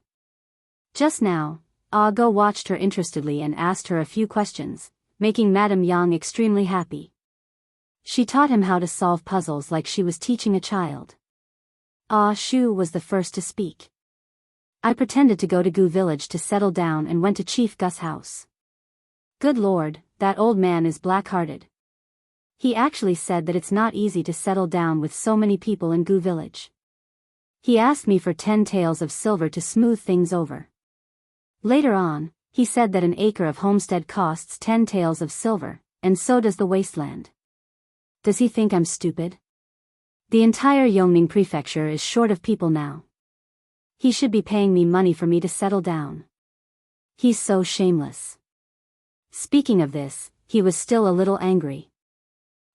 Speaker 1: Just now, Go watched her interestedly and asked her a few questions, making Madame Yang extremely happy. She taught him how to solve puzzles like she was teaching a child. Ah Shu was the first to speak. I pretended to go to Gu village to settle down and went to Chief Gus' house. Good lord, that old man is black-hearted. He actually said that it's not easy to settle down with so many people in Gu village. He asked me for 10 taels of silver to smooth things over. Later on, he said that an acre of homestead costs 10 taels of silver, and so does the wasteland. Does he think I'm stupid? The entire Yongning prefecture is short of people now. He should be paying me money for me to settle down. He's so shameless. Speaking of this, he was still a little angry.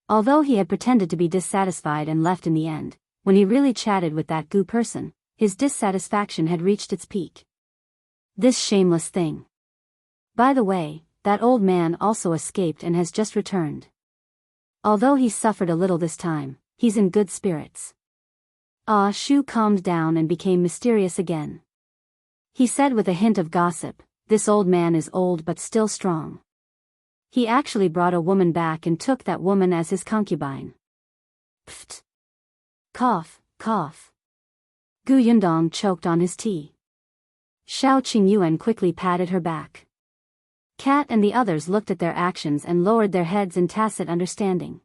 Speaker 1: Although he had pretended to be dissatisfied and left in the end, when he really chatted with that Gu person, his dissatisfaction had reached its peak. This shameless thing. By the way, that old man also escaped and has just returned. Although he suffered a little this time, he's in good spirits. Ah Shu calmed down and became mysterious again. He said with a hint of gossip, this old man is old but still strong. He actually brought a woman back and took that woman as his concubine. Pfft. Cough, cough. Gu Yundong choked on his tea. Shao Qingyuan quickly patted her back. Cat and the others looked at their actions and lowered their heads in tacit understanding.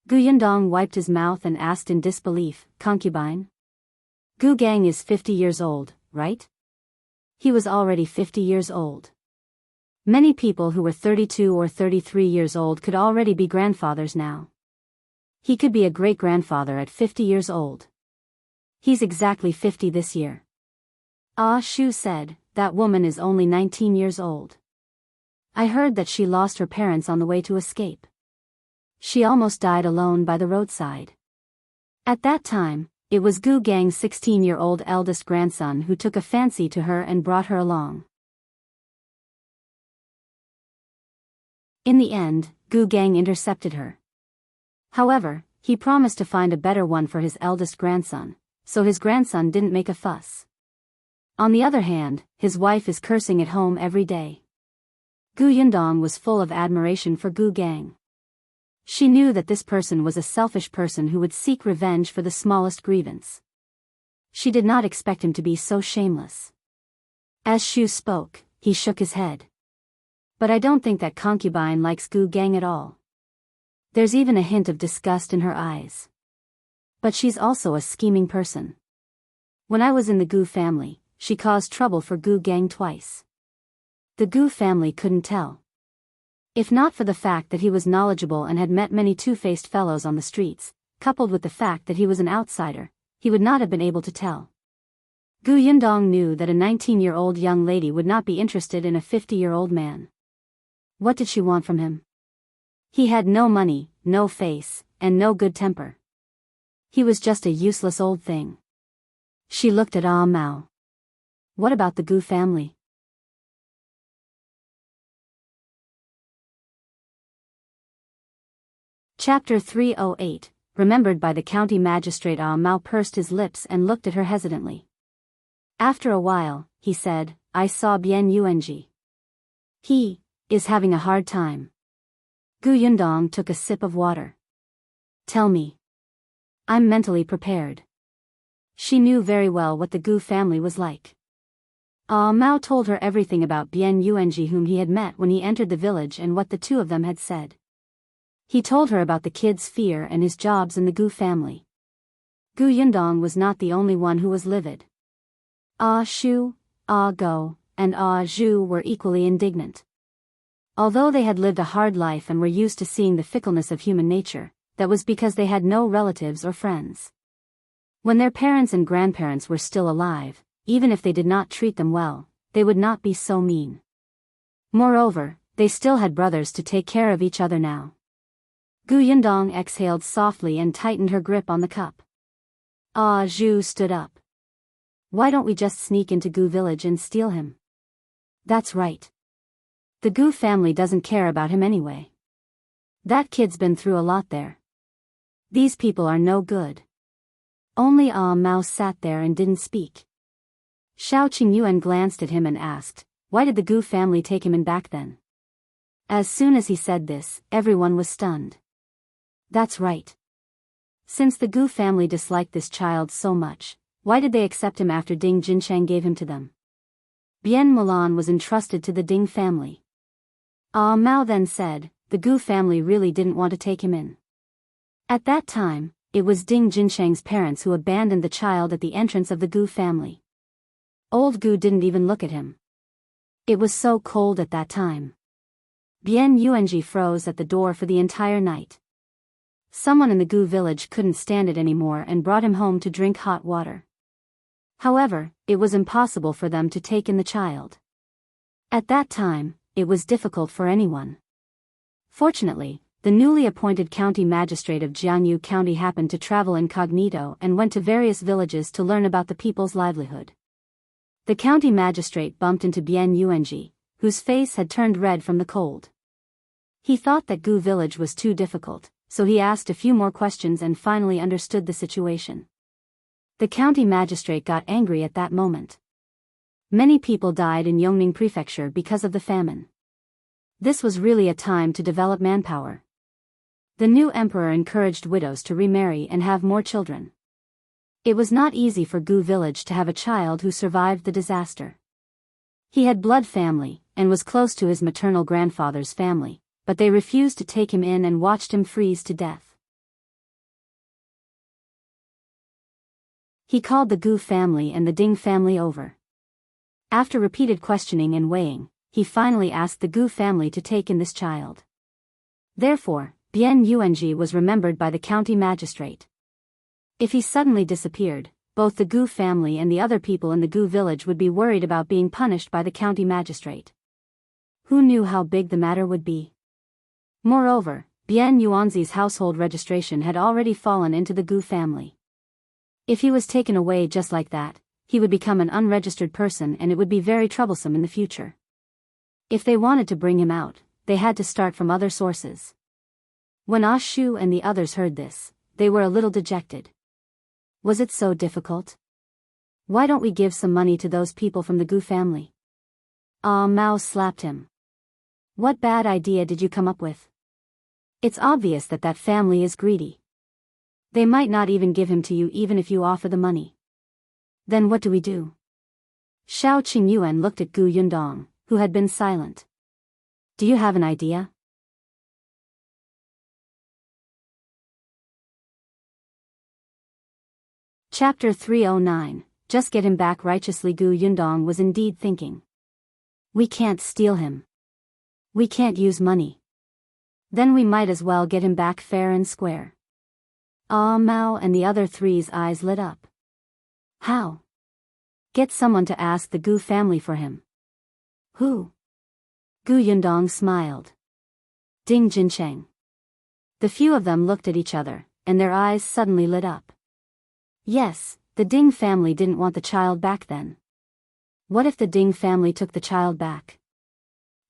Speaker 1: Gu Yundong wiped his mouth and asked in disbelief, Concubine? Gu Gang is 50 years old, right? He was already 50 years old. Many people who were 32 or 33 years old could already be grandfathers now. He could be a great-grandfather at 50 years old. He's exactly 50 this year. Ah Shu said, that woman is only 19 years old. I heard that she lost her parents on the way to escape. She almost died alone by the roadside. At that time, it was Gu Gang's 16-year-old eldest grandson who took a fancy to her and brought her along. In the end, Gu Gang intercepted her. However, he promised to find a better one for his eldest grandson, so his grandson didn't make a fuss. On the other hand, his wife is cursing at home every day. Gu Yundong was full of admiration for Gu Gang. She knew that this person was a selfish person who would seek revenge for the smallest grievance. She did not expect him to be so shameless. As Shu spoke, he shook his head. But I don't think that concubine likes Gu Gang at all. There's even a hint of disgust in her eyes. But she's also a scheming person. When I was in the Gu family, she caused trouble for Gu Gang twice. The Gu family couldn't tell. If not for the fact that he was knowledgeable and had met many two-faced fellows on the streets, coupled with the fact that he was an outsider, he would not have been able to tell. Gu Yundong knew that a 19-year-old young lady would not be interested in a 50-year-old man. What did she want from him? He had no money, no face, and no good temper. He was just a useless old thing. She looked at Ah Mao. What about the Gu family? Chapter 308, remembered by the county magistrate. Ah Mao pursed his lips and looked at her hesitantly. After a while, he said, I saw Bian Yuanji. He is having a hard time. Gu Yundong took a sip of water. Tell me. I'm mentally prepared. She knew very well what the Gu family was like. Ah Mao told her everything about Bian Yuanji whom he had met when he entered the village and what the two of them had said. He told her about the kid's fear and his jobs in the Gu family. Gu Yundong was not the only one who was livid. Ah Shu, Ah Go, and Ah Zhu were equally indignant. Although they had lived a hard life and were used to seeing the fickleness of human nature, that was because they had no relatives or friends. When their parents and grandparents were still alive, even if they did not treat them well, they would not be so mean. Moreover, they still had brothers to take care of each other now. Gu Yundong exhaled softly and tightened her grip on the cup. Ah Zhu stood up. Why don't we just sneak into Gu village and steal him? That's right. The Gu family doesn't care about him anyway. That kid's been through a lot there. These people are no good. Only Ah Mao sat there and didn't speak. Shao Qingyuan glanced at him and asked, why did the Gu family take him in back then? As soon as he said this, everyone was stunned. That's right. Since the Gu family disliked this child so much, why did they accept him after Ding Jincheng gave him to them? Bien Mulan was entrusted to the Ding family. Mao then said, the Gu family really didn't want to take him in. At that time, it was Ding Jincheng's parents who abandoned the child at the entrance of the Gu family. Old Gu didn't even look at him. It was so cold at that time. Bien Yuanji froze at the door for the entire night. Someone in the Gu village couldn't stand it anymore and brought him home to drink hot water. However, it was impossible for them to take in the child. At that time, it was difficult for anyone. Fortunately, the newly appointed county magistrate of Jiangyu County happened to travel incognito and went to various villages to learn about the people's livelihood. The county magistrate bumped into Bien Yuanji, whose face had turned red from the cold. He thought that Gu village was too difficult, so he asked a few more questions and finally understood the situation. The county magistrate got angry at that moment. Many people died in Yongning Prefecture because of the famine. This was really a time to develop manpower. The new emperor encouraged widows to remarry and have more children. It was not easy for Gu village to have a child who survived the disaster. He had blood family, and was close to his maternal grandfather's family, but they refused to take him in and watched him freeze to death. He called the Gu family and the Ding family over. After repeated questioning and weighing, he finally asked the Gu family to take in this child. Therefore, Bien Yuanji was remembered by the county magistrate. If he suddenly disappeared, both the Gu family and the other people in the Gu village would be worried about being punished by the county magistrate. Who knew how big the matter would be? Moreover, Bien Yuanzi's household registration had already fallen into the Gu family. If he was taken away just like that, he would become an unregistered person and it would be very troublesome in the future. If they wanted to bring him out, they had to start from other sources. When Ah Shu and the others heard this, they were a little dejected. Was it so difficult? Why don't we give some money to those people from the Gu family? Mao slapped him. What bad idea did you come up with? It's obvious that that family is greedy. They might not even give him to you even if you offer the money. Then what do we do? Shao Qingyuan looked at Gu Yundong, who had been silent. Do you have an idea? Chapter 309, Just get him back righteously. Gu Yundong was indeed thinking. We can't steal him. We can't use money. Then we might as well get him back fair and square. Mao and the other three's eyes lit up. How? Get someone to ask the Gu family for him. Who? Gu Yundong smiled. Ding Jincheng. The few of them looked at each other, and their eyes suddenly lit up. Yes, the Ding family didn't want the child back then. What if the Ding family took the child back?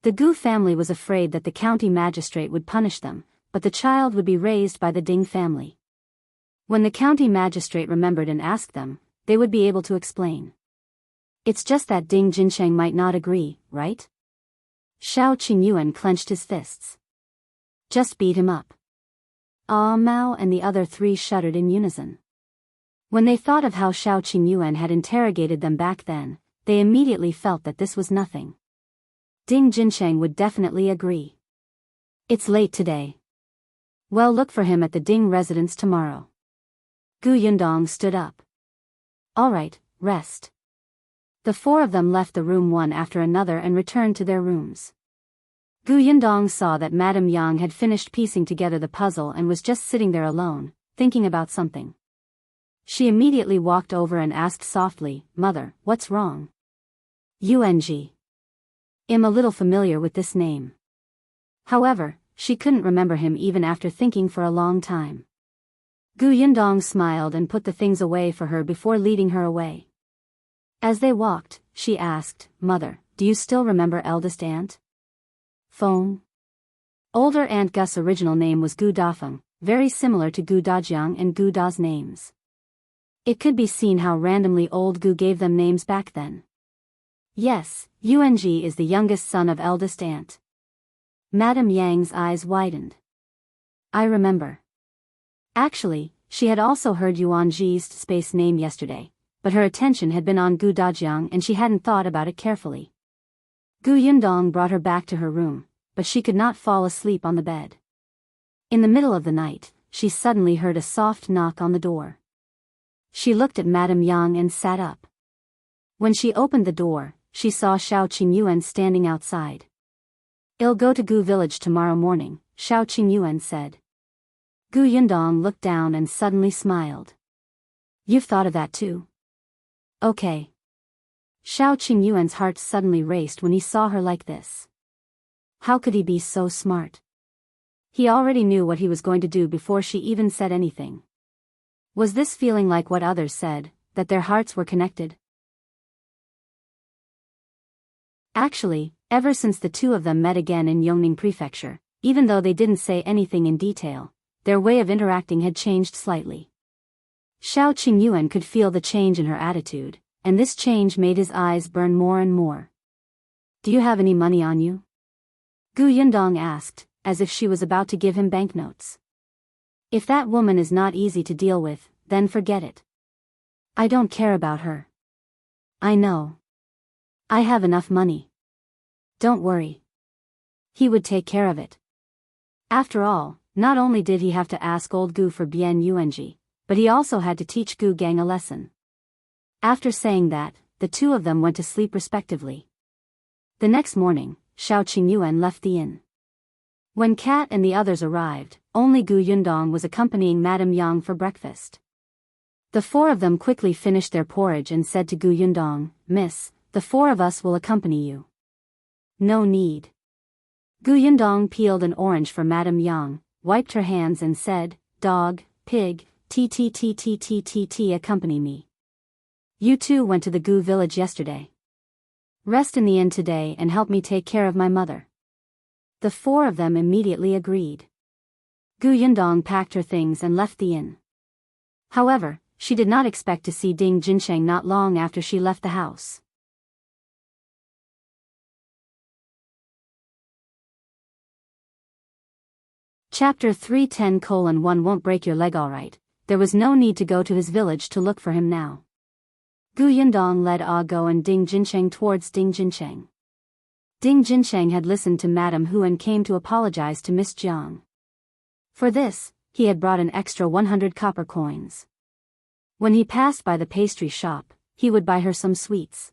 Speaker 1: The Gu family was afraid that the county magistrate would punish them, but the child would be raised by the Ding family. When the county magistrate remembered and asked them, they would be able to explain. It's just that Ding Jincheng might not agree, right? Shao Qingyuan clenched his fists. Just beat him up. Mao and the other three shuddered in unison. When they thought of how Shao Qingyuan had interrogated them back then, they immediately felt that this was nothing. Ding Jincheng would definitely agree. It's late today. Well, look for him at the Ding residence tomorrow. Gu Yundong stood up. All right, rest. The four of them left the room one after another and returned to their rooms. Gu Yundong saw that Madame Yang had finished piecing together the puzzle and was just sitting there alone, thinking about something. She immediately walked over and asked softly, Mother, what's wrong? Yuanji. I'm a little familiar with this name. However, she couldn't remember him even after thinking for a long time. Gu Yundong smiled and put the things away for her before leading her away. As they walked, she asked, Mother, do you still remember eldest aunt? Phone. Older Aunt Gus' original name was Gu Dafeng, very similar to Gu Dajiang and Gu Da's names. It could be seen how randomly old Gu gave them names back then. Yes, Yuanji is the youngest son of eldest aunt. Madame Yang's eyes widened. I remember. Actually, she had also heard Yuan Ji's space name yesterday, but her attention had been on Gu Dajiang and she hadn't thought about it carefully. Gu Yundong brought her back to her room, but she could not fall asleep on the bed. In the middle of the night, she suddenly heard a soft knock on the door. She looked at Madame Yang and sat up. When she opened the door, she saw Shao Qingyuan standing outside. "I'll go to Gu village tomorrow morning," Shao Qingyuan said. Gu Yundong looked down and suddenly smiled. "You've thought of that too? Okay." Shao Qingyuan's heart suddenly raced when he saw her like this. How could he be so smart? He already knew what he was going to do before she even said anything. Was this feeling like what others said, that their hearts were connected? Actually, ever since the two of them met again in Yongning Prefecture, even though they didn't say anything in detail, their way of interacting had changed slightly. Shao Qingyuan could feel the change in her attitude, and this change made his eyes burn more and more. "Do you have any money on you?" Gu Yundong asked, as if she was about to give him banknotes. "If that woman is not easy to deal with, then forget it. I don't care about her." "I know. I have enough money. Don't worry. He would take care of it." After all, not only did he have to ask old Gu for Bian Yuanji, but he also had to teach Gu Gang a lesson. After saying that, the two of them went to sleep respectively. The next morning, Shao Qingyuan left the inn. When Kat and the others arrived, only Gu Yundong was accompanying Madame Yang for breakfast. The four of them quickly finished their porridge and said to Gu Yundong, "Miss, the four of us will accompany you." "No need." Gu Yundong peeled an orange for Madame Yang, wiped her hands and said, "Dog, pig, accompany me. You two went to the Gu village yesterday. Rest in the inn today and help me take care of my mother." The four of them immediately agreed. Gu Yundong packed her things and left the inn. However, she did not expect to see Ding Jinsheng not long after she left the house. Chapter 310:1 Won't break your leg alright. There was no need to go to his village to look for him now. Gu Yundong led Ah Go and Ding Jinsheng towards Ding Jinsheng. Ding Jinsheng had listened to Madame Hu and came to apologize to Miss Jiang. For this, he had brought an extra 100 copper coins. When he passed by the pastry shop, he would buy her some sweets.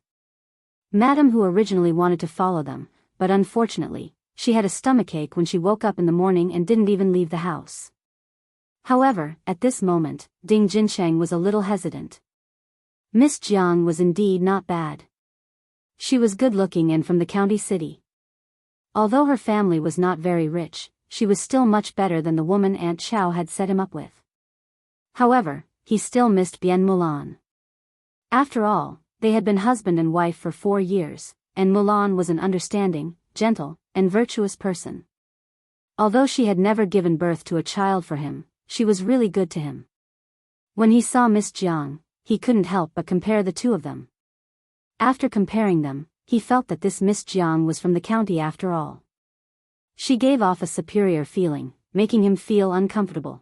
Speaker 1: Madame Hu originally wanted to follow them, but unfortunately, she had a stomachache when she woke up in the morning and didn't even leave the house. However, at this moment, Ding Jinsheng was a little hesitant. Miss Jiang was indeed not bad. She was good-looking and from the county city. Although her family was not very rich, she was still much better than the woman Aunt Chao had set him up with. However, he still missed Bien Mulan. After all, they had been husband and wife for 4 years, and Mulan was an understanding, gentle, and virtuous person. Although she had never given birth to a child for him, she was really good to him. When he saw Miss Jiang, he couldn't help but compare the two of them. After comparing them, he felt that this Miss Jiang was from the county after all. She gave off a superior feeling, making him feel uncomfortable.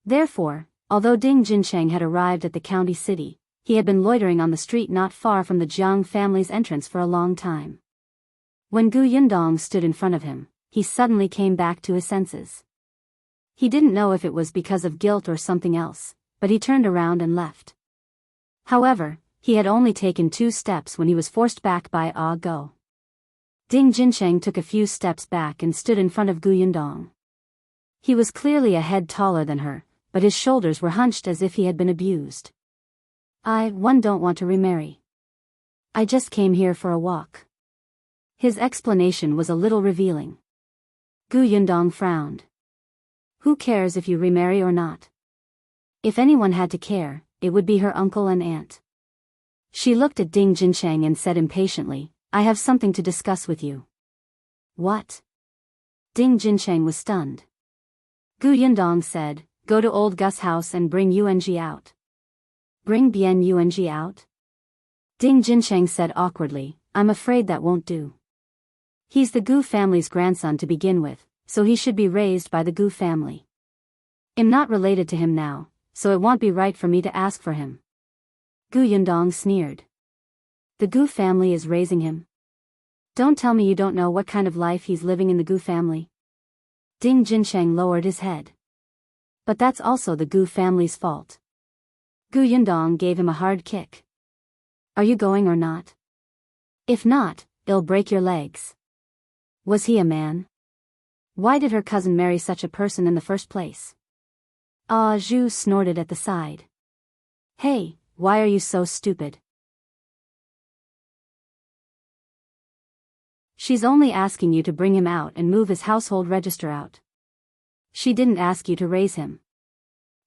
Speaker 1: Therefore, although Ding Jinsheng had arrived at the county city, he had been loitering on the street not far from the Jiang family's entrance for a long time. When Gu Yundong stood in front of him, he suddenly came back to his senses. He didn't know if it was because of guilt or something else, but he turned around and left. However, he had only taken 2 steps when he was forced back by Ah Go. Ding Jinsheng took a few steps back and stood in front of Gu Yundong. He was clearly a head taller than her, but his shoulders were hunched as if he had been abused. "I don't want to remarry. I just came here for a walk." His explanation was a little revealing. Gu Yundong frowned. Who cares if you remarry or not? If anyone had to care, it would be her uncle and aunt. She looked at Ding Jinsheng and said impatiently, "I have something to discuss with you." "What?" Ding Jinsheng was stunned. Gu Yundong said, "Go to old Gus' house and bring Yuanji out." "Bring Bien Yuanji out?" Ding Jinsheng said awkwardly, "I'm afraid that won't do. He's the Gu family's grandson to begin with, so he should be raised by the Gu family. I'm not related to him now, so it won't be right for me to ask for him. Gu Yundong sneered. The Gu family is raising him. Don't tell me you don't know what kind of life he's living in the Gu family. Ding Jinsheng lowered his head. But that's also the Gu family's fault. Gu Yundong gave him a hard kick. Are you going or not? If not, it'll break your legs. Was he a man? Why did her cousin marry such a person in the first place? Ah, Zhu snorted at the side. Hey, why are you so stupid? She's only asking you to bring him out and move his household register out. She didn't ask you to raise him.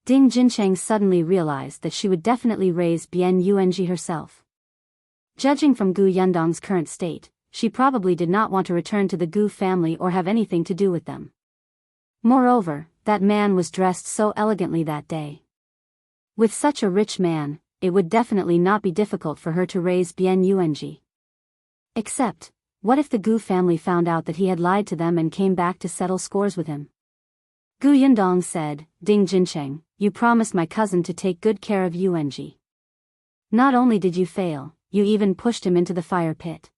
Speaker 1: Ding Jinsheng suddenly realized that she would definitely raise Bian Yuanji herself. Judging from Gu Yundong's current state, she probably did not want to return to the Gu family or have anything to do with them. Moreover, that man was dressed so elegantly that day. With such a rich man, it would definitely not be difficult for her to raise Bian Yuanji. Except, what if the Gu family found out that he had lied to them and came back to settle scores with him? Gu Yundong said, Ding Jinsheng, you promised my cousin to take good care of Yuanji. Not only did you fail, you even pushed him into the fire pit.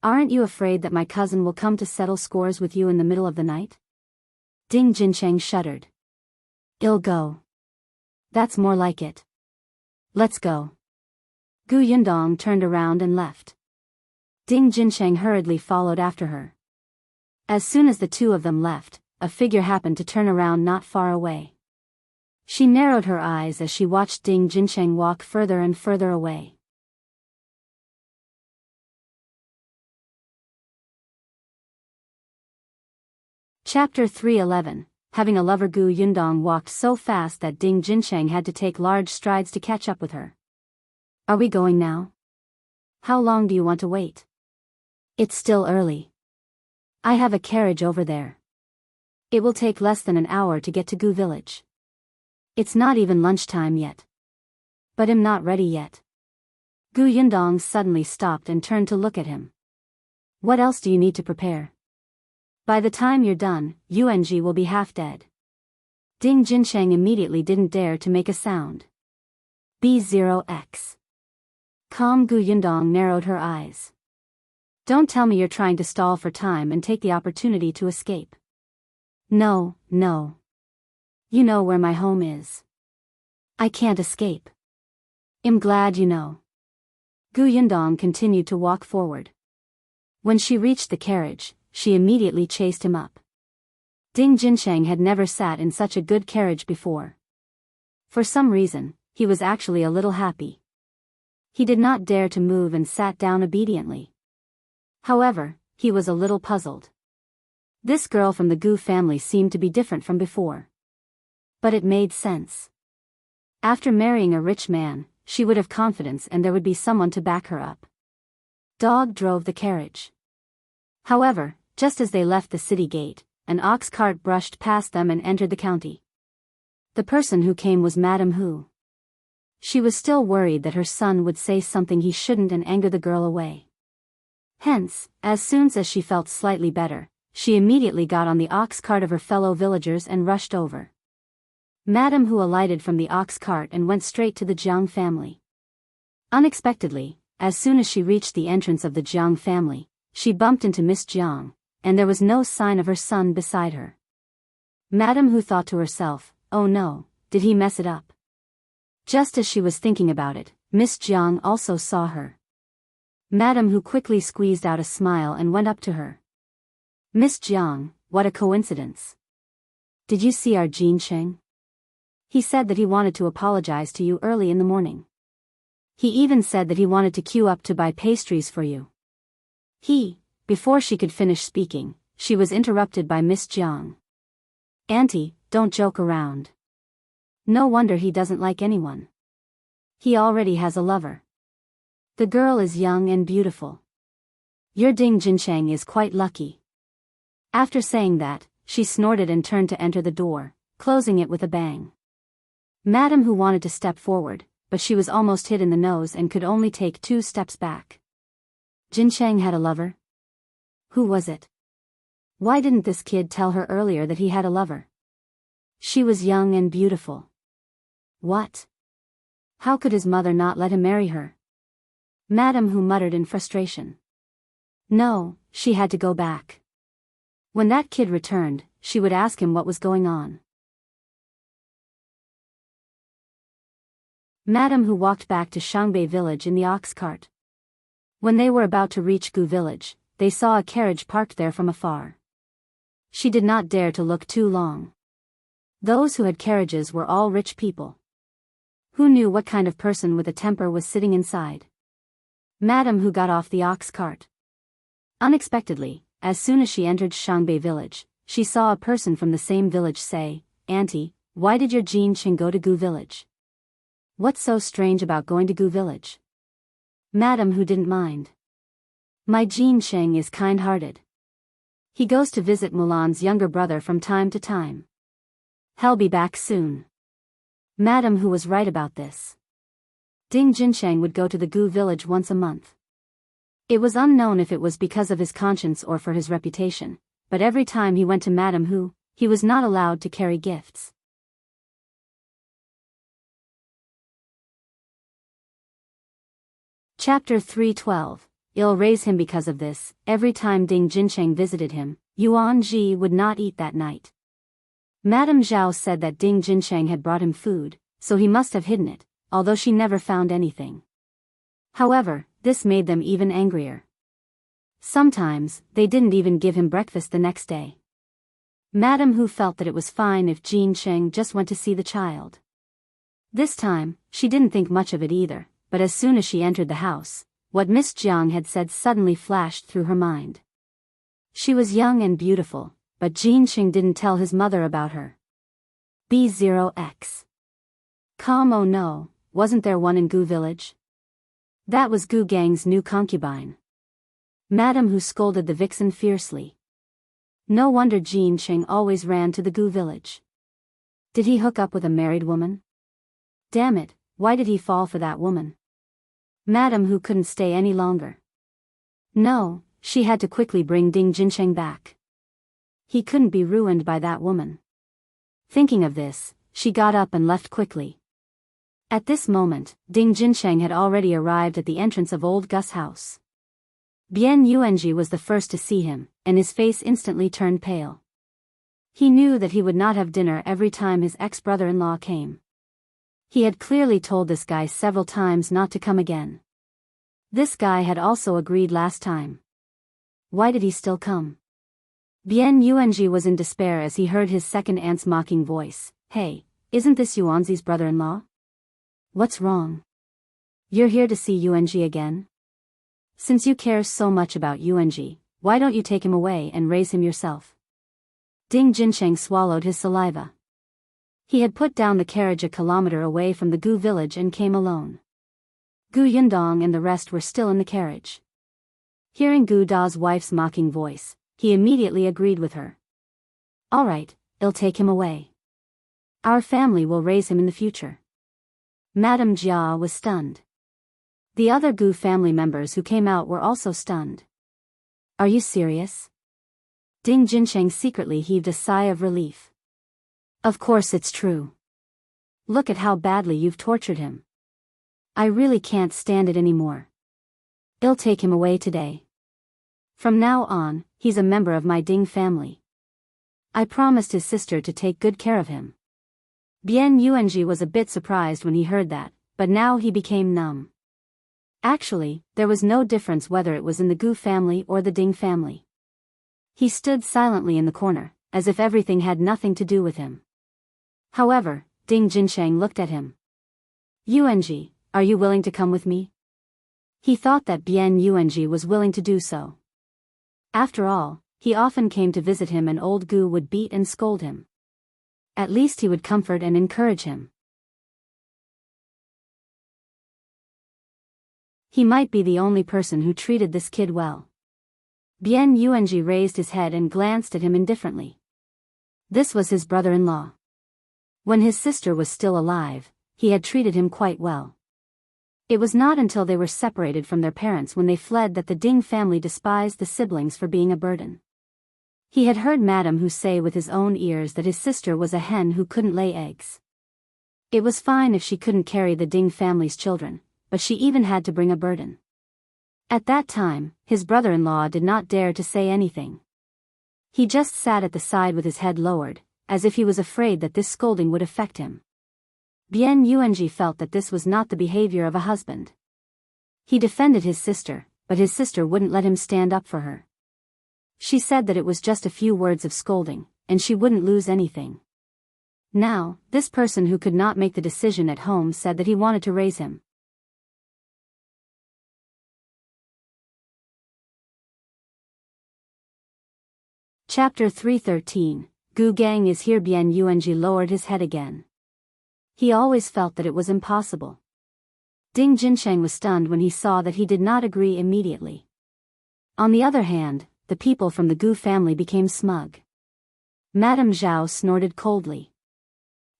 Speaker 1: Aren't you afraid that my cousin will come to settle scores with you in the middle of the night? Ding Jinsheng shuddered. I'll go. That's more like it. Let's go. Gu Yundong turned around and left. Ding Jinsheng hurriedly followed after her. As soon as the two of them left, a figure happened to turn around not far away. She narrowed her eyes as she watched Ding Jinsheng walk further and further away. Chapter 311. Having a lover. Gu Yundong walked so fast that Ding Jinsheng had to take large strides to catch up with her. Are we going now? How long do you want to wait? It's still early. I have a carriage over there. It will take less than an hour to get to Gu village. It's not even lunchtime yet. But I'm not ready yet. Gu Yundong suddenly stopped and turned to look at him. What else do you need to prepare? By the time you're done, Yuanji will be half dead. Ding Jinsheng immediately didn't dare to make a sound. B0X. Calm. Gu Yundong narrowed her eyes. Don't tell me you're trying to stall for time and take the opportunity to escape. No, no. You know where my home is. I can't escape. I'm glad you know. Gu Yundong continued to walk forward. When she reached the carriage, she immediately chased him up. Ding Jinsheng had never sat in such a good carriage before. For some reason, he was actually a little happy. He did not dare to move and sat down obediently. However, he was a little puzzled. This girl from the Gu family seemed to be different from before. But it made sense. After marrying a rich man, she would have confidence and there would be someone to back her up. Dog drove the carriage. However, just as they left the city gate, an ox cart brushed past them and entered the county. The person who came was Madame Hu. She was still worried that her son would say something he shouldn't and anger the girl away. Hence, as soon as she felt slightly better, she immediately got on the ox cart of her fellow villagers and rushed over. Madame Hu alighted from the ox cart and went straight to the Jiang family. Unexpectedly, as soon as she reached the entrance of the Jiang family, she bumped into Miss Jiang, and there was no sign of her son beside her. Madame Hu thought to herself, oh no, did he mess it up? Just as she was thinking about it, Miss Jiang also saw her. Madame Hu quickly squeezed out a smile and went up to her. Miss Jiang, what a coincidence. Did you see our Jinsheng? He said that he wanted to apologize to you early in the morning. He even said that he wanted to queue up to buy pastries for you. Before she could finish speaking, she was interrupted by Miss Jiang. Auntie, don't joke around. No wonder he doesn't like anyone. He already has a lover. The girl is young and beautiful. Your Ding Jinsheng is quite lucky. After saying that, she snorted and turned to enter the door, closing it with a bang. Madame Hu wanted to step forward, but she was almost hit in the nose and could only take 2 steps back. Jinsheng had a lover? Who was it? Why didn't this kid tell her earlier that he had a lover? She was young and beautiful. What? How could his mother not let him marry her? Madame Hu muttered in frustration. No, she had to go back. When that kid returned, she would ask him what was going on. Madame Hu walked back to Shangbei village in the ox cart. When they were about to reach Gu village, they saw a carriage parked there from afar. She did not dare to look too long. Those who had carriages were all rich people. Who knew what kind of person with a temper was sitting inside? Madame Hu got off the ox cart. Unexpectedly, as soon as she entered Shangbei village, she saw a person from the same village say, "Auntie, why did your Jin Cheng go to Gu village? What's so strange about going to Gu village?" Madame Hu didn't mind. "My Jin Cheng is kind-hearted. He goes to visit Mulan's younger brother from time to time. He'll be back soon." Madame Hu was right about this. Ding Jincheng would go to the Gu village once a month. It was unknown if it was because of his conscience or for his reputation, but every time he went to Madame Hu, he was not allowed to carry gifts. Chapter 312. I'll raise him because of this. Every time Ding Jincheng visited him, Yuan Ji would not eat that night. Madame Zhao said that Ding Jincheng had brought him food, so he must have hidden it, although she never found anything. However, this made them even angrier. Sometimes, they didn't even give him breakfast the next day. Madame Hu felt that it was fine if Jin Cheng just went to see the child. This time, she didn't think much of it either, but as soon as she entered the house, what Miss Jiang had said suddenly flashed through her mind. She was young and beautiful, but Jin Cheng didn't tell his mother about her. B0X. Oh no, wasn't there one in Gu village? That was Gu Gang's new concubine. Madame Hu scolded the vixen fiercely. No wonder Jin Cheng always ran to the Gu village. Did he hook up with a married woman? Damn it, why did he fall for that woman? Madame Hu couldn't stay any longer. No, she had to quickly bring Ding Jincheng back. He couldn't be ruined by that woman. Thinking of this, she got up and left quickly. At this moment, Ding Jincheng had already arrived at the entrance of old Gus' house. Bian Yuanji was the first to see him, and his face instantly turned pale. He knew that he would not have dinner every time his ex-brother-in-law came. He had clearly told this guy several times not to come again. This guy had also agreed last time. Why did he still come? Bian Yuanji was in despair as he heard his second aunt's mocking voice. "Hey, isn't this Yuanzi's brother-in-law? What's wrong? You're here to see Yuanji again? Since you care so much about Yuanji, why don't you take him away and raise him yourself?" Ding Jincheng swallowed his saliva. He had put down the carriage a kilometer away from the Gu village and came alone. Gu Yundong and the rest were still in the carriage. Hearing Gu Da's wife's mocking voice, he immediately agreed with her. "All right, I'll take him away. Our family will raise him in the future." Madame Jia was stunned. The other Gu family members who came out were also stunned. "Are you serious?" Ding Jincheng secretly heaved a sigh of relief. "Of course it's true. Look at how badly you've tortured him. I really can't stand it anymore. I'll take him away today. From now on, he's a member of my Ding family. I promised his sister to take good care of him." Bian Yuanji was a bit surprised when he heard that, but now he became numb. Actually, there was no difference whether it was in the Gu family or the Ding family. He stood silently in the corner, as if everything had nothing to do with him. However, Ding Jincheng looked at him. "Yuanji, are you willing to come with me?" He thought that Bian Yuanji was willing to do so. After all, he often came to visit him and old Gu would beat and scold him. At least he would comfort and encourage him. He might be the only person who treated this kid well. Bian Yuanji raised his head and glanced at him indifferently. This was his brother-in-law. When his sister was still alive, he had treated him quite well. It was not until they were separated from their parents when they fled that the Ding family despised the siblings for being a burden. He had heard Madame Hu say with his own ears that his sister was a hen who couldn't lay eggs. It was fine if she couldn't carry the Ding family's children, but she even had to bring a burden. At that time, his brother-in-law did not dare to say anything. He just sat at the side with his head lowered, as if he was afraid that this scolding would affect him. Bian Yuanji felt that this was not the behavior of a husband. He defended his sister, but his sister wouldn't let him stand up for her. She said that it was just a few words of scolding, and she wouldn't lose anything. Now, this person who could not make the decision at home said that he wanted to raise him. Chapter 313, Gu Gang is here. Bian Yuanji lowered his head again. He always felt that it was impossible. Ding Jinsheng was stunned when he saw that he did not agree immediately. On the other hand, the people from the Gu family became smug. Madame Zhao snorted coldly.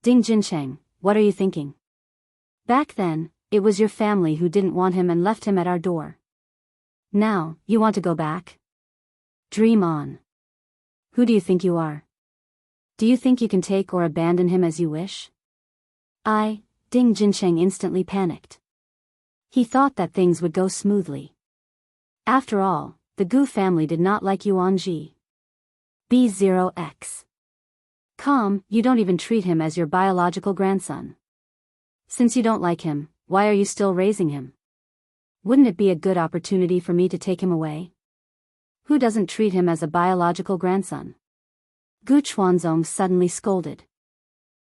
Speaker 1: Ding Jinsheng, what are you thinking? Back then, it was your family who didn't want him and left him at our door. Now, you want to go back? Dream on. Who do you think you are? Do you think you can take or abandon him as you wish? Ding Jinsheng instantly panicked. He thought that things would go smoothly. After all, the Gu family did not like Yuanji. B0x. Calm, you don't even treat him as your biological grandson. Since you don't like him, why are you still raising him? Wouldn't it be a good opportunity for me to take him away? Who doesn't treat him as a biological grandson? Gu Chuanzong suddenly scolded.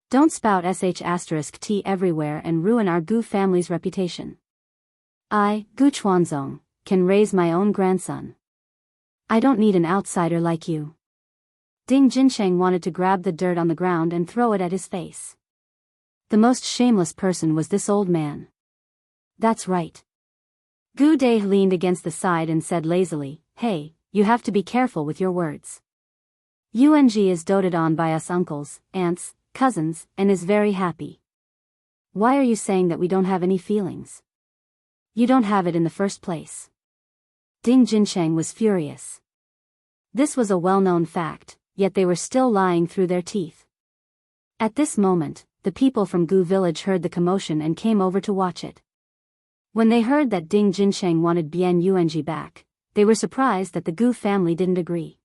Speaker 1: Don't spout sh*t everywhere and ruin our Gu family's reputation. I, Gu Chuanzong, can raise my own grandson. I don't need an outsider like you. Ding Jinsheng wanted to grab the dirt on the ground and throw it at his face. The most shameless person was this old man. That's right. Gu Dai leaned against the side and said lazily, Hey, you have to be careful with your words. Yuanji is doted on by us uncles, aunts, cousins, and is very happy. Why are you saying that we don't have any feelings? You don't have it in the first place. Ding Jinsheng was furious. This was a well-known fact, yet they were still lying through their teeth. At this moment, the people from Gu village heard the commotion and came over to watch it. When they heard that Ding Jinsheng wanted Bian Yuanji back, they were surprised that the Gu family didn't agree.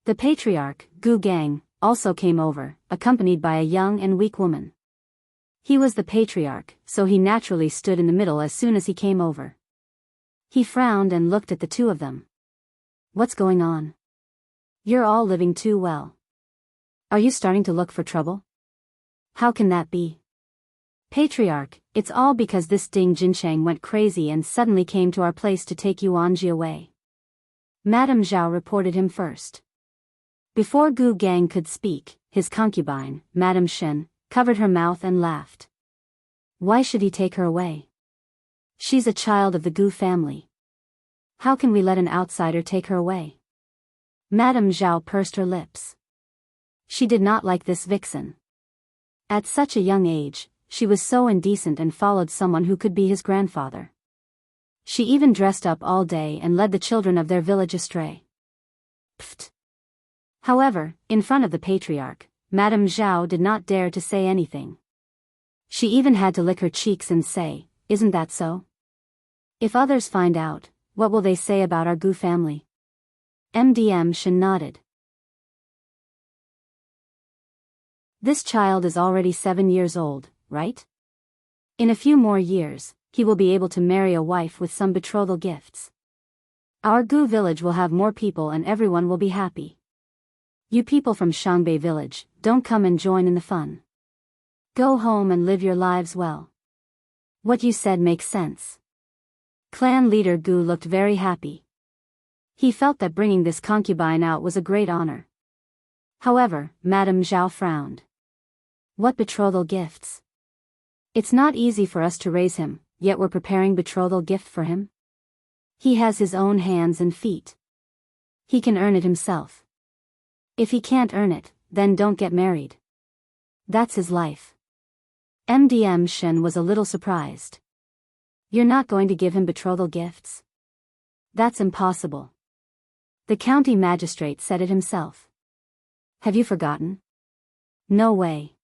Speaker 1: The patriarch, Gu Gang, also came over, accompanied by a young and weak woman. He was the patriarch, so he naturally stood in the middle as soon as he came over. He frowned and looked at the two of them. What's going on? You're all living too well. Are you starting to look for trouble? How can that be? Patriarch, it's all because this Ding Jinsheng went crazy and suddenly came to our place to take Yuanji away. Madame Zhao reported him first. Before Gu Gang could speak, his concubine, Madame Shen, covered her mouth and laughed. Why should he take her away? She's a child of the Gu family. How can we let an outsider take her away? Madame Zhao pursed her lips. She did not like this vixen. At such a young age, she was so indecent and followed someone who could be his grandfather. She even dressed up all day and led the children of their village astray. Pfft. However, in front of the patriarch, Madame Zhao did not dare to say anything. She even had to lick her cheeks and say, Isn't that so? If others find out, what will they say about our Gu family? Shen nodded. This child is already 7 years old, right? In a few more years, he will be able to marry a wife with some betrothal gifts. Our Gu village will have more people and everyone will be happy. You people from Shangbei village, don't come and join in the fun. Go home and live your lives well. What you said makes sense. Clan leader Gu looked very happy. He felt that bringing this concubine out was a great honor. However, Madame Zhao frowned. What betrothal gifts? It's not easy for us to raise him, yet we're preparing betrothal gift for him? He has his own hands and feet. He can earn it himself. If he can't earn it, then don't get married. That's his life. Shen was a little surprised. You're not going to give him betrothal gifts? That's impossible. The county magistrate said it himself. Have you forgotten? No way.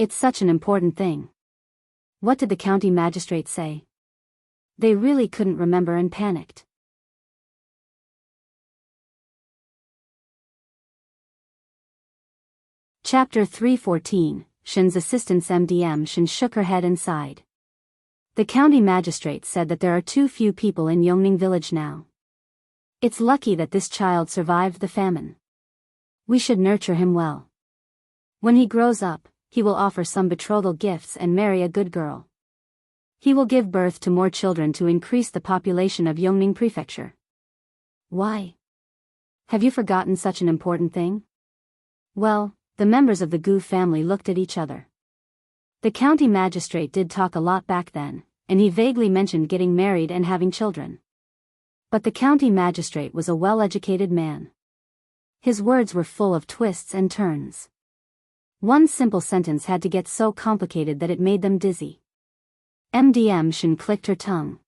Speaker 1: It's such an important thing. What did the county magistrate say? They really couldn't remember and panicked. Chapter 314, Shen's assistant MDM Shen shook her head and sighed. The county magistrate said that there are too few people in Yongning village now. It's lucky that this child survived the famine. We should nurture him well. When he grows up, he will offer some betrothal gifts and marry a good girl. He will give birth to more children to increase the population of Yongning Prefecture. Why? Have you forgotten such an important thing? Well, the members of the Gu family looked at each other. The county magistrate did talk a lot back then, and he vaguely mentioned getting married and having children. But the county magistrate was a well-educated man. His words were full of twists and turns. One simple sentence had to get so complicated that it made them dizzy. MDM Shen clicked her tongue.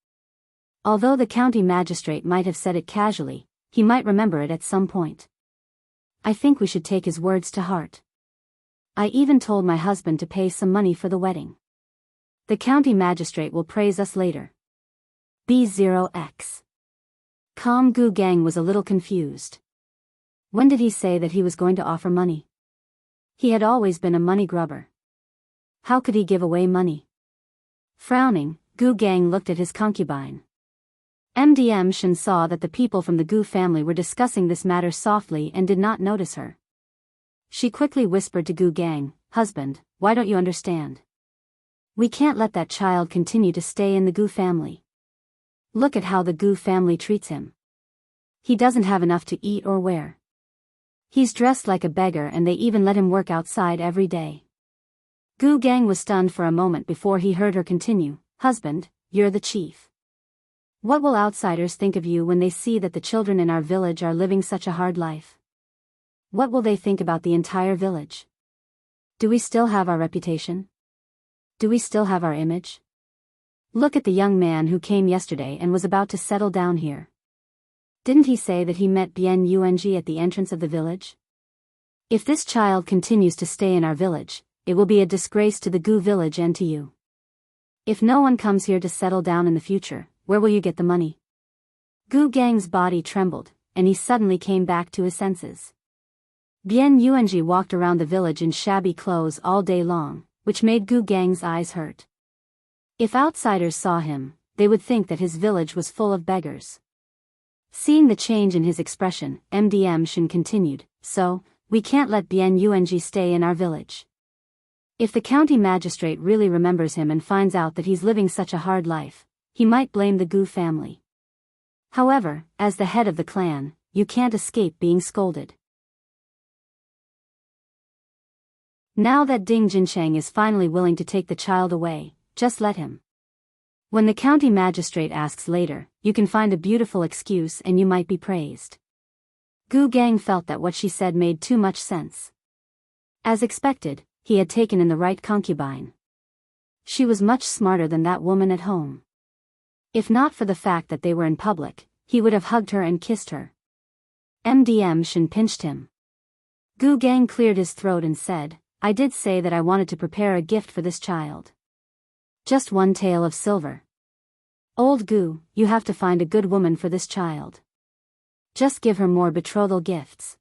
Speaker 1: Although the county magistrate might have said it casually, he might remember it at some point. I think we should take his words to heart. I even told my husband to pay some money for the wedding. The county magistrate will praise us later. B0X. Gu Gang was a little confused. When did he say that he was going to offer money? He had always been a money grubber. How could he give away money? Frowning, Gu Gang looked at his concubine. MDM Shen saw that the people from the Gu family were discussing this matter softly and did not notice her. She quickly whispered to Gu Gang, "Husband, why don't you understand? We can't let that child continue to stay in the Gu family. Look at how the Gu family treats him. He doesn't have enough to eat or wear. He's dressed like a beggar and they even let him work outside every day." Gu Gang was stunned for a moment before he heard her continue, "Husband, you're the chief. What will outsiders think of you when they see that the children in our village are living such a hard life? What will they think about the entire village? Do we still have our reputation? Do we still have our image? Look at the young man who came yesterday and was about to settle down here. Didn't he say that he met Bien Yung at the entrance of the village? If this child continues to stay in our village, it will be a disgrace to the Gu village and to you. If no one comes here to settle down in the future, where will you get the money?" Gu Gang's body trembled, and he suddenly came back to his senses. Bien Yung walked around the village in shabby clothes all day long, which made Gu Gang's eyes hurt. If outsiders saw him, they would think that his village was full of beggars. Seeing the change in his expression, MDM Shen continued, "So, we can't let Bien Yung stay in our village. If the county magistrate really remembers him and finds out that he's living such a hard life, he might blame the Gu family. However, as the head of the clan, you can't escape being scolded. Now that Ding Jincheng is finally willing to take the child away, just let him. When the county magistrate asks later, you can find a beautiful excuse and you might be praised." Gu Gang felt that what she said made too much sense. As expected, he had taken in the right concubine. She was much smarter than that woman at home. If not for the fact that they were in public, he would have hugged her and kissed her. MDM Shen pinched him. Gu Gang cleared his throat and said, "I did say that I wanted to prepare a gift for this child. Just one tael of silver. Old Gu, you have to find a good woman for this child. Just give her more betrothal gifts.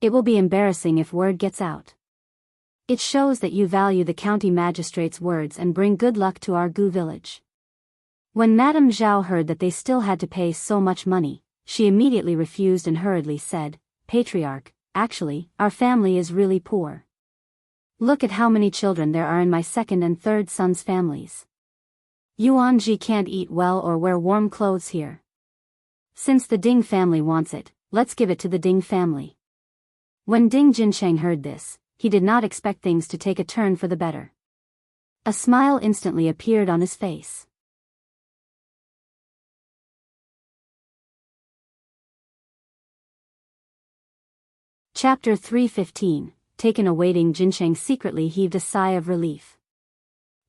Speaker 1: It will be embarrassing if word gets out. It shows that you value the county magistrate's words and bring good luck to our Gu village." When Madame Zhao heard that they still had to pay so much money, she immediately refused and hurriedly said, "Patriarch, actually, our family is really poor. Look at how many children there are in my second and third son's families. Yuanji can't eat well or wear warm clothes here. Since the Ding family wants it, let's give it to the Ding family." When Ding Jincheng heard this, he did not expect things to take a turn for the better. A smile instantly appeared on his face. Chapter 315, taken awaiting. Jincheng secretly heaved a sigh of relief.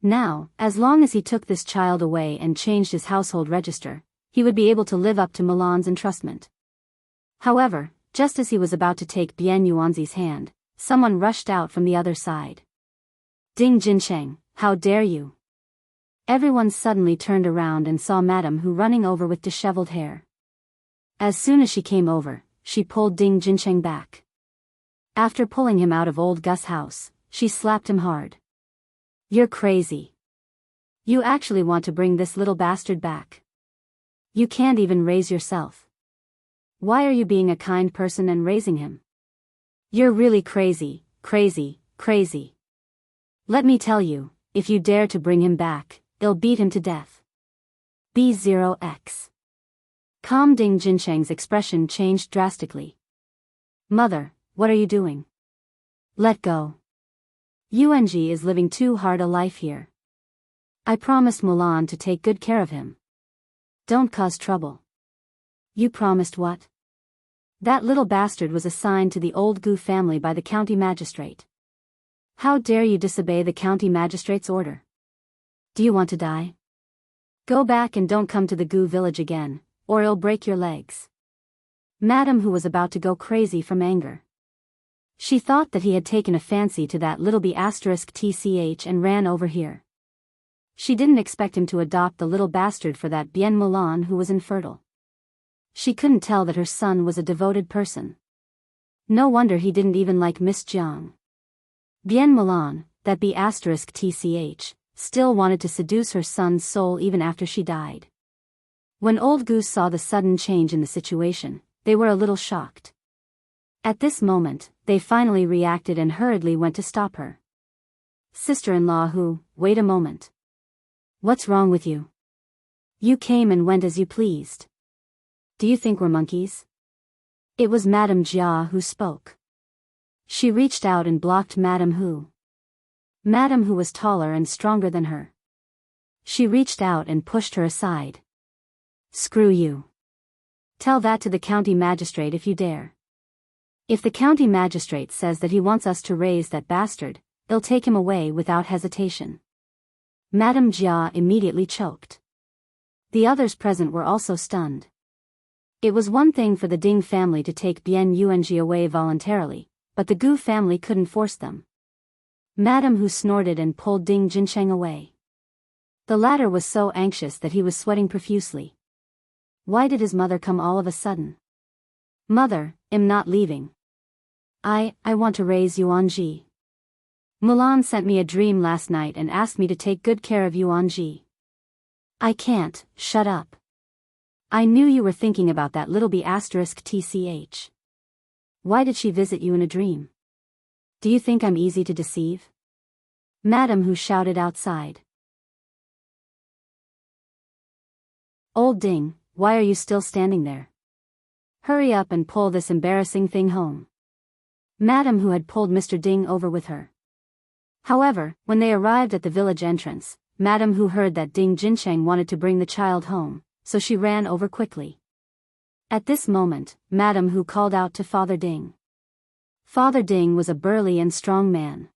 Speaker 1: Now, as long as he took this child away and changed his household register, he would be able to live up to Milan's entrustment. However, just as he was about to take Bien Yuanzi's hand, someone rushed out from the other side. Ding Jincheng, how dare you? Everyone suddenly turned around and saw Madame Hu running over with disheveled hair. As soon as she came over, she pulled Ding Jincheng back. After pulling him out of old Gus' house, she slapped him hard. You're crazy. You actually want to bring this little bastard back? You can't even raise yourself. Why are you being a kind person and raising him? You're really crazy, crazy, crazy. Let me tell you, if you dare to bring him back, I'll beat him to death. B0X. Calm. Ding Jincheng's expression changed drastically. Mother, what are you doing? Let go. Yung is living too hard a life here. I promised Mulan to take good care of him. Don't cause trouble. You promised what? That little bastard was assigned to the old Gu family by the county magistrate. How dare you disobey the county magistrate's order? Do you want to die? Go back and don't come to the Gu village again, or I'll break your legs. Madame Hu was about to go crazy from anger. She thought that he had taken a fancy to that little B***tch and ran over here. She didn't expect him to adopt the little bastard for that Bien Mulan who was infertile. She couldn't tell that her son was a devoted person. No wonder he didn't even like Miss Jiang. Bien Mulan, that B***tch, still wanted to seduce her son's soul even after she died. When old Goose saw the sudden change in the situation, they were a little shocked. At this moment, they finally reacted and hurriedly went to stop her. Sister-in-law Hu, wait a moment. What's wrong with you? You came and went as you pleased. Do you think we're monkeys? It was Madame Jia who spoke. She reached out and blocked Madame Hu. Madame Hu was taller and stronger than her. She reached out and pushed her aside. Screw you. Tell that to the county magistrate if you dare. If the county magistrate says that he wants us to raise that bastard, they'll take him away without hesitation. Madame Jia immediately choked. The others present were also stunned. It was one thing for the Ding family to take Bien Yung away voluntarily, but the Gu family couldn't force them. Madame Hu snorted and pulled Ding Jincheng away. The latter was so anxious that he was sweating profusely. Why did his mother come all of a sudden? Mother, I'm not leaving. I want to raise Yuanji. Mulan sent me a dream last night and asked me to take good care of Yuanji. I can't, shut up. I knew you were thinking about that little B***tch. Why did she visit you in a dream? Do you think I'm easy to deceive? Madame Hu shouted outside. Old Ding, why are you still standing there? Hurry up and pull this embarrassing thing home. Madame Hu had pulled Mr. Ding over with her. However, when they arrived at the village entrance, Madame Hu heard that Ding Jincheng wanted to bring the child home, so she ran over quickly. At this moment, Madame Hu called out to Father Ding. Father Ding was a burly and strong man.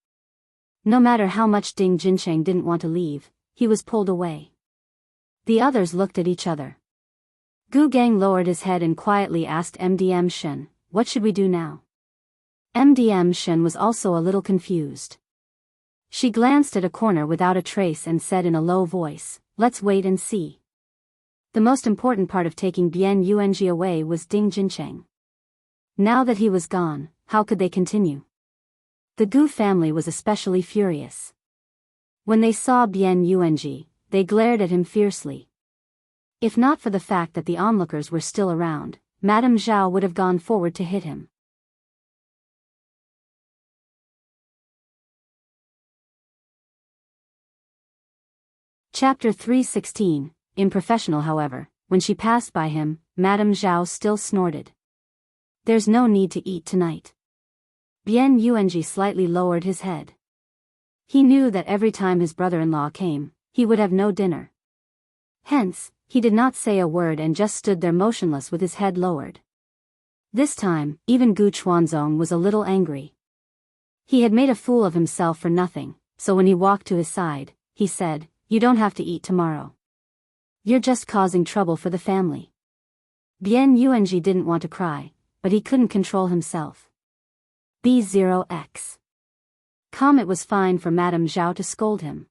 Speaker 1: No matter how much Ding Jincheng didn't want to leave, he was pulled away. The others looked at each other. Gu Gang lowered his head and quietly asked MDM Shen, what should we do now? MDM Shen was also a little confused. She glanced at a corner without a trace and said in a low voice, let's wait and see. The most important part of taking Bien Yung away was Ding Jincheng. Now that he was gone, how could they continue? The Gu family was especially furious. When they saw Bien Yung, they glared at him fiercely. If not for the fact that the onlookers were still around, Madame Zhao would have gone forward to hit him. Chapter 316. Unprofessional. However, when she passed by him, Madame Zhao still snorted. There's no need to eat tonight. Bien Yung slightly lowered his head. He knew that every time his brother-in-law came, he would have no dinner. Hence, he did not say a word and just stood there motionless with his head lowered. This time, even Gu Chuanzong was a little angry. He had made a fool of himself for nothing, so when he walked to his side, he said, you don't have to eat tomorrow. You're just causing trouble for the family. Bien Yung didn't want to cry, but he couldn't control himself. B0X. It was fine for Madame Zhao to scold him.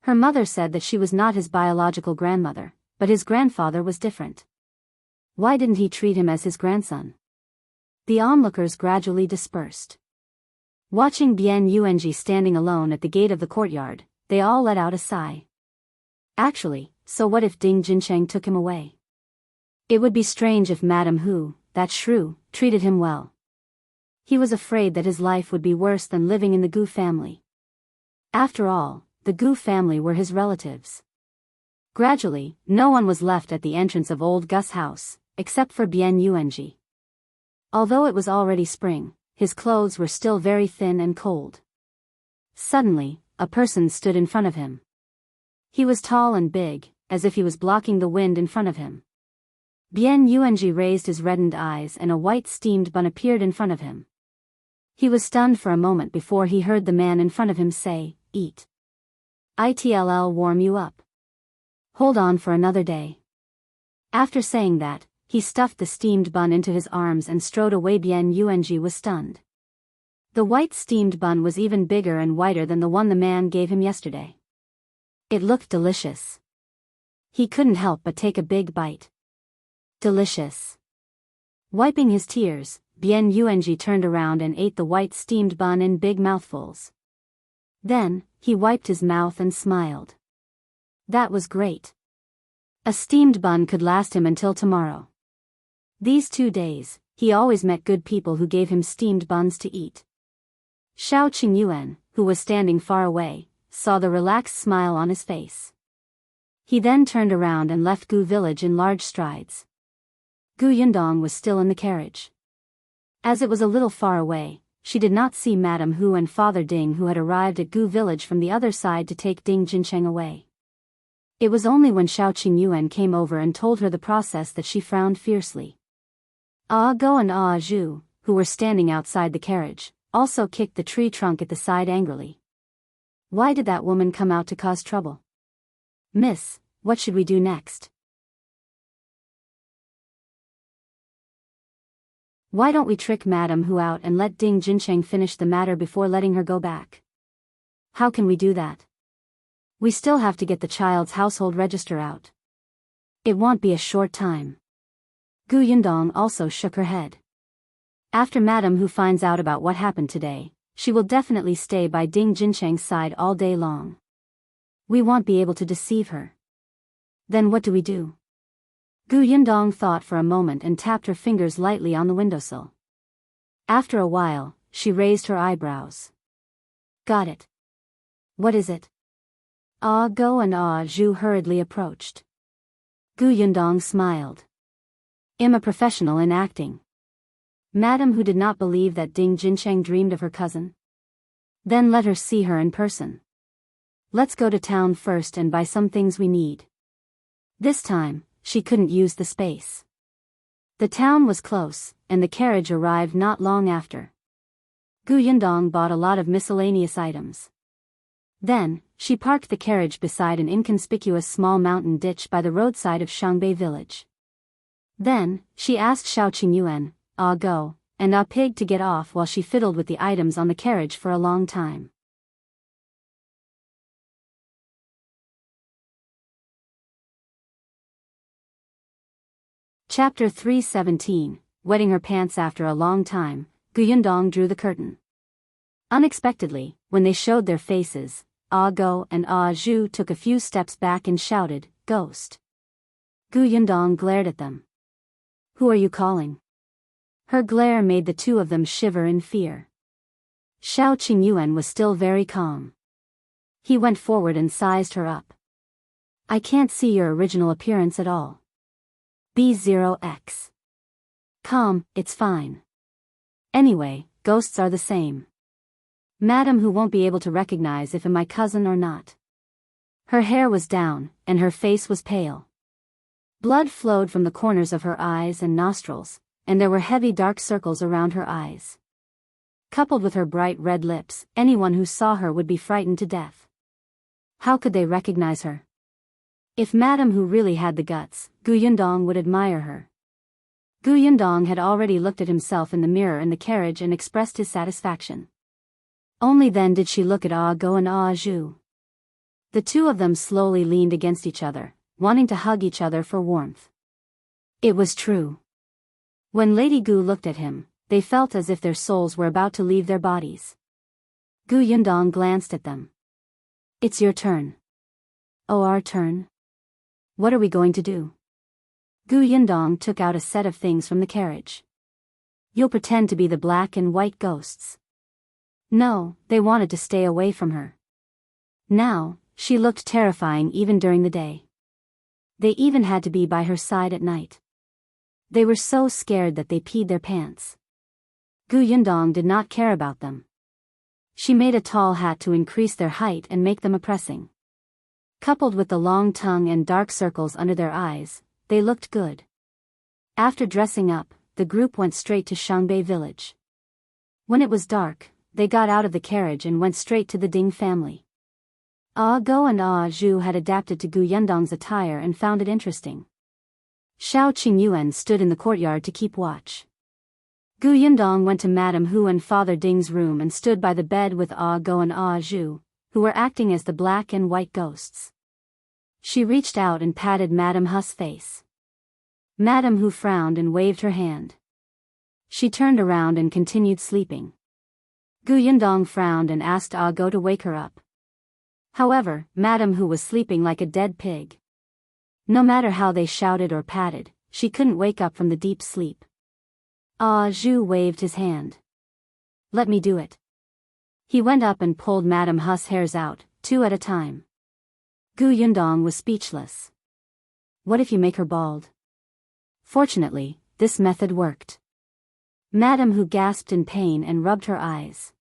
Speaker 1: Her mother said that she was not his biological grandmother, but his grandfather was different. Why didn't he treat him as his grandson? The onlookers gradually dispersed. Watching Bian Yuanji standing alone at the gate of the courtyard, they all let out a sigh. Actually, so what if Ding Jincheng took him away? It would be strange if Madame Hu, that shrew, treated him well. He was afraid that his life would be worse than living in the Gu family. After all, the Gu family were his relatives. Gradually, no one was left at the entrance of old Gus' house, except for Bian Yuanji. Although it was already spring, his clothes were still very thin and cold. Suddenly, a person stood in front of him. He was tall and big, as if he was blocking the wind in front of him. Bian Yuanji raised his reddened eyes and a white steamed bun appeared in front of him. He was stunned for a moment before he heard the man in front of him say, "Eat. It'll warm you up. Hold on for another day." After saying that, he stuffed the steamed bun into his arms and strode away. Bian Yuanji was stunned. The white steamed bun was even bigger and whiter than the one the man gave him yesterday. It looked delicious. He couldn't help but take a big bite. Delicious. Wiping his tears, Bian Yuanji turned around and ate the white steamed bun in big mouthfuls. Then, he wiped his mouth and smiled. That was great. A steamed bun could last him until tomorrow. These 2 days, he always met good people who gave him steamed buns to eat. Shao Qingyuan, who was standing far away, saw the relaxed smile on his face. He then turned around and left Gu village in large strides. Gu Yundong was still in the carriage. As it was a little far away, she did not see Madame Hu and Father Ding, who had arrived at Gu village from the other side to take Ding Jincheng away. It was only when Shao Qingyuan came over and told her the process that she frowned fiercely. Go and Zhu, who were standing outside the carriage, also kicked the tree trunk at the side angrily. Why did that woman come out to cause trouble? Miss, what should we do next? Why don't we trick Madame Hu out and let Ding Jincheng finish the matter before letting her go back? How can we do that? We still have to get the child's household register out. It won't be a short time. Gu Yundong also shook her head. After Madame Hu finds out about what happened today, she will definitely stay by Ding Jincheng's side all day long. We won't be able to deceive her. Then what do we do? Gu Yundong thought for a moment and tapped her fingers lightly on the windowsill. After a while, she raised her eyebrows. Got it. What is it? Go and Zhu hurriedly approached. Gu Yundong smiled. I'm a professional in acting. Madame Hu did not believe that Ding Jincheng dreamed of her cousin. Then let her see her in person. Let's go to town first and buy some things we need. This time, she couldn't use the space. The town was close, and the carriage arrived not long after. Gu Yundong bought a lot of miscellaneous items. Then, she parked the carriage beside an inconspicuous small mountain ditch by the roadside of Shangbei village. Then, she asked Shao Qingyuan, Go, and Pig to get off while she fiddled with the items on the carriage for a long time. Chapter 317, Wetting her pants after a long time, Gu Yundong drew the curtain. Unexpectedly, when they showed their faces, Go and Zhu took a few steps back and shouted, "Ghost." Gu Yundong glared at them. Who are you calling? Her glare made the two of them shiver in fear. Shao Qingyuan was still very calm. He went forward and sized her up. I can't see your original appearance at all. B0X. Calm, it's fine. Anyway, ghosts are the same. Madame Hu won't be able to recognize if I'm my cousin or not. Her hair was down, and her face was pale. Blood flowed from the corners of her eyes and nostrils, and there were heavy dark circles around her eyes. Coupled with her bright red lips, anyone who saw her would be frightened to death. How could they recognize her? If Madame Hu really had the guts, Gu Yundong would admire her. Gu Yundong had already looked at himself in the mirror in the carriage and expressed his satisfaction. Only then did she look at Ah Go and Ah Zhu. The two of them slowly leaned against each other, wanting to hug each other for warmth. It was true. When Lady Gu looked at him, they felt as if their souls were about to leave their bodies. Gu Yundong glanced at them. It's your turn. Oh, our turn? What are we going to do? Gu Yundong took out a set of things from the carriage. You'll pretend to be the black and white ghosts. No, they wanted to stay away from her. Now, she looked terrifying even during the day. They even had to be by her side at night. They were so scared that they peed their pants. Gu Yundong did not care about them. She made a tall hat to increase their height and make them oppressing. Coupled with the long tongue and dark circles under their eyes, they looked good. After dressing up, the group went straight to Shangbei village. When it was dark, they got out of the carriage and went straight to the Ding family. Ah Go and Ah Zhu had adapted to Gu Yundong's attire and found it interesting. Shao Qingyuan stood in the courtyard to keep watch. Gu Yundong went to Madame Hu and Father Ding's room and stood by the bed with Ah Go and Ah Zhu, who were acting as the black and white ghosts. She reached out and patted Madame Hu's face. Madame Hu frowned and waved her hand. She turned around and continued sleeping. Gu Yundong frowned and asked Ah Go to wake her up. However, Madame Hu was sleeping like a dead pig. No matter how they shouted or patted, she couldn't wake up from the deep sleep. Ah Zhu waved his hand. Let me do it. He went up and pulled Madame Hu's hairs out, 2 at a time. Gu Yundong was speechless. What if you make her bald? Fortunately, this method worked. Madame Hu gasped in pain and rubbed her eyes.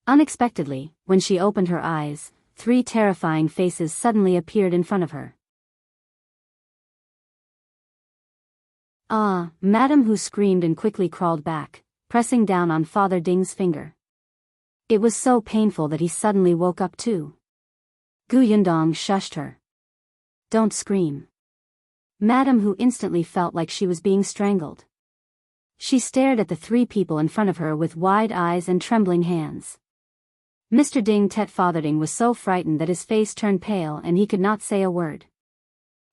Speaker 1: Unexpectedly, when she opened her eyes, 3 terrifying faces suddenly appeared in front of her. Ah, Madame Hu screamed and quickly crawled back, pressing down on Father Ding's finger. It was so painful that he suddenly woke up too. Gu Yundong shushed her. Don't scream. Madame Hu instantly felt like she was being strangled. She stared at the 3 people in front of her with wide eyes and trembling hands. Mr. Ding Tet Father Ding was so frightened that his face turned pale and he could not say a word.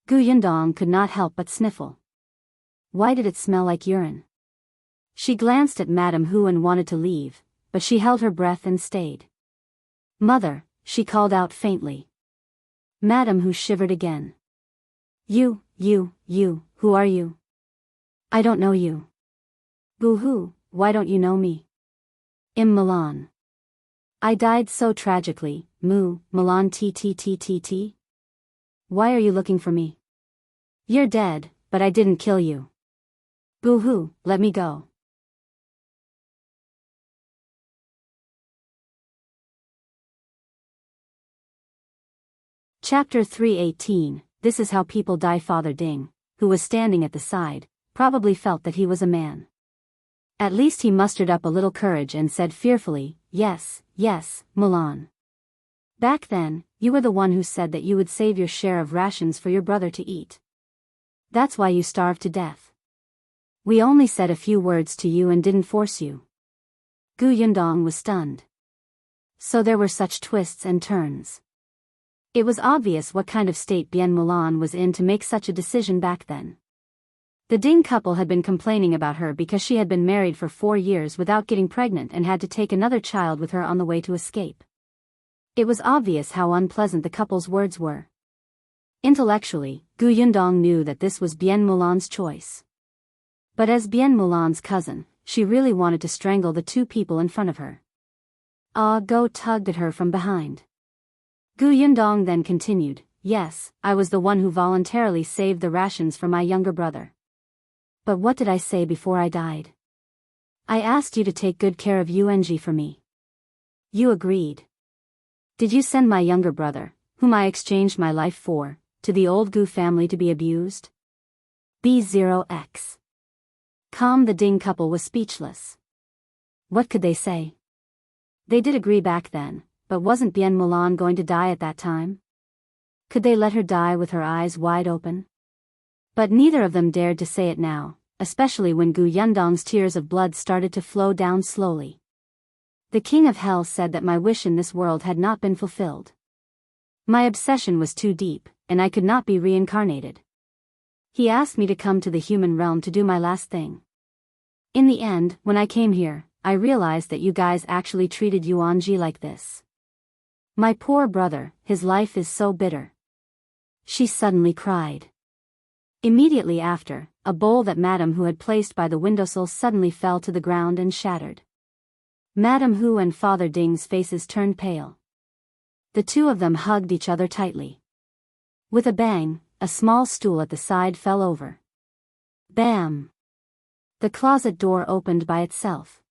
Speaker 1: Gu Yundong could not help but sniffle. Why did it smell like urine? She glanced at Madame Hu and wanted to leave, but she held her breath and stayed. Mother, she called out faintly. Madame Hu shivered again. You, who are you? I don't know you. Boo-hoo, why don't you know me? Milan. I died so tragically, Milan t. Why are you looking for me? You're dead, but I didn't kill you. Boo-hoo, let me go. Chapter 318. This is how people die. Father Ding, who was standing at the side, probably felt that he was a man. At least he mustered up a little courage and said fearfully, yes, Milan. Back then, you were the one who said that you would save your share of rations for your brother to eat. That's why you starved to death. We only said a few words to you and didn't force you. Gu Yundong was stunned. So there were such twists and turns. It was obvious what kind of state Bien Milan was in to make such a decision back then. The Ding couple had been complaining about her because she had been married for 4 years without getting pregnant and had to take another child with her on the way to escape. It was obvious how unpleasant the couple's words were. Intellectually, Gu Yundong knew that this was Bien Milan's choice. But as Bien Milan's cousin, she really wanted to strangle the 2 people in front of her. Ah Go tugged at her from behind. Gu Yundong then continued, yes, I was the one who voluntarily saved the rations for my younger brother. But what did I say before I died? I asked you to take good care of Yunji for me. You agreed. Did you send my younger brother, whom I exchanged my life for, to the old Gu family to be abused? B0X. The Ding couple was speechless. What could they say? They did agree back then, but wasn't Bien Milan going to die at that time? Could they let her die with her eyes wide open? But neither of them dared to say it now, especially when Gu Yundong's tears of blood started to flow down slowly. The king of hell said that my wish in this world had not been fulfilled. My obsession was too deep, and I could not be reincarnated. He asked me to come to the human realm to do my last thing. In the end, when I came here, I realized that you guys actually treated Yuanji like this. My poor brother, his life is so bitter. She suddenly cried. Immediately after, a bowl that Madame Hu had placed by the windowsill suddenly fell to the ground and shattered. Madame Hu and Father Ding's faces turned pale. The two of them hugged each other tightly. With a bang, a small stool at the side fell over. Bam! The closet door opened by itself.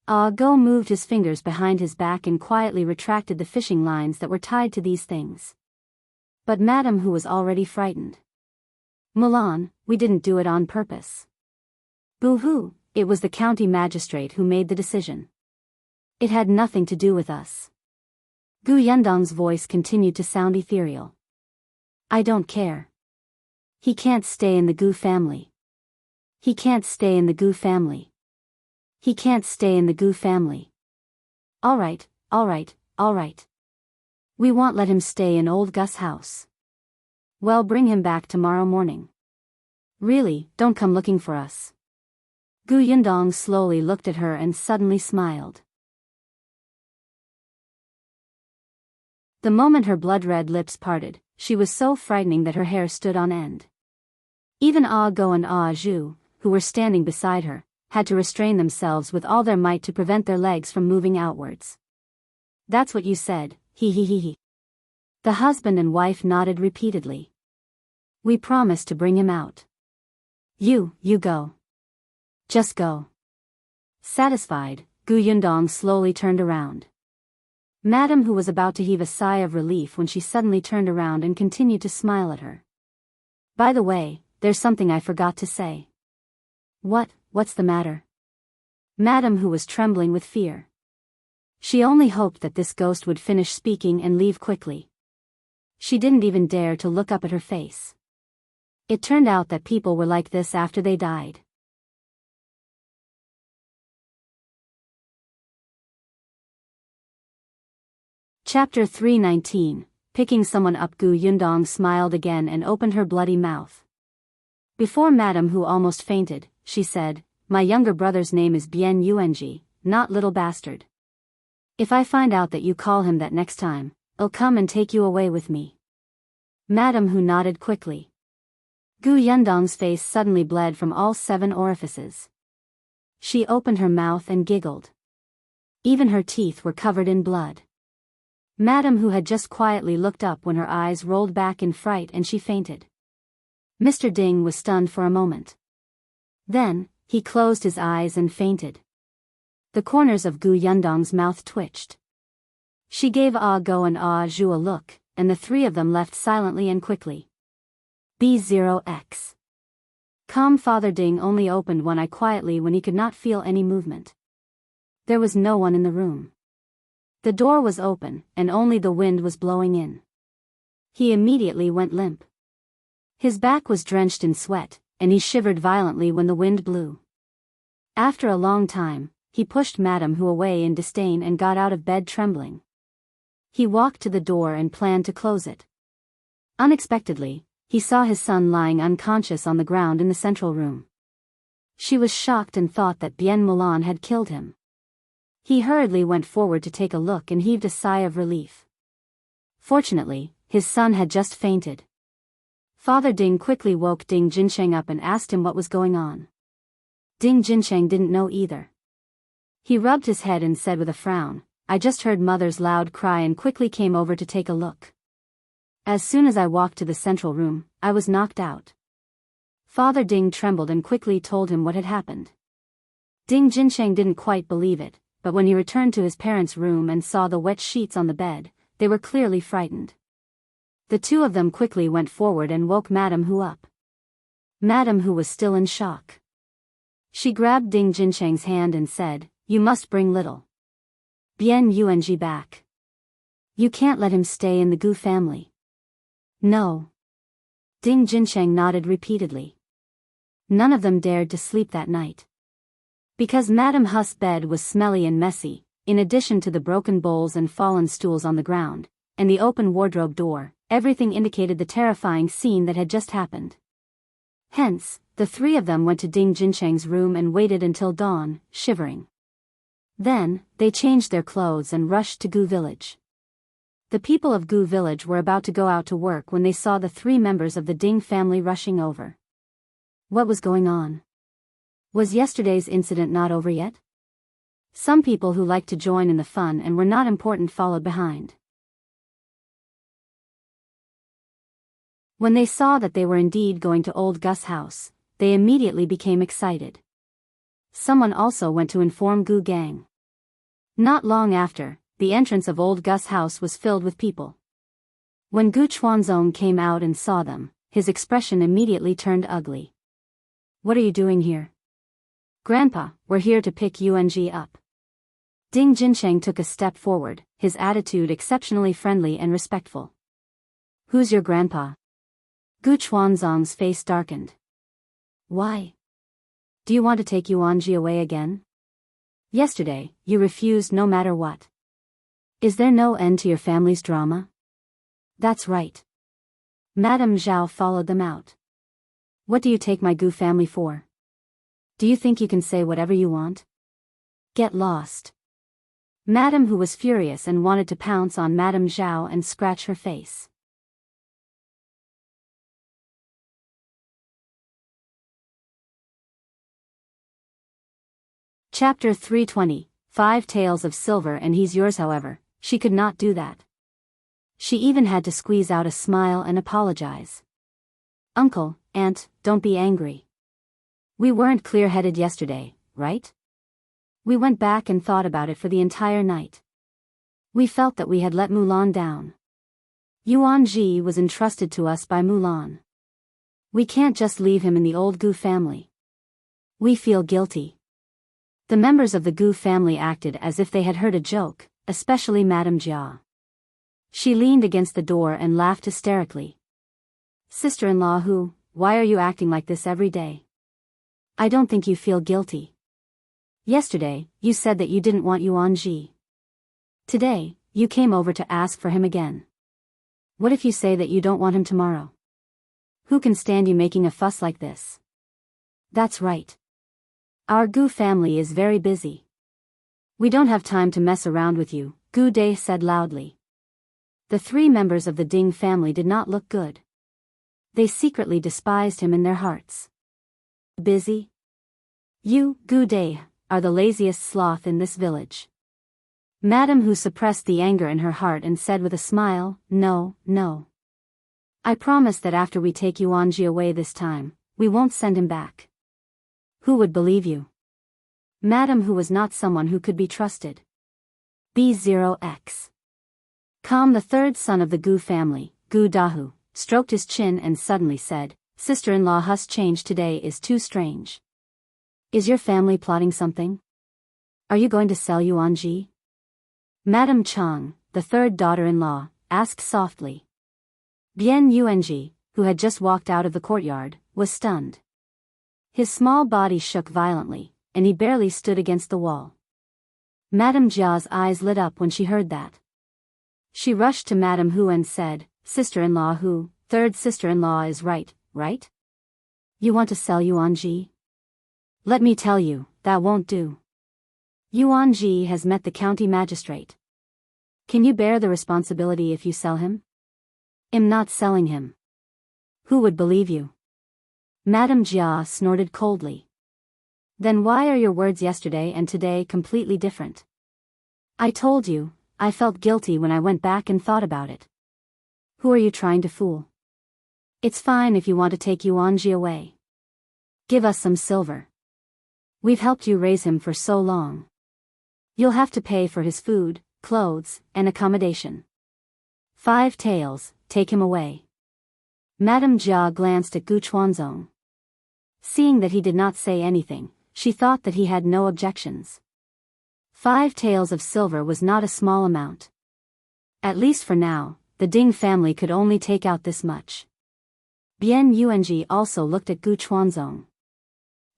Speaker 1: Go moved his fingers behind his back and quietly retracted the fishing lines that were tied to these things. But Madame Hu was already frightened. Mulan, we didn't do it on purpose. Boo-hoo, it was the county magistrate who made the decision. It had nothing to do with us. Gu Yundong's voice continued to sound ethereal. I don't care. He can't stay in the Gu family. He can't stay in the Gu family. He can't stay in the Gu family. Alright, alright, alright. We won't let him stay in old Gus' house. Well, bring him back tomorrow morning. Really, don't come looking for us. Gu Yundong slowly looked at her and suddenly smiled. The moment her blood-red lips parted, she was so frightening that her hair stood on end. Even Go and Zhu, who were standing beside her, had to restrain themselves with all their might to prevent their legs from moving outwards. That's what you said, he. The husband and wife nodded repeatedly. We promised to bring him out. You go. Just go. Satisfied, Gu Yundong slowly turned around. Madame Hu was about to heave a sigh of relief when she suddenly turned around and continued to smile at her. By the way, there's something I forgot to say. What's the matter? Madame Hu was trembling with fear. She only hoped that this ghost would finish speaking and leave quickly. She didn't even dare to look up at her face. It turned out that people were like this after they died. Chapter 319, Picking Someone Up. Gu Yundong smiled again and opened her bloody mouth. Before Madame Hu almost fainted, she said, my younger brother's name is Bian Yuanji, not little bastard. If I find out that you call him that next time, I'll come and take you away with me. Madame Hu nodded quickly. Gu Yundong's face suddenly bled from all 7 orifices. She opened her mouth and giggled. Even her teeth were covered in blood. Madame Hu had just quietly looked up when her eyes rolled back in fright and she fainted. Mr. Ding was stunned for a moment. Then, he closed his eyes and fainted. The corners of Gu Yundong's mouth twitched. She gave Go and Zhu a look, and the 3 of them left silently and quickly. B0X. Father Ding only opened one eye quietly when he could not feel any movement. There was no one in the room. The door was open, and only the wind was blowing in. He immediately went limp. His back was drenched in sweat, and he shivered violently when the wind blew. After a long time, he pushed Madame Hu away in disdain and got out of bed trembling. He walked to the door and planned to close it. Unexpectedly, he saw his son lying unconscious on the ground in the central room. She was shocked and thought that Bien Mulan had killed him. He hurriedly went forward to take a look and heaved a sigh of relief. Fortunately, his son had just fainted. Father Ding quickly woke Ding Jinsheng up and asked him what was going on. Ding Jinsheng didn't know either. He rubbed his head and said with a frown, I just heard Mother's loud cry and quickly came over to take a look. As soon as I walked to the central room, I was knocked out. Father Ding trembled and quickly told him what had happened. Ding Jinsheng didn't quite believe it, but when he returned to his parents' room and saw the wet sheets on the bed, they were clearly frightened. The 2 of them quickly went forward and woke Madame Hu up. Madame Hu was still in shock. She grabbed Ding Jinsheng's hand and said, You must bring little Bien Yuanji back. You can't let him stay in the Gu family. No. Ding Jinsheng nodded repeatedly. None of them dared to sleep that night. Because Madame Hu's bed was smelly and messy, in addition to the broken bowls and fallen stools on the ground, and the open wardrobe door, everything indicated the terrifying scene that had just happened. Hence, the three of them went to Ding Jincheng's room and waited until dawn, shivering. Then, they changed their clothes and rushed to Gu Village. The people of Gu Village were about to go out to work when they saw the three members of the Ding family rushing over. What was going on? Was yesterday's incident not over yet? Some people who liked to join in the fun and were not important followed behind. When they saw that they were indeed going to Old Gus' house, they immediately became excited. Someone also went to inform Gu Gang. Not long after, the entrance of Old Gus' house was filled with people. When Gu Chuanzong came out and saw them, his expression immediately turned ugly. What are you doing here? Grandpa, we're here to pick Yung up. Ding Jincheng took a step forward, his attitude exceptionally friendly and respectful. Who's your grandpa? Gu Chuanzong's face darkened. Why? Do you want to take Yung away again? Yesterday, you refused no matter what. Is there no end to your family's drama? That's right. Madame Zhao followed them out. What do you take my Gu family for? Do you think you can say whatever you want? Get lost. Madame, who was furious and wanted to pounce on Madame Zhao and scratch her face. Chapter 320, 5 Taels of Silver and He's Yours. However, she could not do that. She even had to squeeze out a smile and apologize. Uncle, Aunt, don't be angry. We weren't clear-headed yesterday, right? We went back and thought about it for the entire night. We felt that we had let Mulan down. Yung was entrusted to us by Mulan. We can't just leave him in the old Gu family. We feel guilty. The members of the Gu family acted as if they had heard a joke, especially Madame Jia. She leaned against the door and laughed hysterically. Sister-in-law Hu, why are you acting like this every day? I don't think you feel guilty. Yesterday, you said that you didn't want Yung. Today, you came over to ask for him again. What if you say that you don't want him tomorrow? Who can stand you making a fuss like this? That's right. Our Gu family is very busy. We don't have time to mess around with you, Gu Dai said loudly. The three members of the Ding family did not look good. They secretly despised him in their hearts. Busy? You, Gu Dai, are the laziest sloth in this village. Madame Hu suppressed the anger in her heart and said with a smile, No, no. I promise that after we take Yung away this time, we won't send him back. Who would believe you? Madame Hu was not someone who could be trusted. B0x. Kam, the third son of the Gu family, Gu Dahu, stroked his chin and suddenly said, Sister-in-law Hu's change today is too strange. Is your family plotting something? Are you going to sell Yung? Madame Chang, the third daughter-in-law, asked softly. Bien Yung, who had just walked out of the courtyard, was stunned. His small body shook violently, and he barely stood against the wall. Madame Jia's eyes lit up when she heard that. She rushed to Madame Hu and said, Sister-in-law Hu, third sister-in-law is right, right? You want to sell Yung? Let me tell you, that won't do. Yung has met the county magistrate. Can you bear the responsibility if you sell him? I'm not selling him. Who would believe you? Madame Jia snorted coldly. Then why are your words yesterday and today completely different? I told you, I felt guilty when I went back and thought about it. Who are you trying to fool? It's fine if you want to take Yung away. Give us some silver. We've helped you raise him for so long. You'll have to pay for his food, clothes, and accommodation. 5 taels, take him away. Madame Jia glanced at Gu Chuanzong. Seeing that he did not say anything, she thought that he had no objections. 5 taels of silver was not a small amount. At least for now, the Ding family could only take out this much. Bien Yung also looked at Gu Chuanzong.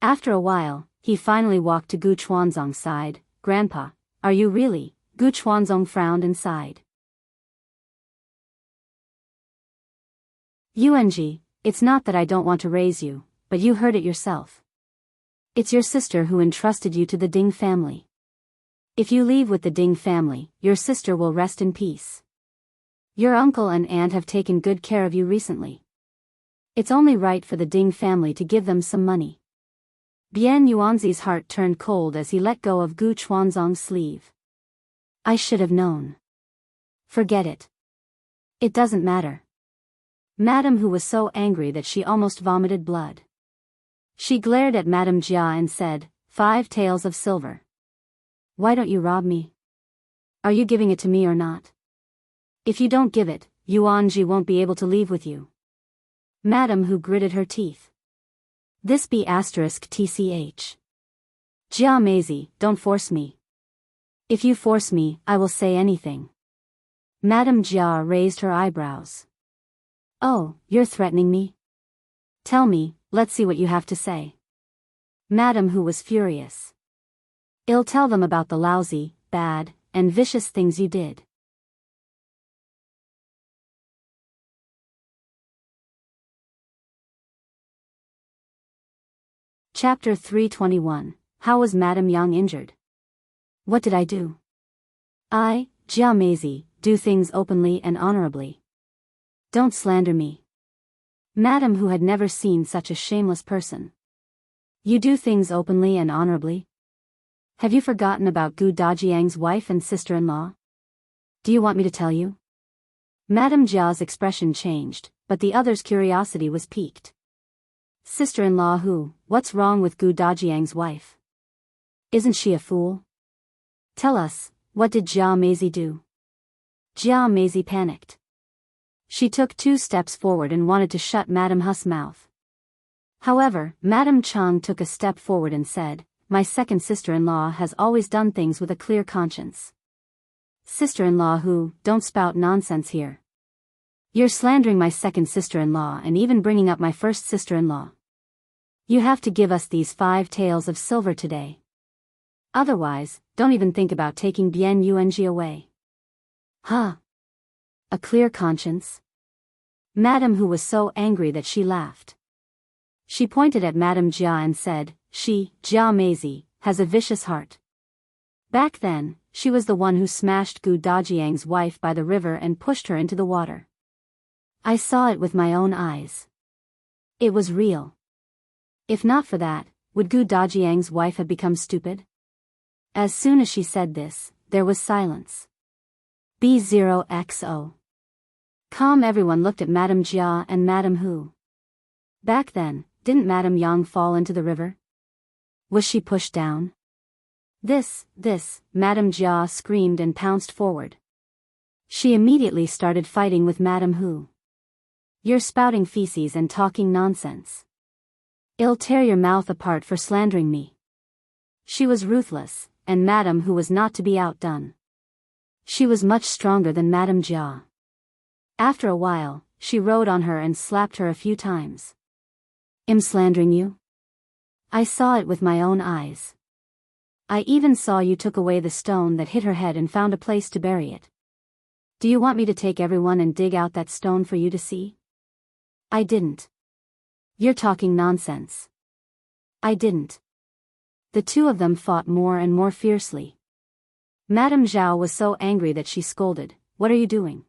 Speaker 1: After a while, he finally walked to Gu Chuanzong's side. Grandpa, are you really? Gu Chuanzong frowned and sighed. Yuanji, it's not that I don't want to raise you, but you heard it yourself. It's your sister who entrusted you to the Ding family. If you leave with the Ding family, your sister will rest in peace. Your uncle and aunt have taken good care of you recently. It's only right for the Ding family to give them some money. Bian Yuanzi's heart turned cold as he let go of Gu Chuanzong's sleeve. I should have known. Forget it. It doesn't matter. Madame Hu was so angry that she almost vomited blood. She glared at Madame Jia and said, 5 taels of silver. Why don't you rob me? Are you giving it to me or not? If you don't give it, Yuanji won't be able to leave with you. Madame Hu gritted her teeth. This be *tch. Jia Maisie, don't force me. If you force me, I will say anything. Madame Jia raised her eyebrows. Oh, you're threatening me? Tell me, let's see what you have to say. Madame Hu was furious. I'll tell them about the lousy, bad, and vicious things you did. Chapter 321. How was Madame Yang injured? What did I do? I, Jia Maisie, do things openly and honorably. Don't slander me. Madame Hu had never seen such a shameless person. You do things openly and honorably? Have you forgotten about Gu Dajiang's wife and sister-in-law? Do you want me to tell you? Madame Jia's expression changed, but the other's curiosity was piqued. Sister-in-law who? What's wrong with Gu Dajiang's wife? Isn't she a fool? Tell us, what did Jia Maisie do? Jia Maisie panicked. She took 2 steps forward and wanted to shut Madame Hu's mouth. However, Madame Chang took a step forward and said, my second sister-in-law has always done things with a clear conscience. Sister-in-law who? Don't spout nonsense here. You're slandering my second sister-in-law and even bringing up my first sister-in-law. You have to give us these 5 taels of silver today. Otherwise, don't even think about taking Bian Yuanji away. Huh? A clear conscience? Madame Hu was so angry that she laughed. She pointed at Madame Jia and said, she, Jia Maisie, has a vicious heart. Back then, she was the one who smashed Gu Dajiang's wife by the river and pushed her into the water. I saw it with my own eyes. It was real. If not for that, would Gu Dajiang's wife have become stupid? As soon as she said this, there was silence. B0XO. Calm. Everyone looked at Madame Jia and Madame Hu. Back then, didn't Madame Yang fall into the river? Was she pushed down? This, Madame Jia screamed and pounced forward. She immediately started fighting with Madame Hu. You're spouting feces and talking nonsense. I'll tear your mouth apart for slandering me. She was ruthless, and Madame Hu was not to be outdone. She was much stronger than Madame Jia. After a while, she rode on her and slapped her a few times. I'm slandering you? I saw it with my own eyes. I even saw you took away the stone that hit her head and found a place to bury it. Do you want me to take everyone and dig out that stone for you to see? I didn't. You're talking nonsense. I didn't. The 2 of them fought more and more fiercely. Madame Zhao was so angry that she scolded, what are you doing?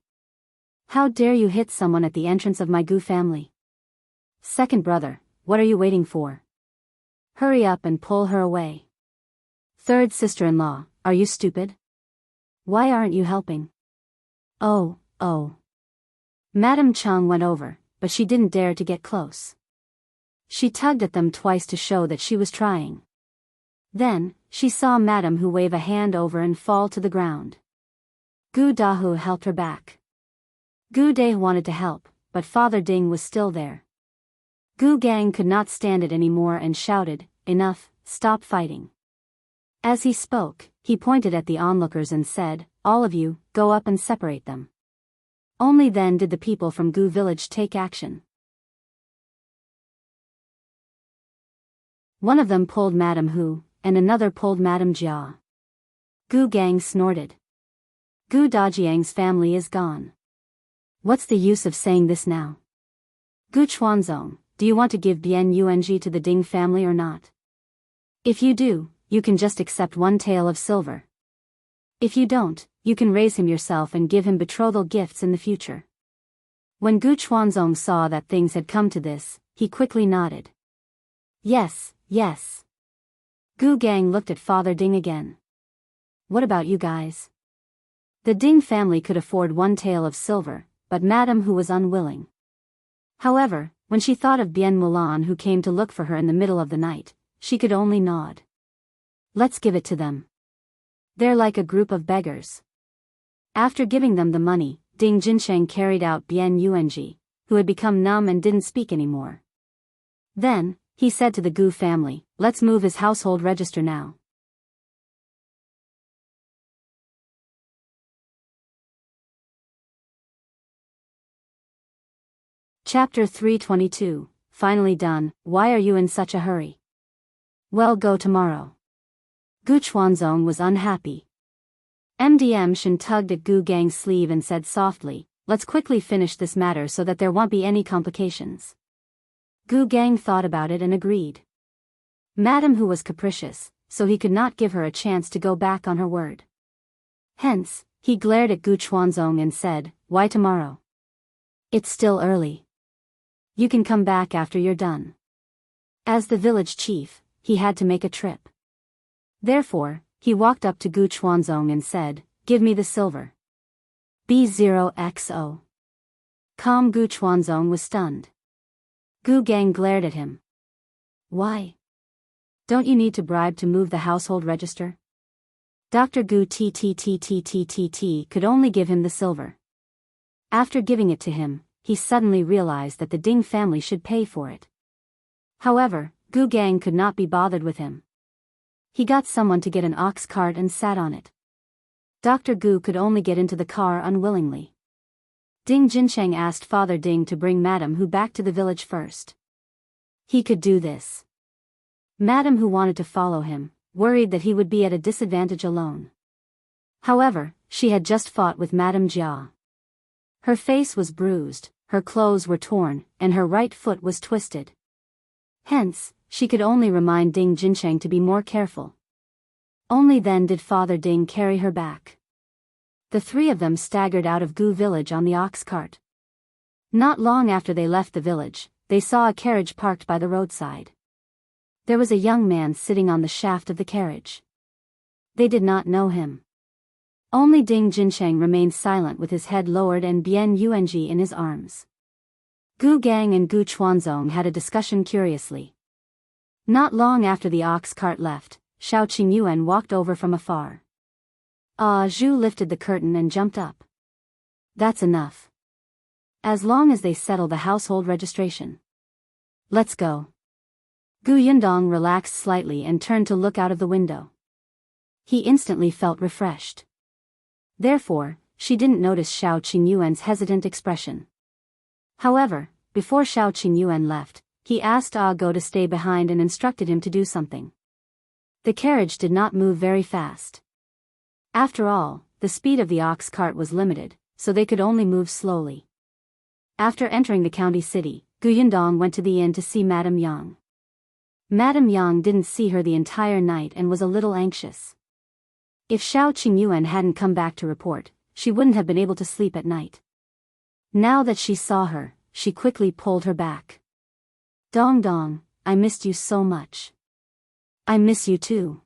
Speaker 1: How dare you hit someone at the entrance of my Gu family? Second brother, what are you waiting for? Hurry up and pull her away. Third sister-in-law, are you stupid? Why aren't you helping? Oh. Madame Chang went over, but she didn't dare to get close. She tugged at them twice to show that she was trying. Then, she saw Madame Hu wave a hand over and fall to the ground. Gu Dahu helped her back. Gu Dai wanted to help, but Father Ding was still there. Gu Gang could not stand it anymore and shouted, enough, stop fighting. As he spoke, he pointed at the onlookers and said, all of you, go up and separate them. Only then did the people from Gu village take action. One of them pulled Madame Hu, and another pulled Madame Jia. Gu Gang snorted. Gu Dajiang's family is gone. What's the use of saying this now? Gu Chuanzong, do you want to give Bian Yuanji to the Ding family or not? If you do, you can just accept 1 tael of silver. If you don't, you can raise him yourself and give him betrothal gifts in the future. When Gu Chuanzong saw that things had come to this, he quickly nodded. Yes, yes. Gu Gang looked at Father Ding again. What about you guys? The Ding family could afford 1 tael of silver, but Madame Hu was unwilling. However, when she thought of Bien Mulan who came to look for her in the middle of the night, she could only nod. Let's give it to them. They're like a group of beggars. After giving them the money, Ding Jinsheng carried out Bian Yuanji, who had become numb and didn't speak anymore. Then, he said to the Gu family, let's move his household register now. Chapter 322, finally done. Why are you in such a hurry? Well, go tomorrow. Gu Chuanzong was unhappy. MDM Shen tugged at Gu Gang's sleeve and said softly, let's quickly finish this matter so that there won't be any complications. Gu Gang thought about it and agreed. Madame Hu was capricious, so he could not give her a chance to go back on her word. Hence, he glared at Gu Chuanzong and said, why tomorrow? It's still early. You can come back after you're done. As the village chief, he had to make a trip. Therefore, he walked up to Gu Chuanzong and said, give me the silver. B0XO. Calm. Gu Chuanzong was stunned. Gu Gang glared at him. Why? Don't you need to bribe to move the household register? Dr. Gu Ttttttt could only give him the silver. After giving it to him, he suddenly realized that the Ding family should pay for it. However, Gu Gang could not be bothered with him. He got someone to get an ox cart and sat on it. Dr. Gu could only get into the car unwillingly. Ding Jinsheng asked Father Ding to bring Madame Hu back to the village first. He could do this. Madame Hu wanted to follow him, worried that he would be at a disadvantage alone. However, she had just fought with Madame Jia. Her face was bruised, her clothes were torn, and her right foot was twisted. Hence, she could only remind Ding Jinsheng to be more careful. Only then did Father Ding carry her back. The 3 of them staggered out of Gu village on the ox cart. Not long after they left the village, they saw a carriage parked by the roadside. There was a young man sitting on the shaft of the carriage. They did not know him. Only Ding Jinsheng remained silent with his head lowered and Bian Yuanji in his arms. Gu Gang and Gu Chuanzong had a discussion curiously. Not long after the ox cart left, Shao Qingyuan walked over from afar. Zhu lifted the curtain and jumped up. That's enough. As long as they settle the household registration. Let's go. Gu Yundong relaxed slightly and turned to look out of the window. He instantly felt refreshed. Therefore, she didn't notice Shao Qingyuan's hesitant expression. However, before Shao Qingyuan left, he asked Go to stay behind and instructed him to do something. The carriage did not move very fast. After all, the speed of the ox cart was limited, so they could only move slowly. After entering the county city, Gu Yundong went to the inn to see Madame Yang. Madame Yang didn't see her the entire night and was a little anxious. If Shao Qingyuan hadn't come back to report, she wouldn't have been able to sleep at night. Now that she saw her, she quickly pulled her back. Dong Dong, I missed you so much. I miss you too.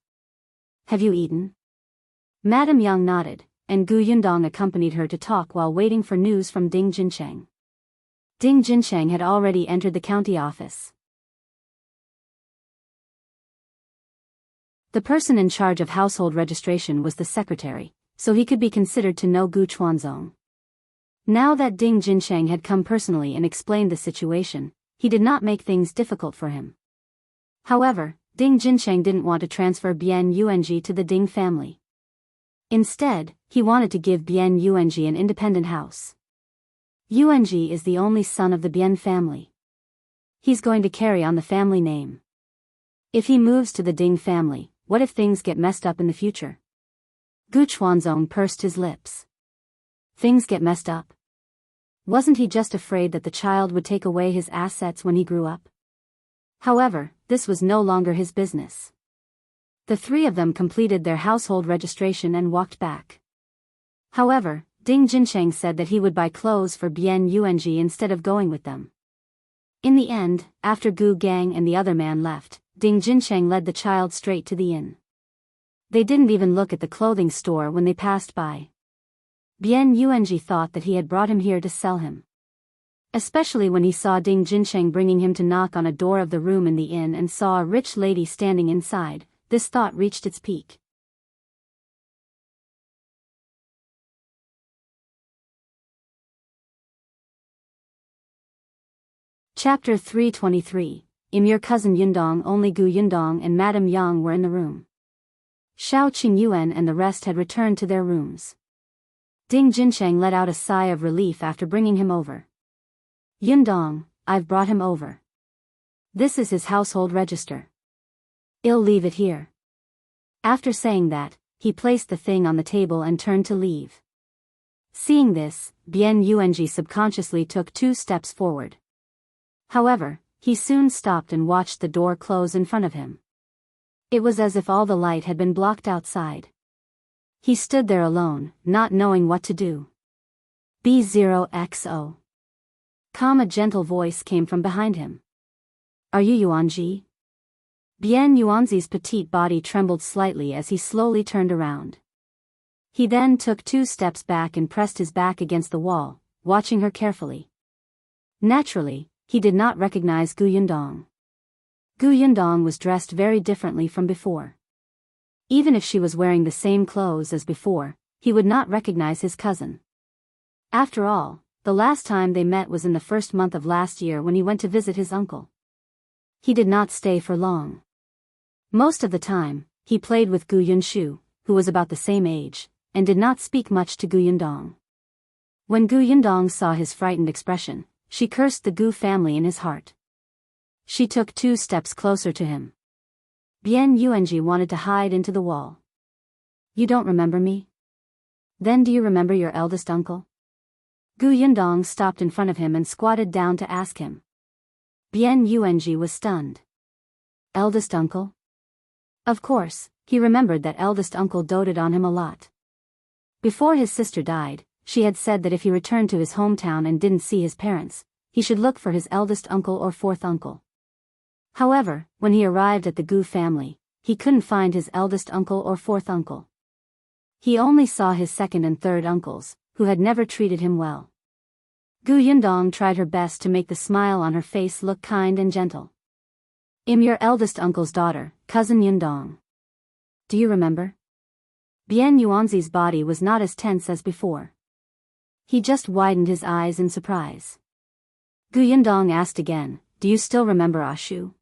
Speaker 1: Have you eaten? Madame Yang nodded, and Gu Yundong accompanied her to talk while waiting for news from Ding Jinsheng. Ding Jinsheng had already entered the county office. The person in charge of household registration was the secretary, so he could be considered to know Gu Chuanzong. Now that Ding Jinsheng had come personally and explained the situation, he did not make things difficult for him. However, Ding Jinsheng didn't want to transfer Bian Yuanji to the Ding family. Instead, he wanted to give Bian Yuanji an independent house. Yuanji is the only son of the Bian family. He's going to carry on the family name. If he moves to the Ding family, what if things get messed up in the future? Gu Chuanzong pursed his lips. Things get messed up. Wasn't he just afraid that the child would take away his assets when he grew up? However, this was no longer his business. The three of them completed their household registration and walked back. However, Ding Jincheng said that he would buy clothes for Bian Yuanji instead of going with them. In the end, after Gu Gang and the other man left, Ding Jincheng led the child straight to the inn. They didn't even look at the clothing store when they passed by. Bian Yuanji thought that he had brought him here to sell him. Especially when he saw Ding Jincheng bringing him to knock on a door of the room in the inn and saw a rich lady standing inside, this thought reached its peak. Chapter 323. Your cousin Yundong. Only Gu Yundong and Madame Yang were in the room. Shao, Qingyuan and the rest had returned to their rooms. Ding Jincheng let out a sigh of relief after bringing him over. Yundong, I've brought him over. This is his household register. I'll leave it here. After saying that, he placed the thing on the table and turned to leave. Seeing this, Bian Yuanji subconsciously took 2 steps forward. However, he soon stopped and watched the door close in front of him. It was as if all the light had been blocked outside. He stood there alone, not knowing what to do. B0XO. A gentle voice came from behind him. Are you Yuanji? Bian Yuanzi's petite body trembled slightly as he slowly turned around. He then took 2 steps back and pressed his back against the wall, watching her carefully. Naturally, he did not recognize Gu Yundong. Gu Yundong was dressed very differently from before. Even if she was wearing the same clothes as before, he would not recognize his cousin. After all, the last time they met was in the first month of last year when he went to visit his uncle. He did not stay for long. Most of the time, he played with Gu Yunshu, who was about the same age, and did not speak much to Gu Yundong. When Gu Yundong saw his frightened expression, she cursed the Gu family in his heart. She took 2 steps closer to him. Bian Yuanji wanted to hide into the wall. You don't remember me? Then do you remember your eldest uncle? Gu Yundong stopped in front of him and squatted down to ask him. Bian Yuanji was stunned. Eldest uncle? Of course, he remembered that eldest uncle doted on him a lot. Before his sister died, she had said that if he returned to his hometown and didn't see his parents, he should look for his eldest uncle or 4th uncle. However, when he arrived at the Gu family, he couldn't find his eldest uncle or 4th uncle. He only saw his 2nd and 3rd uncles, who had never treated him well. Gu Yundong tried her best to make the smile on her face look kind and gentle. Your eldest uncle's daughter, cousin Yundong. Do you remember? Bian Yuanzi's body was not as tense as before. He just widened his eyes in surprise. Gu Yundong asked again, do you still remember Ashu?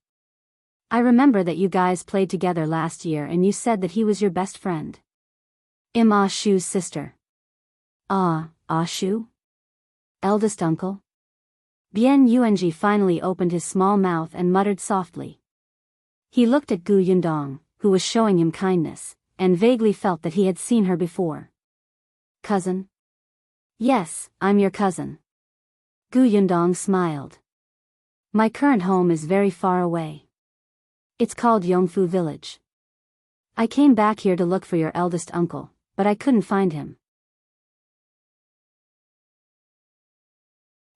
Speaker 1: I remember that you guys played together last year and you said that he was your best friend. Ashu's sister. Ashu? Eldest uncle? Bian Yuanji finally opened his small mouth and muttered softly. He looked at Gu Yundong, who was showing him kindness, and vaguely felt that he had seen her before. Cousin? Yes, I'm your cousin. Gu Yundong smiled. My current home is very far away. It's called Yongfu Village. I came back here to look for your eldest uncle, but I couldn't find him.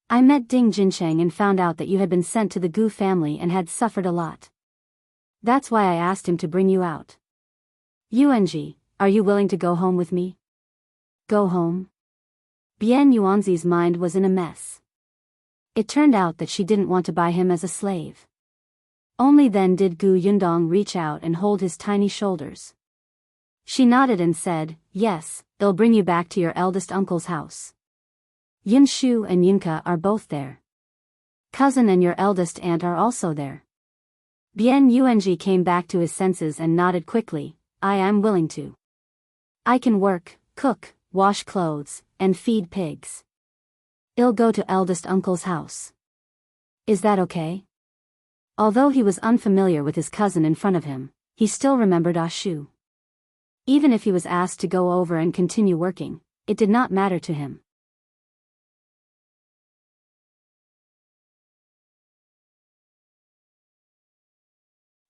Speaker 1: I met Ding Jincheng and found out that you had been sent to the Gu family and had suffered a lot. That's why I asked him to bring you out. Yuanji, are you willing to go home with me? Go home? Bian Yuanzi's mind was in a mess. It turned out that she didn't want to buy him as a slave. Only then did Gu Yundong reach out and hold his tiny shoulders. She nodded and said, yes, they'll bring you back to your eldest uncle's house. Yunshu and Yunka are both there. Cousin and your eldest aunt are also there. Bian Yuanji came back to his senses and nodded quickly, I am willing to. I can work, cook, wash clothes, and feed pigs. I'll go to eldest uncle's house. Is that okay? Although he was unfamiliar with his cousin in front of him, he still remembered Ashu. Even if he was asked to go over and continue working, it did not matter to him.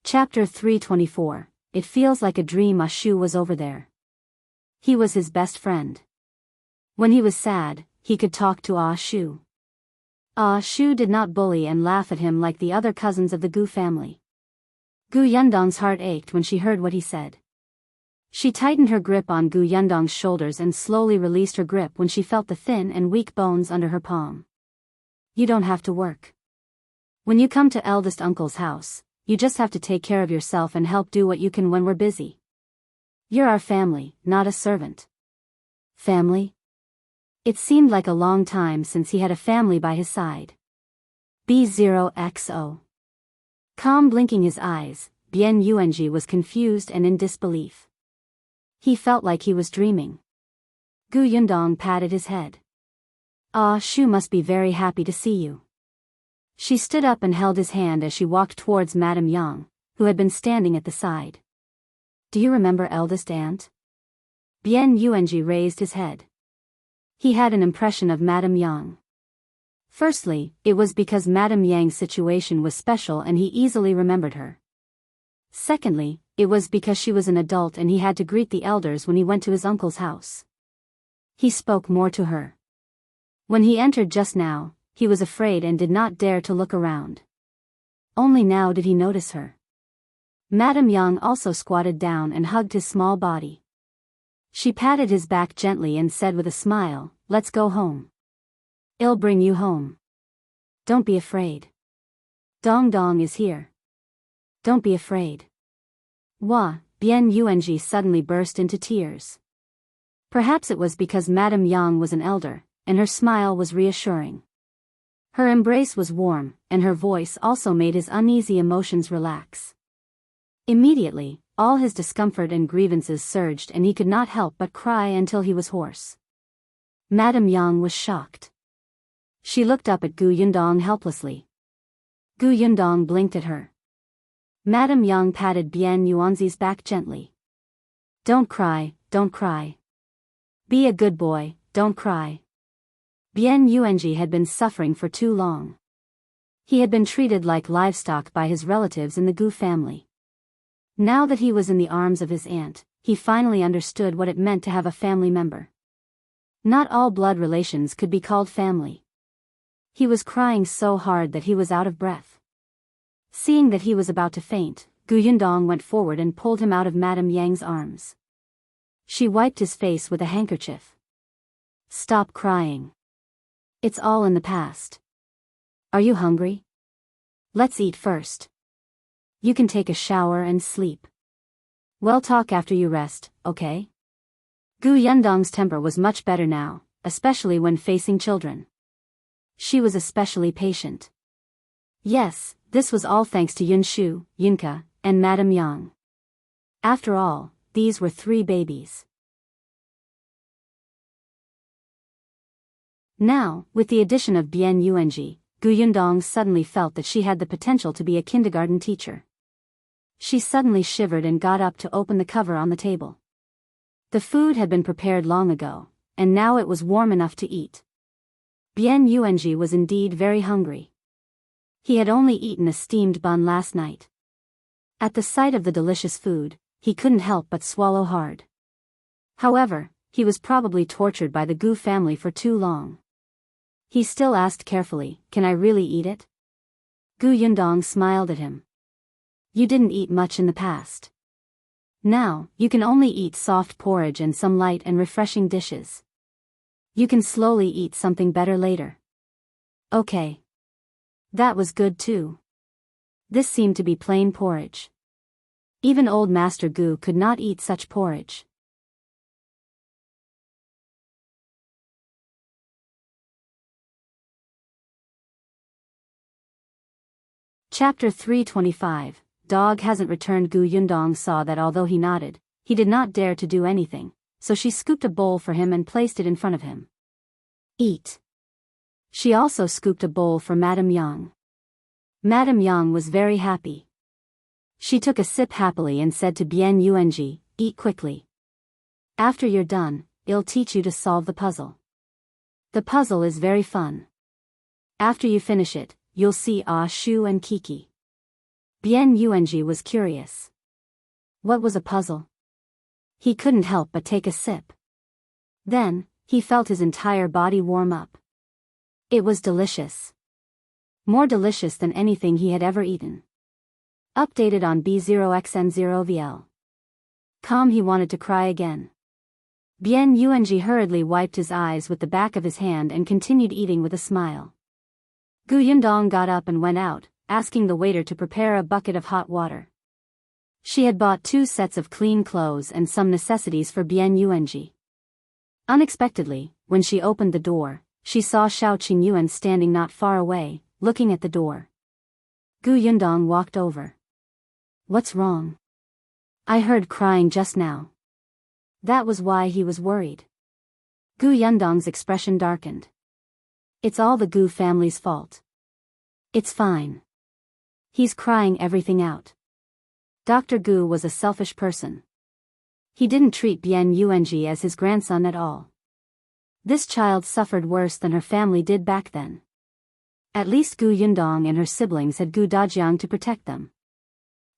Speaker 1: Chapter 324. It feels like a dream. Shu was over there. He was his best friend. When he was sad, he could talk to Shu. Shu did not bully and laugh at him like the other cousins of the Gu family. Gu Yundong's heart ached when she heard what he said. She tightened her grip on Gu Yundong's shoulders and slowly released her grip when she felt the thin and weak bones under her palm. You don't have to work. When you come to eldest uncle's house, you just have to take care of yourself and help do what you can when we're busy. You're our family, not a servant. Family? It seemed like a long time since he had a family by his side. B0XO. Calm blinking his eyes, Bien Yuanji was confused and in disbelief. He felt like he was dreaming. Gu Yundong patted his head. Shu must be very happy to see you. She stood up and held his hand as she walked towards Madame Yang, who had been standing at the side. Do you remember eldest aunt? Bien Yuanji raised his head. He had an impression of Madame Yang. Firstly, it was because Madame Yang's situation was special and he easily remembered her. Secondly, it was because she was an adult and he had to greet the elders when he went to his uncle's house. He spoke more to her. When he entered just now, he was afraid and did not dare to look around. Only now did he notice her. Madame Yang also squatted down and hugged his small body. She patted his back gently and said with a smile, "Let's go home. I'll bring you home. Don't be afraid. Dong Dong is here. Don't be afraid." Bien Yuanji suddenly burst into tears. Perhaps it was because Madame Yang was an elder, and her smile was reassuring. Her embrace was warm, and her voice also made his uneasy emotions relax. Immediately, all his discomfort and grievances surged and he could not help but cry until he was hoarse. Madame Yang was shocked. She looked up at Gu Yundong helplessly. Gu Yundong blinked at her. Madame Yang patted Bien Yuanzi's back gently. Don't cry, don't cry. Be a good boy, don't cry. Bien Yuanji had been suffering for too long. He had been treated like livestock by his relatives in the Gu family. Now that he was in the arms of his aunt, he finally understood what it meant to have a family member. Not all blood relations could be called family. He was crying so hard that he was out of breath. Seeing that he was about to faint, Gu Yundong went forward and pulled him out of Madame Yang's arms. She wiped his face with a handkerchief. Stop crying. It's all in the past. Are you hungry? Let's eat first. You can take a shower and sleep. We'll talk after you rest, okay? Gu Yundong's temper was much better now, especially when facing children. She was especially patient. Yes, this was all thanks to Yunshu, Yunka, and Madame Yang. After all, these were 3 babies. Now, with the addition of Bien Yuanji, Gu Yundong suddenly felt that she had the potential to be a kindergarten teacher. She suddenly shivered and got up to open the cover on the table. The food had been prepared long ago, and now it was warm enough to eat. Bien Yuanji was indeed very hungry. He had only eaten a steamed bun last night. At the sight of the delicious food, he couldn't help but swallow hard. However, he was probably tortured by the Gu family for too long. He still asked carefully, "Can I really eat it?" Gu Yundong smiled at him. You didn't eat much in the past. Now, you can only eat soft porridge and some light and refreshing dishes. You can slowly eat something better later. Okay. That was good too. This seemed to be plain porridge. Even old Master Gu could not eat such porridge. Chapter 325. Dog hasn't returned. Gu Yundong saw that although he nodded, he did not dare to do anything, so she scooped a bowl for him and placed it in front of him. Eat. She also scooped a bowl for Madame Yang. Madame Yang was very happy. She took a sip happily and said to Bien Yuanji, "Eat quickly. After you're done, it'll teach you to solve the puzzle. The puzzle is very fun. After you finish it, you'll see Shu and Kiki. Bien Yuanji was curious. What was a puzzle? He couldn't help but take a sip. Then, he felt his entire body warm up. It was delicious. More delicious than anything he had ever eaten. Updated on B0xN0VL. He wanted to cry again. Bien Yuanji hurriedly wiped his eyes with the back of his hand and continued eating with a smile. Yundong got up and went out, asking the waiter to prepare a bucket of hot water. She had bought 2 sets of clean clothes and some necessities for Bien Yuanji. Unexpectedly, when she opened the door, she saw Shao Qingyuan standing not far away, looking at the door. Yundong walked over. What's wrong? I heard crying just now. That was why he was worried. Yundong's expression darkened. It's all the Gu family's fault. It's fine. He's crying everything out. Dr. Gu was a selfish person. He didn't treat Bien Yuanji as his grandson at all. This child suffered worse than her family did back then. At least Gu Yundong and her siblings had Gu Dajiang to protect them.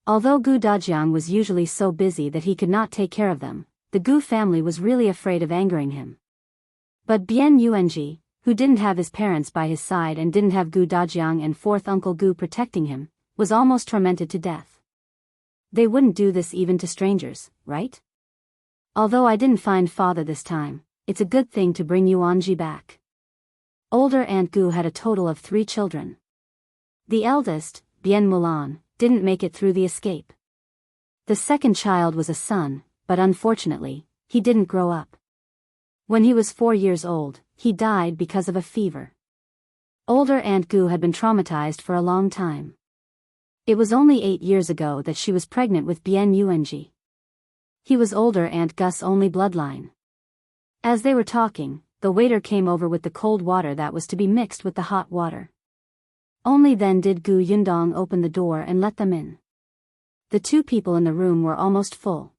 Speaker 1: Although Gu Dajiang was usually so busy that he could not take care of them, the Gu family was really afraid of angering him. But Bien Yuanji, who didn't have his parents by his side and didn't have Gu Dajiang and 4th Uncle Gu protecting him, was almost tormented to death. They wouldn't do this even to strangers, right? Although I didn't find father this time, it's a good thing to bring Yuanji back. Older Aunt Gu had a total of 3 children. The eldest, Bien Mulan, didn't make it through the escape. The second child was a son, but unfortunately, he didn't grow up. When he was 4 years old, he died because of a fever. Older Aunt Gu had been traumatized for a long time. It was only 8 years ago that she was pregnant with Bien Yuanji. He was older Aunt Gus's only bloodline. As they were talking, the waiter came over with the cold water that was to be mixed with the hot water. Only then did Gu Yundong open the door and let them in. The 2 people in the room were almost full.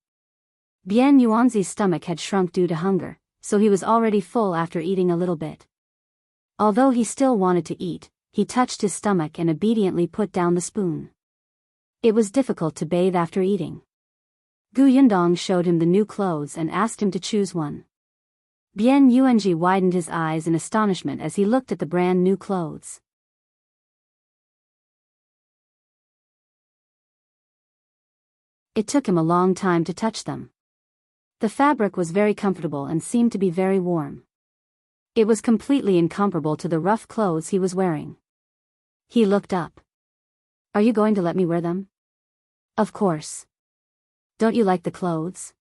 Speaker 1: Bien Yuanji's stomach had shrunk due to hunger, so he was already full after eating a little bit. Although he still wanted to eat, he touched his stomach and obediently put down the spoon. It was difficult to bathe after eating. Gu Yundong showed him the new clothes and asked him to choose one. Bien Yuanji widened his eyes in astonishment as he looked at the brand new clothes. It took him a long time to touch them. The fabric was very comfortable and seemed to be very warm. It was completely incomparable to the rough clothes he was wearing. He looked up. Are you going to let me wear them? Of course. Don't you like the clothes?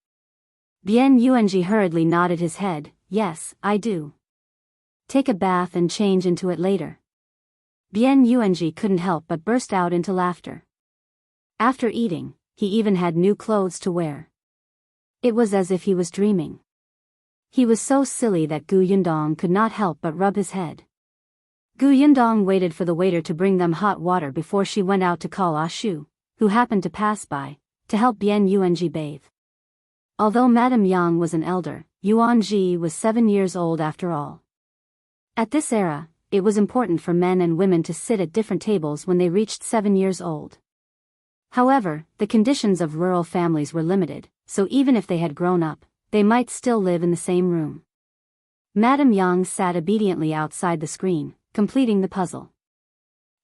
Speaker 1: Bien Yuanji hurriedly nodded his head. Yes, I do. Take a bath and change into it later. Bien Yuanji couldn't help but burst out into laughter. After eating, he even had new clothes to wear. It was as if he was dreaming. He was so silly that Gu Yundong could not help but rub his head. Gu Yundong waited for the waiter to bring them hot water before she went out to call Shu, who happened to pass by, to help Bien Yuanji bathe. Although Madame Yang was an elder, Yuanji was 7 years old after all. At this era, it was important for men and women to sit at different tables when they reached 7 years old. However, the conditions of rural families were limited, so even if they had grown up, they might still live in the same room. Madame Yang sat obediently outside the screen, completing the puzzle.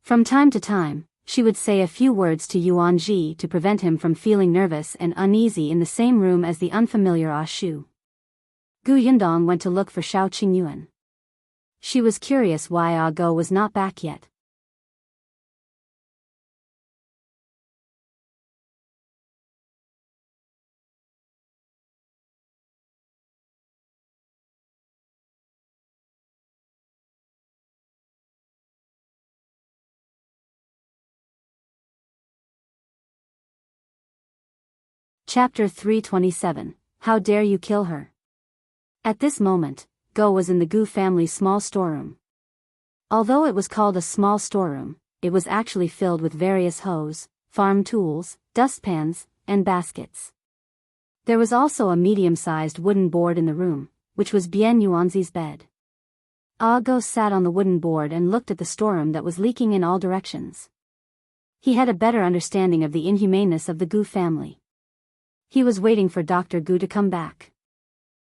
Speaker 1: From time to time, she would say a few words to Yuanji to prevent him from feeling nervous and uneasy in the same room as the unfamiliar Shu. Gu Yundong went to look for Shao Qingyuan. She was curious why Go was not back yet. Chapter 327, How Dare You Kill Her? At this moment, Go was in the Gu family's small storeroom. Although it was called a small storeroom, it was actually filled with various hoes, farm tools, dustpans, and baskets. There was also a medium-sized wooden board in the room, which was Bien Yuanzi's bed. Go sat on the wooden board and looked at the storeroom that was leaking in all directions. He had a better understanding of the inhumaneness of the Gu family. He was waiting for Dr. Gu to come back.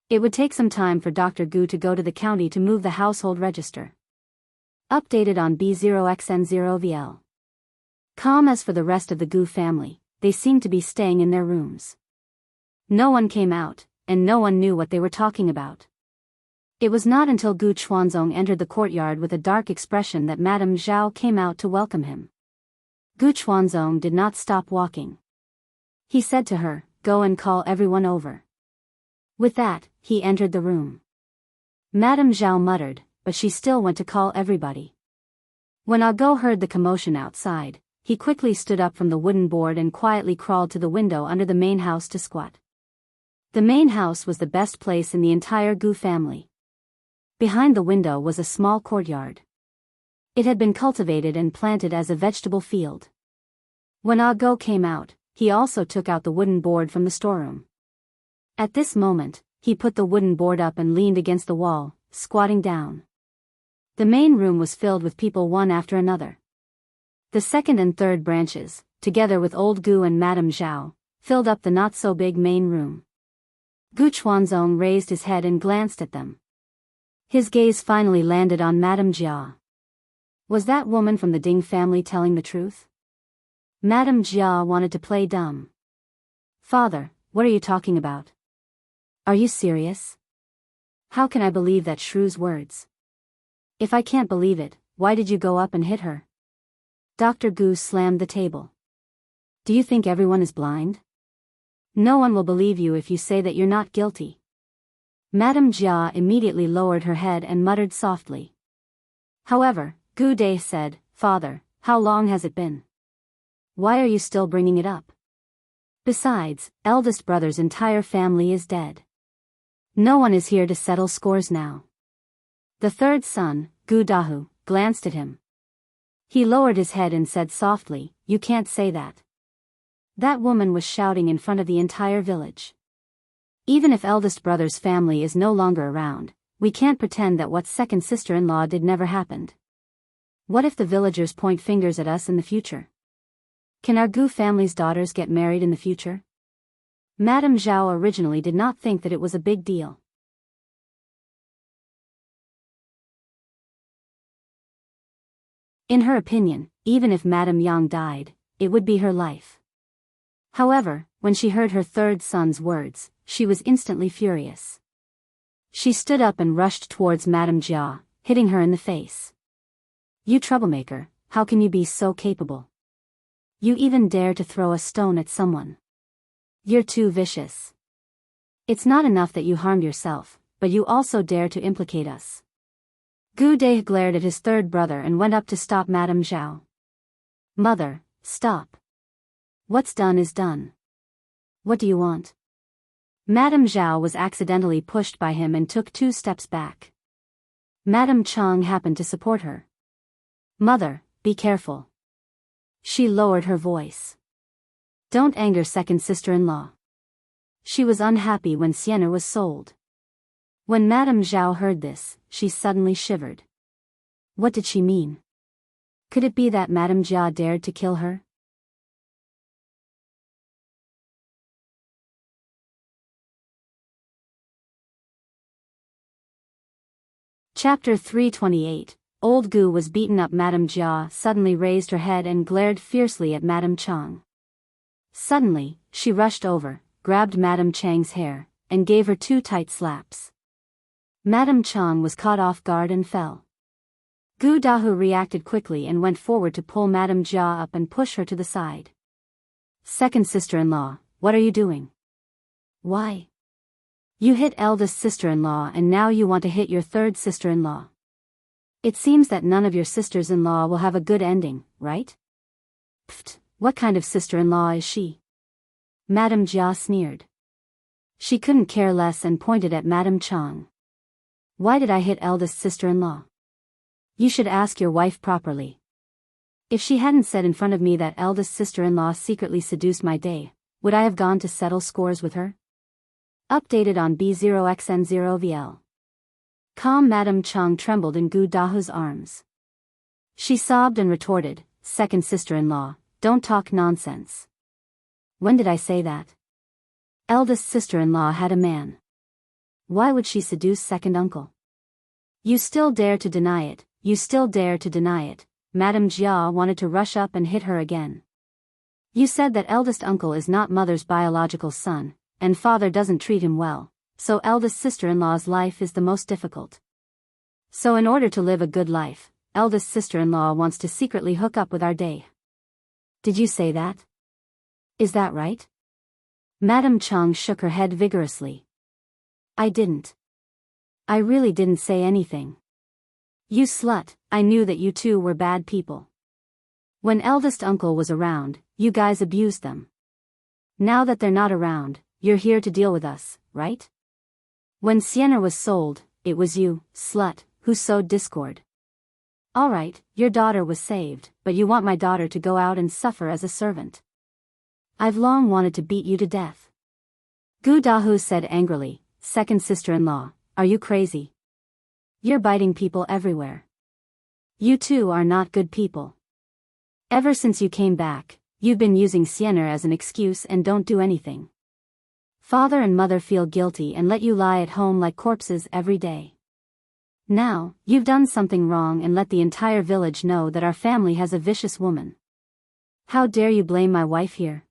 Speaker 1: It would take some time for Dr. Gu to go to the county to move the household register. Updated on B0xN0VL. As for the rest of the Gu family, they seemed to be staying in their rooms. No one came out, and no one knew what they were talking about. It was not until Gu Chuanzong entered the courtyard with a dark expression that Madame Zhao came out to welcome him. Gu Chuanzong did not stop walking. He said to her, "Go and call everyone over." With that, he entered the room. Madame Zhao muttered, but she still went to call everybody. When Go heard the commotion outside, he quickly stood up from the wooden board and quietly crawled to the window under the main house to squat. The main house was the best place in the entire Gu family. Behind the window was a small courtyard. It had been cultivated and planted as a vegetable field. When Go came out, he also took out the wooden board from the storeroom. At this moment, he put the wooden board up and leaned against the wall, squatting down. The main room was filled with people one after another. The second and third branches, together with old Gu and Madame Zhao, filled up the not-so-big main room. Gu Chuanzong raised his head and glanced at them. His gaze finally landed on Madame Jia. Was that woman from the Ding family telling the truth? Madame Jia wanted to play dumb. "Father, what are you talking about? Are you serious? How can I believe that shrew's words? If I can't believe it, why did you go up and hit her?" Dr. Gu slammed the table. "Do you think everyone is blind? No one will believe you if you say that you're not guilty." Madame Jia immediately lowered her head and muttered softly. However, Gu Dai said, "Father, how long has it been? Why are you still bringing it up? Besides, eldest brother's entire family is dead. No one is here to settle scores now." The third son, Gu Dahu, glanced at him. He lowered his head and said softly, "You can't say that. That woman was shouting in front of the entire village. Even if eldest brother's family is no longer around, we can't pretend that what second sister-in-law did never happened. What if the villagers point fingers at us in the future? Can our Gu family's daughters get married in the future?" Madame Zhao originally did not think that it was a big deal. In her opinion, even if Madame Yang died, it would be her life. However, when she heard her third son's words, she was instantly furious. She stood up and rushed towards Madame Jia, hitting her in the face. "You troublemaker, how can you be so capable? You even dare to throw a stone at someone. You're too vicious. It's not enough that you harmed yourself, but you also dare to implicate us." Gu Dai glared at his third brother and went up to stop Madame Zhao. "Mother, stop. What's done is done. What do you want?" Madame Zhao was accidentally pushed by him and took 2 steps back. Madame Chang happened to support her. "Mother, be careful." She lowered her voice. "Don't anger second sister-in-law." She was unhappy when Sienna was sold. When Madame Zhao heard this, she suddenly shivered. What did she mean? Could it be that Madame Jia dared to kill her? Chapter 328. Old Gu was beaten up. Madame Jia suddenly raised her head and glared fiercely at Madame Chang. Suddenly, she rushed over, grabbed Madame Chang's hair, and gave her 2 tight slaps. Madame Chang was caught off guard and fell. Gu Dahu reacted quickly and went forward to pull Madame Jia up and push her to the side. "Second sister-in-law, what are you doing? Why? You hit eldest sister-in-law and now you want to hit your third sister-in-law. It seems that none of your sisters-in-law will have a good ending, right?" "Pfft, what kind of sister-in-law is she?" Madame Jia sneered. She couldn't care less and pointed at Madame Chang. "Why did I hit eldest sister-in-law? You should ask your wife properly. If she hadn't said in front of me that eldest sister-in-law secretly seduced my day, would I have gone to settle scores with her?" Updated on B0xN0VL. Calm. Madame Chang trembled in Gu Dahu's arms. She sobbed and retorted, "Second sister-in-law, don't talk nonsense." When did I say that? Eldest sister-in-law had a man. Why would she seduce second uncle? You still dare to deny it, you still dare to deny it. Madame Jia wanted to rush up and hit her again. You said that eldest uncle is not mother's biological son, and father doesn't treat him well, so eldest sister-in-law's life is the most difficult. So in order to live a good life, eldest sister-in-law wants to secretly hook up with our day. Did you say that? Is that right? Madame Chang shook her head vigorously. I didn't. I really didn't say anything. You slut, I knew that you two were bad people. When eldest uncle was around, you guys abused them. Now that they're not around, you're here to deal with us, right? When Sienna was sold, it was you, slut, who sowed discord. Alright, your daughter was saved, but you want my daughter to go out and suffer as a servant. I've long wanted to beat you to death. Gu Dahu said angrily, "Second sister-in-law, are you crazy? You're biting people everywhere. You two are not good people. Ever since you came back, you've been using Sienna as an excuse and don't do anything. Father and mother feel guilty and let you lie at home like corpses every day. Now, you've done something wrong and let the entire village know that our family has a vicious woman. How dare you blame my wife here?"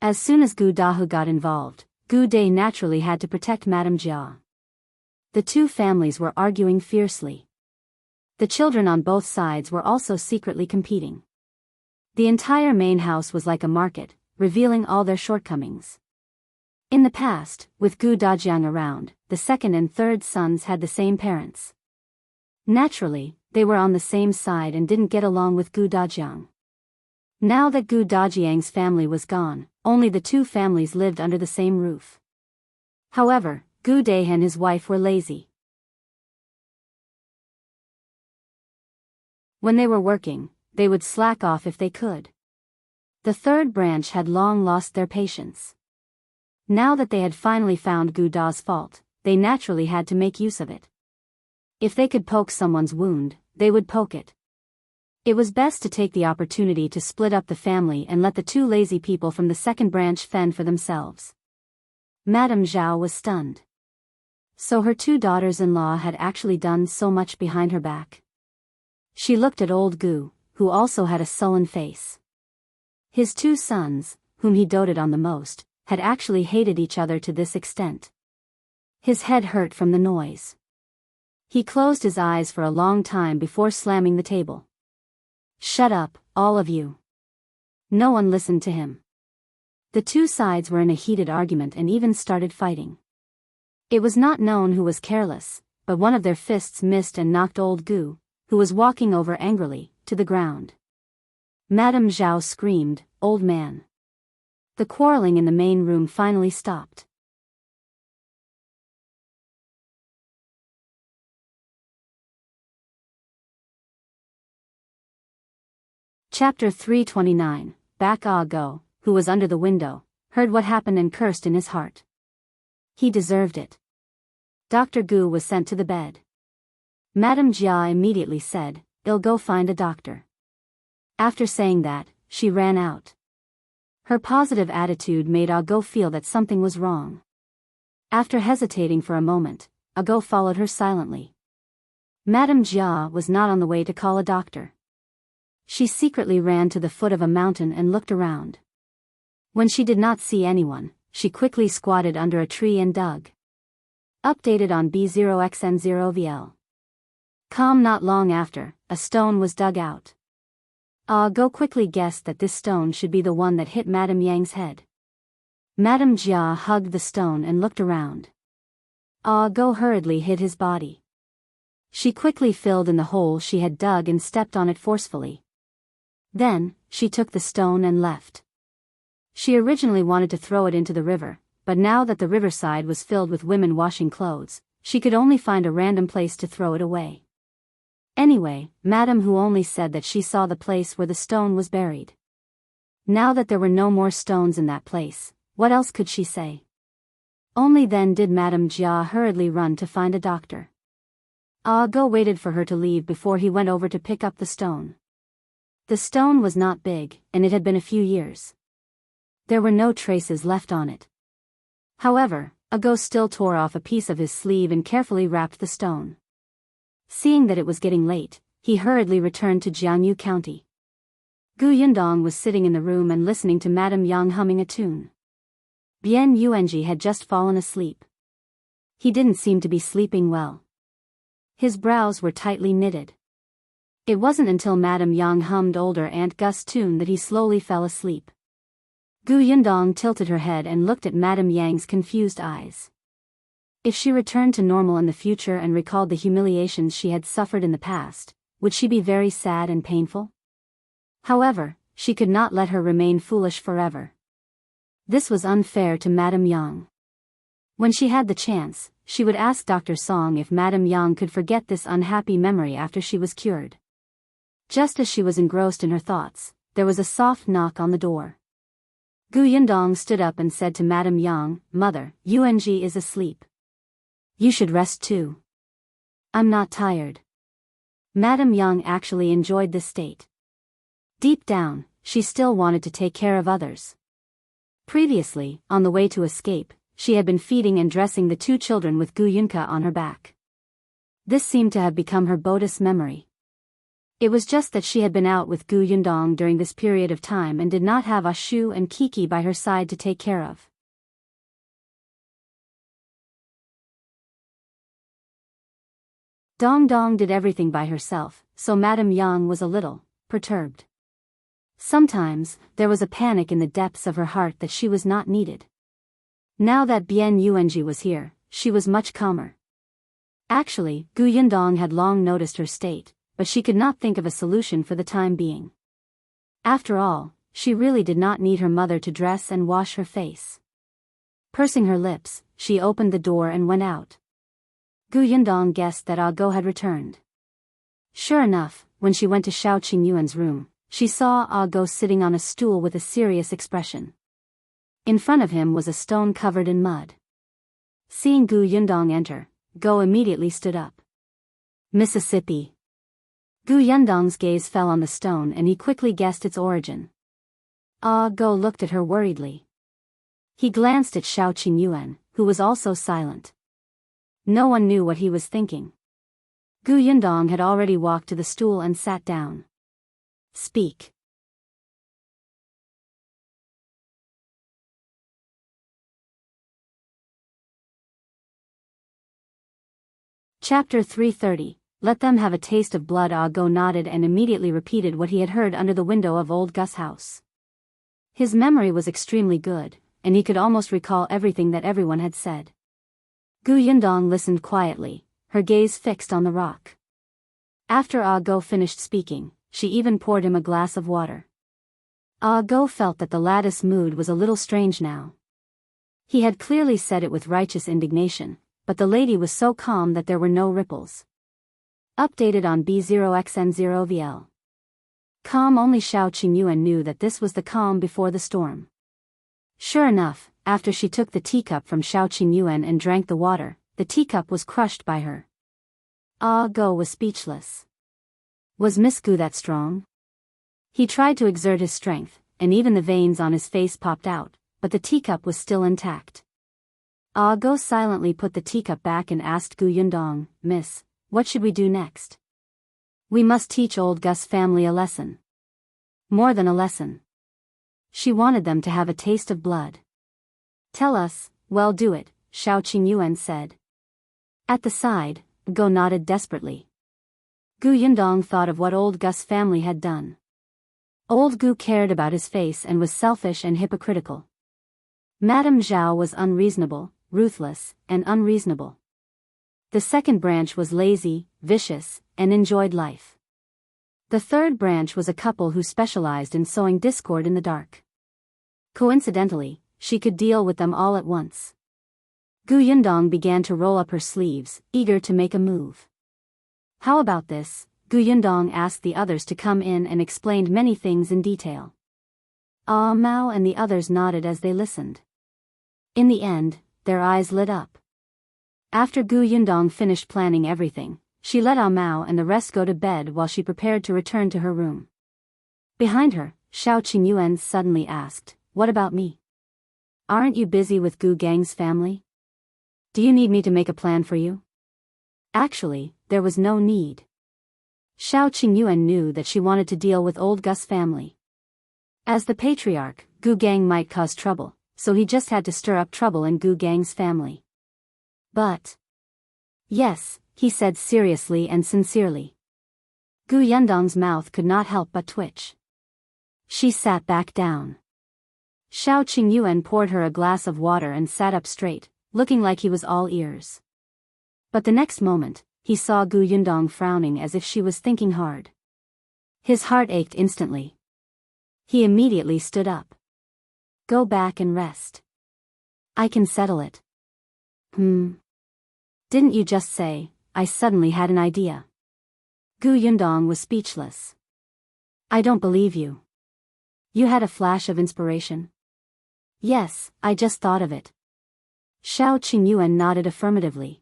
Speaker 1: As soon as Gu Dahu got involved, Gu Day naturally had to protect Madame Jia. The two families were arguing fiercely. The children on both sides were also secretly competing. The entire main house was like a market, revealing all their shortcomings. In the past, with Gu Dajiang around, the second and third sons had the same parents. Naturally, they were on the same side and didn't get along with Gu Dajiang. Now that Gu Dajiang's family was gone, only the two families lived under the same roof. However, Gu Day and his wife were lazy. When they were working, they would slack off if they could. The third branch had long lost their patience. Now that they had finally found Gu Da's fault, they naturally had to make use of it. If they could poke someone's wound, they would poke it. It was best to take the opportunity to split up the family and let the two lazy people from the second branch fend for themselves. Madame Zhao was stunned. So her two daughters-in-law had actually done so much behind her back. She looked at old Gu, who also had a sullen face. His two sons, whom he doted on the most, had actually hated each other to this extent. His head hurt from the noise. He closed his eyes for a long time before slamming the table. "Shut up, all of you." No one listened to him. The two sides were in a heated argument and even started fighting. It was not known who was careless, but one of their fists missed and knocked old Gu, who was walking over angrily, to the ground. Madame Zhao screamed, "Old man." The quarreling in the main room finally stopped. Chapter 329, Back Ah Go, who was under the window, heard what happened and cursed in his heart. He deserved it. Dr. Gu was sent to the bed. Madame Jia immediately said, "I'll go find a doctor." After saying that, she ran out. Her positive attitude made Ah Go feel that something was wrong. After hesitating for a moment, Ah Go followed her silently. Madame Jia was not on the way to call a doctor. She secretly ran to the foot of a mountain and looked around. When she did not see anyone, she quickly squatted under a tree and dug. Updated on B0xN0VL. Calm. Not long after, a stone was dug out. Ah Go quickly guessed that this stone should be the one that hit Madame Yang's head. Madame Jia hugged the stone and looked around. Ah Go hurriedly hid his body. She quickly filled in the hole she had dug and stepped on it forcefully. Then, she took the stone and left. She originally wanted to throw it into the river, but now that the riverside was filled with women washing clothes, she could only find a random place to throw it away. Anyway, Madame Hu only said that she saw the place where the stone was buried. Now that there were no more stones in that place, what else could she say? Only then did Madame Jia hurriedly run to find a doctor. Ah Go waited for her to leave before he went over to pick up the stone. The stone was not big, and it had been a few years. There were no traces left on it. However, Go still tore off a piece of his sleeve and carefully wrapped the stone. Seeing that it was getting late, he hurriedly returned to Jiangyu County. Yundong was sitting in the room and listening to Madame Yang humming a tune. Bian Yuanji had just fallen asleep. He didn't seem to be sleeping well. His brows were tightly knitted. It wasn't until Madame Yang hummed older Aunt Gus' tune that he slowly fell asleep. Yundong tilted her head and looked at Madame Yang's confused eyes. If she returned to normal in the future and recalled the humiliations she had suffered in the past, would she be very sad and painful? However, she could not let her remain foolish forever. This was unfair to Madame Yang. When she had the chance, she would ask Dr. Song if Madame Yang could forget this unhappy memory after she was cured. Just as she was engrossed in her thoughts, there was a soft knock on the door. Yundong stood up and said to Madame Yang, "Mother, Yuanji is asleep. You should rest too." "I'm not tired." Madame Yang actually enjoyed this state. Deep down, she still wanted to take care of others. Previously, on the way to escape, she had been feeding and dressing the two children with Yunka on her back. This seemed to have become her Buddhist memory. It was just that she had been out with Yundong during this period of time and did not have Ashu and Kiki by her side to take care of. Dong Dong did everything by herself, so Madame Yang was a little perturbed. Sometimes, there was a panic in the depths of her heart that she was not needed. Now that Bian Yuanji was here, she was much calmer. Actually, Yundong had long noticed her state, but she could not think of a solution for the time being. After all, she really did not need her mother to dress and wash her face. Pursing her lips, she opened the door and went out. Yundong guessed that Go had returned. Sure enough, when she went to Shao Qingyuan's room, she saw Go sitting on a stool with a serious expression. In front of him was a stone covered in mud. Seeing Yundong enter, Go immediately stood up. "Mississippi." Yundong's gaze fell on the stone and he quickly guessed its origin. Go looked at her worriedly. He glanced at Shao Qingyuan, who was also silent. No one knew what he was thinking. Yundong had already walked to the stool and sat down. "Speak." Chapter 330. Let them have a taste of blood. Go nodded and immediately repeated what he had heard under the window of old Gus' house. His memory was extremely good, and he could almost recall everything that everyone had said. Yundong listened quietly, her gaze fixed on the rock. After Go finished speaking, she even poured him a glass of water. Go felt that the latter's mood was a little strange now. He had clearly said it with righteous indignation, but the lady was so calm that there were no ripples. Updated on B0xN0VL. Calm. Only Shao Qingyuan knew that this was the calm before the storm. Sure enough, after she took the teacup from Shao Qingyuan and drank the water, the teacup was crushed by her. Go was speechless. Was Miss Gu that strong? He tried to exert his strength, and even the veins on his face popped out, but the teacup was still intact. Go silently put the teacup back and asked Yundong, "Miss, what should we do next?" "We must teach old Gus family a lesson." More than a lesson. She wanted them to have a taste of blood. "Tell us." "Well, do it," Shao Qingyuan said. At the side, Go nodded desperately. Yundong thought of what old Gus family had done. Old Gu cared about his face and was selfish and hypocritical. Madame Zhao was unreasonable, ruthless, and unreasonable. The second branch was lazy, vicious, and enjoyed life. The third branch was a couple who specialized in sowing discord in the dark. Coincidentally, she could deal with them all at once. Yundong began to roll up her sleeves, eager to make a move. "How about this?" Yundong asked the others to come in and explained many things in detail. Mao and the others nodded as they listened. In the end, their eyes lit up. After Gu Yundong finished planning everything, she let Ah Mao and the rest go to bed while she prepared to return to her room. Behind her, Shao Qingyuan suddenly asked, "What about me? Aren't you busy with Gu Gang's family? Do you need me to make a plan for you?" Actually, there was no need. Shao Qingyuan knew that she wanted to deal with old Gus' family. As the patriarch, Gu Gang might cause trouble, so he just had to stir up trouble in Gu Gang's family. But... yes, he said seriously and sincerely. Gu Yundong's mouth could not help but twitch. She sat back down. Shao Qingyuan poured her a glass of water and sat up straight, looking like he was all ears. But the next moment, he saw Gu Yundong frowning as if she was thinking hard. His heart ached instantly. He immediately stood up. "Go back and rest. I can settle it." Didn't you just say, "I suddenly had an idea"? Gu Yundong was speechless. "I don't believe you. You had a flash of inspiration?" "Yes, I just thought of it." Shao Qingyuan nodded affirmatively.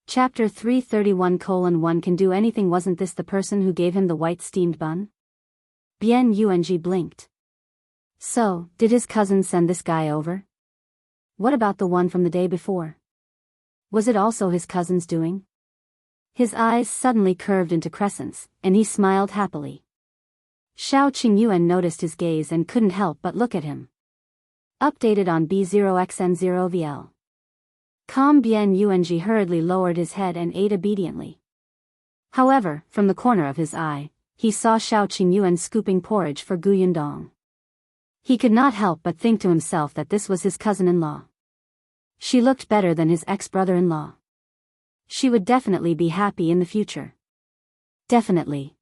Speaker 1: Chapter 331:1 Can do anything. Wasn't this the person who gave him the white steamed bun? Bian Yuanji blinked. So, did his cousin send this guy over? What about the one from the day before? Was it also his cousin's doing? His eyes suddenly curved into crescents, and he smiled happily. Shao Qingyuan noticed his gaze and couldn't help but look at him. Updated on B0xN0VL. Calm Bian Yuanji hurriedly lowered his head and ate obediently. However, from the corner of his eye, he saw Shao Qingyuan scooping porridge for Gu Yundong. He could not help but think to himself that this was his cousin-in-law. She looked better than his ex-brother-in-law. She would definitely be happy in the future. Definitely.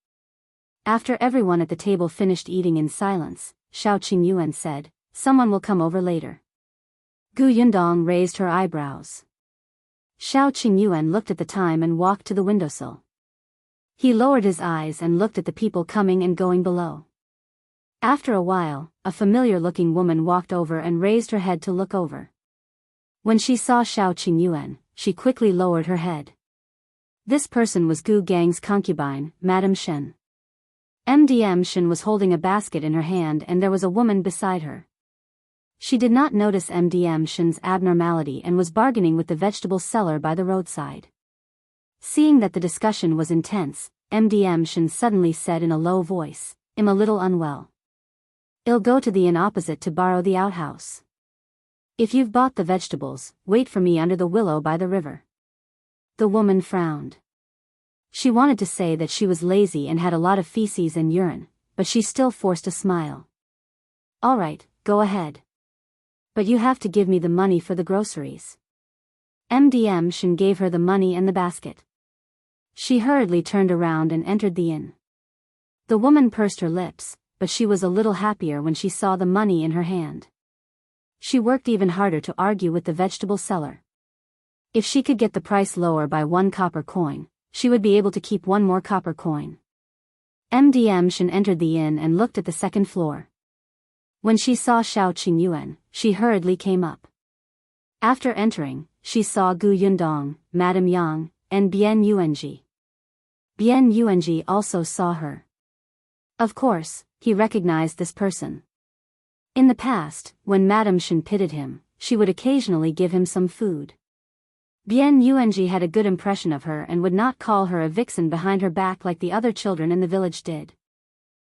Speaker 1: After everyone at the table finished eating in silence, Shao Qingyuan said, "Someone will come over later." Gu Yundong raised her eyebrows. Shao Qingyuan looked at the time and walked to the windowsill. He lowered his eyes and looked at the people coming and going below. After a while, a familiar-looking woman walked over and raised her head to look over. When she saw Shao Qingyuan, she quickly lowered her head. This person was Gu Gang's concubine, Madame Shen. Madame Shen was holding a basket in her hand and there was a woman beside her. She did not notice Madame Shen's abnormality and was bargaining with the vegetable seller by the roadside. Seeing that the discussion was intense, Madame Shen suddenly said in a low voice, "I'm a little unwell. I'll go to the inn opposite to borrow the outhouse. If you've bought the vegetables, wait for me under the willow by the river." The woman frowned. She wanted to say that she was lazy and had a lot of feces and urine, but she still forced a smile. "All right, go ahead. But you have to give me the money for the groceries." Madame Shen gave her the money and the basket. She hurriedly turned around and entered the inn. The woman pursed her lips, but she was a little happier when she saw the money in her hand. She worked even harder to argue with the vegetable seller. If she could get the price lower by 1 copper coin, she would be able to keep 1 more copper coin. Madame Shen entered the inn and looked at the second floor. When she saw Shao Qingyuan, she hurriedly came up. After entering, she saw Gu Yundong, Madame Yang, and Bian Yuanji. Bian Yuanji also saw her. Of course, he recognized this person. In the past, when Madame Shen pitied him, she would occasionally give him some food. Bian Yuanji had a good impression of her and would not call her a vixen behind her back like the other children in the village did.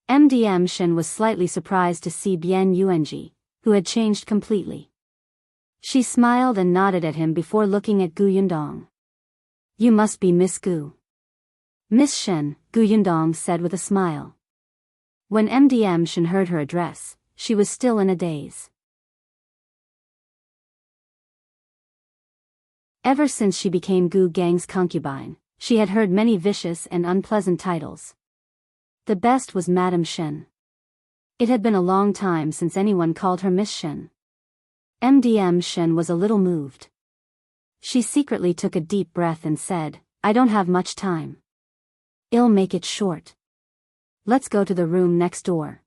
Speaker 1: Madame Shen was slightly surprised to see Bian Yuanji, who had changed completely. She smiled and nodded at him before looking at Gu Yundong. "You must be Miss Gu." "Miss Shen," Gu Yundong said with a smile. When Madame Shen heard her address, she was still in a daze. Ever since she became Gu Gang's concubine, she had heard many vicious and unpleasant titles. The best was Madame Shen. It had been a long time since anyone called her Miss Shen. Madame Shen was a little moved. She secretly took a deep breath and said, I don't have much time. I'll make it short. Let's go to the room next door.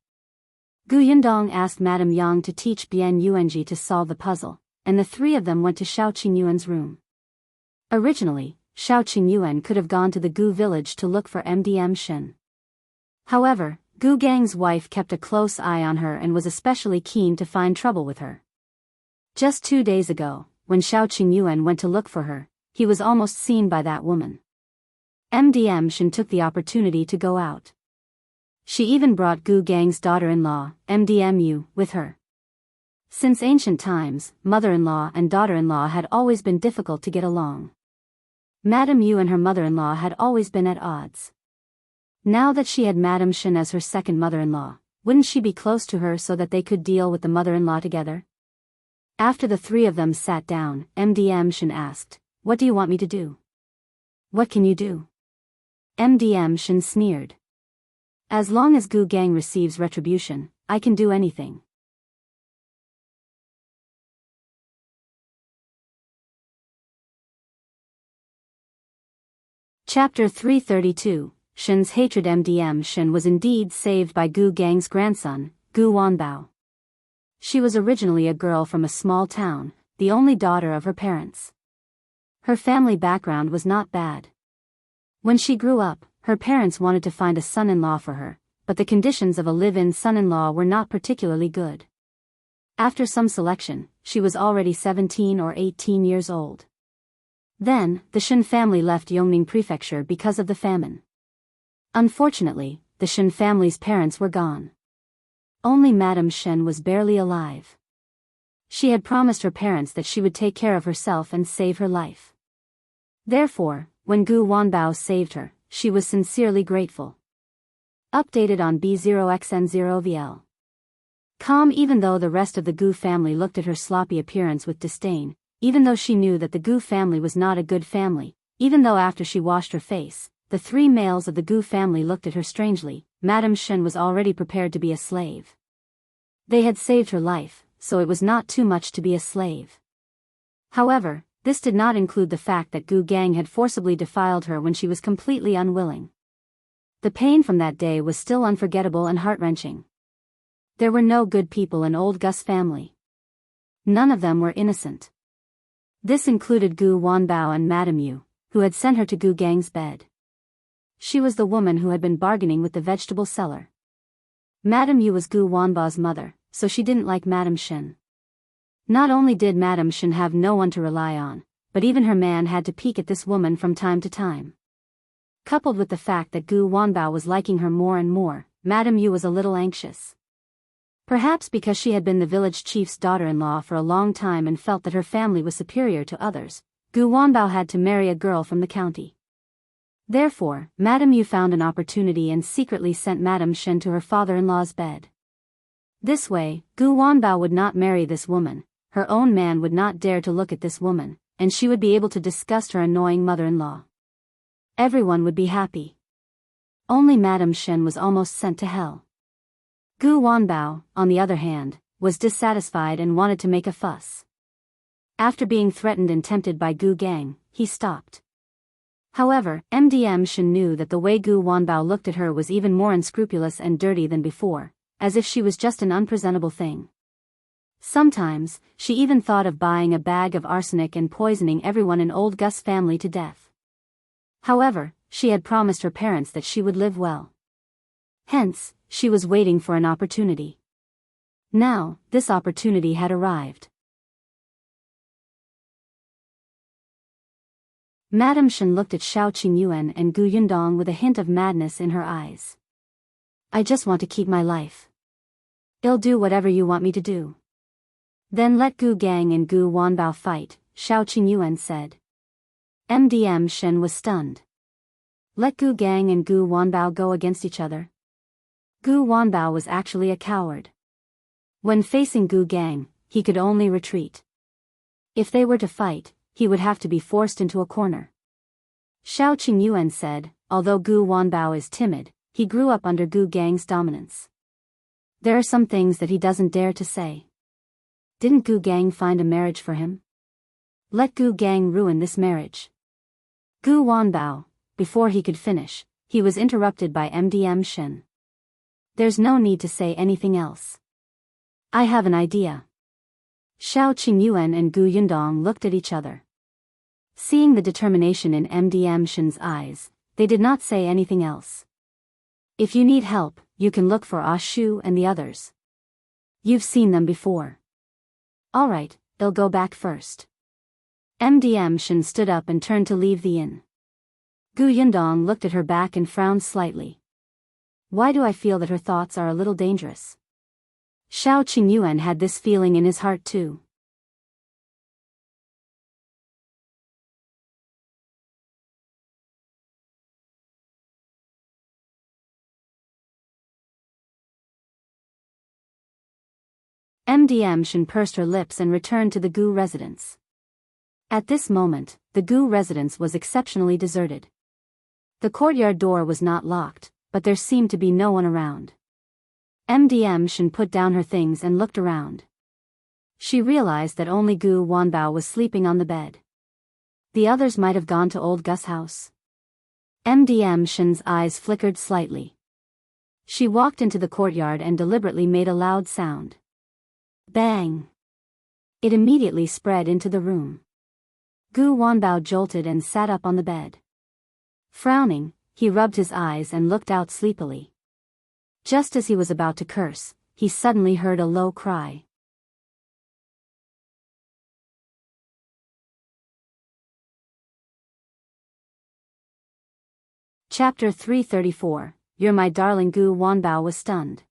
Speaker 1: Gu Yundong asked Madame Yang to teach Bian Yuanji to solve the puzzle, and the three of them went to Shao Qingyuan's room. Originally, Shao Qingyuan could have gone to the Gu village to look for MDM Shen. However, Gu Gang's wife kept a close eye on her and was especially keen to find trouble with her. Just 2 days ago, when Shao Qingyuan went to look for her, he was almost seen by that woman. MDM Shen took the opportunity to go out. She even brought Gu Gang's daughter-in-law, MDMU, with her. Since ancient times, mother-in-law and daughter-in-law had always been difficult to get along. Madame Yu and her mother-in-law had always been at odds. Now that she had Madame Shen as her second mother-in-law, wouldn't she be close to her so that they could deal with the mother-in-law together? After the three of them sat down, MDM Shen asked, What do you want me to do? What can you do? MDM Shen sneered. As long as Gu Gang receives retribution, I can do anything. Chapter 332, Shen's hatred. MDM Shen was indeed saved by Gu Gang's grandson, Gu Wanbao. She was originally a girl from a small town, the only daughter of her parents. Her family background was not bad. When she grew up, her parents wanted to find a son-in-law for her, but the conditions of a live-in son-in-law were not particularly good. After some selection, she was already 17 or 18 years old. Then, the Shen family left Yongning Prefecture because of the famine. Unfortunately, the Shen family's parents were gone. Only Madame Shen was barely alive. She had promised her parents that she would take care of herself and save her life. Therefore, when Gu Wanbao saved her, she was sincerely grateful. Updated on B0xN0VL. Even though the rest of the Gu family looked at her sloppy appearance with disdain, even though she knew that the Gu family was not a good family, even though after she washed her face, the three males of the Gu family looked at her strangely, Madame Shen was already prepared to be a slave. They had saved her life, so it was not too much to be a slave. However, this did not include the fact that Gu Gang had forcibly defiled her when she was completely unwilling. The pain from that day was still unforgettable and heart-wrenching. There were no good people in old Gus' family. None of them were innocent. This included Gu Wanbao and Madame Yu, who had sent her to Gu Gang's bed. She was the woman who had been bargaining with the vegetable seller. Madame Yu was Gu Wanbao's mother, so she didn't like Madame Shen. Not only did Madame Shen have no one to rely on, but even her man had to peek at this woman from time to time. Coupled with the fact that Gu Wanbao was liking her more and more, Madame Yu was a little anxious. Perhaps because she had been the village chief's daughter-in-law for a long time and felt that her family was superior to others, Gu Wanbao had to marry a girl from the county. Therefore, Madame Yu found an opportunity and secretly sent Madame Shen to her father-in-law's bed. This way, Gu Wanbao would not marry this woman, her own man would not dare to look at this woman, and she would be able to disgust her annoying mother-in-law. Everyone would be happy. Only Madame Shen was almost sent to hell. Gu Wanbao, on the other hand, was dissatisfied and wanted to make a fuss. After being threatened and tempted by Gu Gang, he stopped. However, MDM Shen knew that the way Gu Wanbao looked at her was even more unscrupulous and dirty than before, as if she was just an unpresentable thing. Sometimes, she even thought of buying a bag of arsenic and poisoning everyone in old Gus' family to death. However, she had promised her parents that she would live well. Hence, she was waiting for an opportunity. Now, this opportunity had arrived. Madame Shen looked at Shao Qingyuan and Gu Yundong with a hint of madness in her eyes. I just want to keep my life. I'll do whatever you want me to do. Then let Gu Gang and Gu Wanbao fight, Shao Qingyuan said. MDM Shen was stunned. Let Gu Gang and Gu Wanbao go against each other? Gu Wanbao was actually a coward. When facing Gu Gang, he could only retreat. If they were to fight, he would have to be forced into a corner. Shao Qingyuan said, although Gu Wanbao is timid, he grew up under Gu Gang's dominance. There are some things that he doesn't dare to say. Didn't Gu Gang find a marriage for him? Let Gu Gang ruin this marriage. Gu Wanbao, before he could finish, he was interrupted by MDM Shen. There's no need to say anything else. I have an idea. Shao Qingyuan and Gu Yundong looked at each other. Seeing the determination in MDM Shen's eyes, they did not say anything else. If you need help, you can look for Ah Shu and the others. You've seen them before. Alright, they'll go back first. MDM Shen stood up and turned to leave the inn. Gu Yundong looked at her back and frowned slightly. Why do I feel that her thoughts are a little dangerous? Shao Qingyuan had this feeling in his heart too. MDM Shen pursed her lips and returned to the Gu residence. At this moment, the Gu residence was exceptionally deserted. The courtyard door was not locked, but there seemed to be no one around. MDM Shen put down her things and looked around. She realized that only Gu Wanbao was sleeping on the bed. The others might have gone to old Gus' house. MDM Shen's eyes flickered slightly. She walked into the courtyard and deliberately made a loud sound. Bang! It immediately spread into the room. Gu Wanbao jolted and sat up on the bed. Frowning, he rubbed his eyes and looked out sleepily. Just as he was about to curse, he suddenly heard a low cry. Chapter 334, You're My Darling. Gu Wanbao was stunned.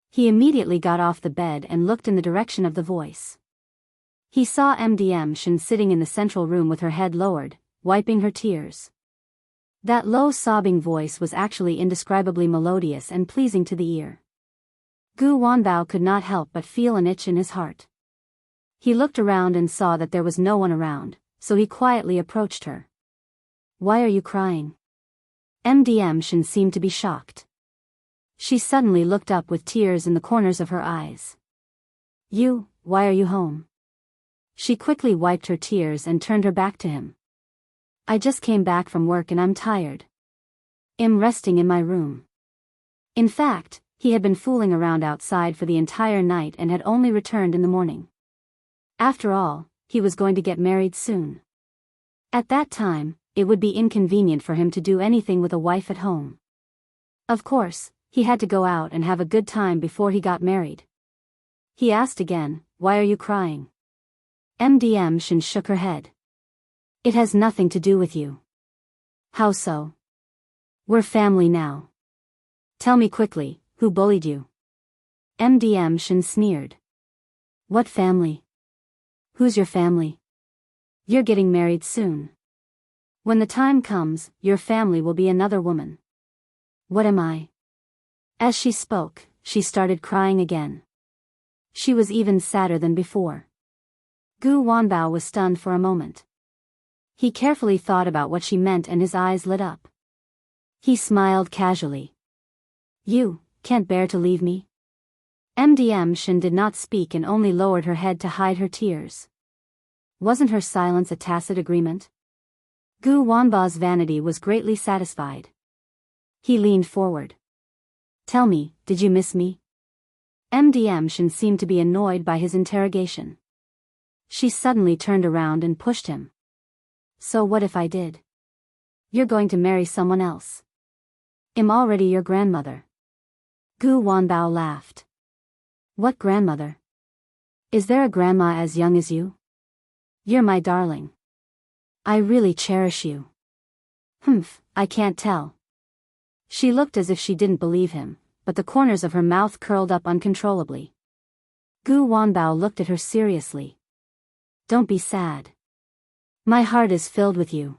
Speaker 1: He immediately got off the bed and looked in the direction of the voice. He saw MDM Shen sitting in the central room with her head lowered, wiping her tears. That low sobbing voice was actually indescribably melodious and pleasing to the ear. Gu Wanbao could not help but feel an itch in his heart. He looked around and saw that there was no one around, so he quietly approached her. Why are you crying? MDM Shen seemed to be shocked. She suddenly looked up with tears in the corners of her eyes. Why are you home? She quickly wiped her tears and turned her back to him. I just came back from work and I'm tired. I'm resting in my room. In fact, he had been fooling around outside for the entire night and had only returned in the morning. After all, he was going to get married soon. At that time, it would be inconvenient for him to do anything with a wife at home. Of course, he had to go out and have a good time before he got married. He asked again, Why are you crying? MDM Shen shook her head. It has nothing to do with you. How so? We're family now. Tell me quickly, who bullied you? MDM Shen sneered. What family? Who's your family? You're getting married soon. When the time comes, your family will be another woman. What am I? As she spoke, she started crying again. She was even sadder than before. Gu Wanbao was stunned for a moment. He carefully thought about what she meant and his eyes lit up. He smiled casually. You can't bear to leave me? MDM Shen did not speak and only lowered her head to hide her tears. Wasn't her silence a tacit agreement? Gu Wanbao's vanity was greatly satisfied. He leaned forward. Tell me, did you miss me? MDM Shen seemed to be annoyed by his interrogation. She suddenly turned around and pushed him. So what if I did? You're going to marry someone else. I'm already your grandmother. Gu Wanbao laughed. What grandmother? Is there a grandma as young as you? You're my darling. I really cherish you. I can't tell. She looked as if she didn't believe him, but the corners of her mouth curled up uncontrollably. Gu Wanbao looked at her seriously. Don't be sad. My heart is filled with you.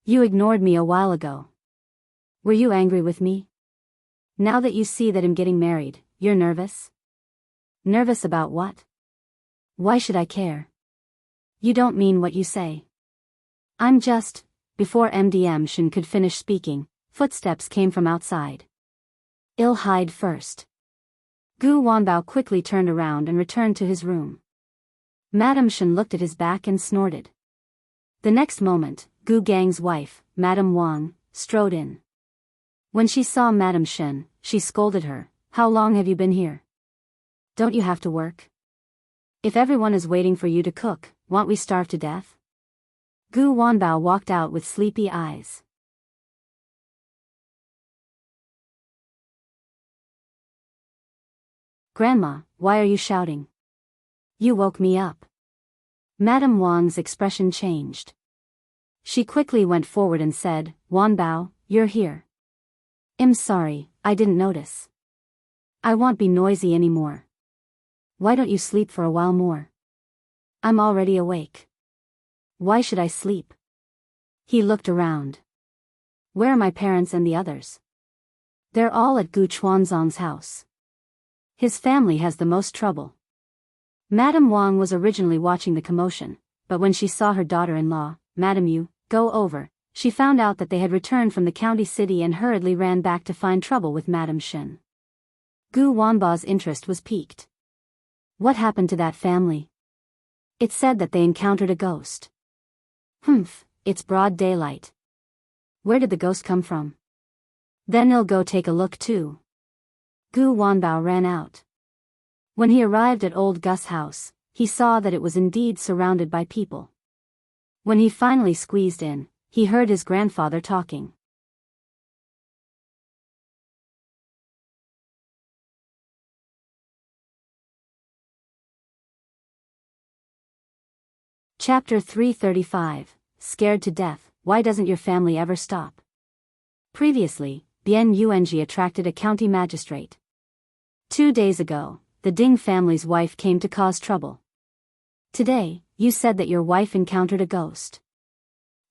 Speaker 1: You ignored me a while ago. Were you angry with me? Now that you see that I'm getting married, you're nervous? Nervous about what? Why should I care? You don't mean what you say. I'm just... Before MDM Shen could finish speaking, footsteps came from outside. I'll hide first. Gu Wanbao quickly turned around and returned to his room. Madame Shen looked at his back and snorted. The next moment, Gu Gang's wife, Madame Wang, strode in. When she saw Madame Shen, she scolded her, "How long have you been here? Don't you have to work? If everyone is waiting for you to cook, won't we starve to death?" Gu Wanbao walked out with sleepy eyes. "Grandma, why are you shouting? You woke me up." Madame Wang's expression changed. She quickly went forward and said, "Wanbao, you're here. I'm sorry, I didn't notice. I won't be noisy anymore. Why don't you sleep for a while more? I'm already awake." "Why should I sleep?" He looked around. "Where are my parents and the others?" "They're all at Gu Chuanzong's house. His family has the most trouble." Madame Wang was originally watching the commotion, but when she saw her daughter-in-law, Madame Yu, go over, she found out that they had returned from the county city and hurriedly ran back to find trouble with Madame Shen. Gu Wanba's interest was piqued. "What happened to that family? It said that they encountered a ghost." "Humph, it's broad daylight. Where did the ghost come from?" "Then I'll go take a look too." Gu Wanbao ran out. When he arrived at old Gus' house, he saw that it was indeed surrounded by people. When he finally squeezed in, he heard his grandfather talking. Chapter 335, Scared to Death, Why Doesn't Your Family Ever Stop? Previously, Bian Yuanji attracted a county magistrate. 2 days ago, the Ding family's wife came to cause trouble. Today, you said that your wife encountered a ghost.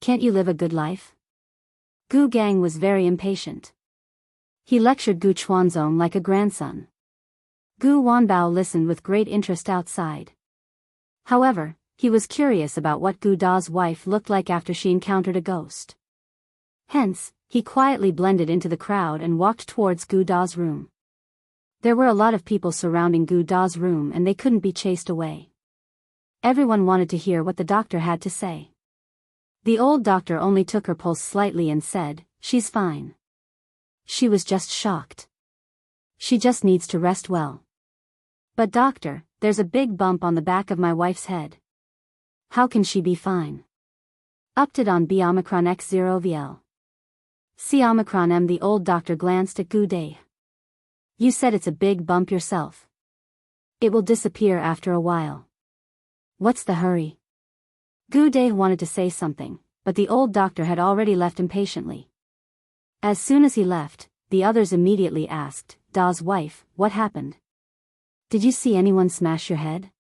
Speaker 1: Can't you live a good life? Gu Gang was very impatient. He lectured Gu Chuanzong like a grandson. Gu Wanbao listened with great interest outside. However, he was curious about what Gu Da's wife looked like after she encountered a ghost. Hence, he quietly blended into the crowd and walked towards Gu Da's room. There were a lot of people surrounding Gu Da's room and they couldn't be chased away. Everyone wanted to hear what the doctor had to say. The old doctor only took her pulse slightly and said, "She's fine. She was just shocked. She just needs to rest well." "But doctor, there's a big bump on the back of my wife's head. How can she be fine?" Upted on B Omicron X0 VL. C Omicron M. The old doctor glanced at Gu Day. "You said it's a big bump yourself. It will disappear after a while. What's the hurry?" Gu Day wanted to say something, but the old doctor had already left impatiently. As soon as he left, the others immediately asked, "Da's wife, what happened? Did you see anyone smash your head?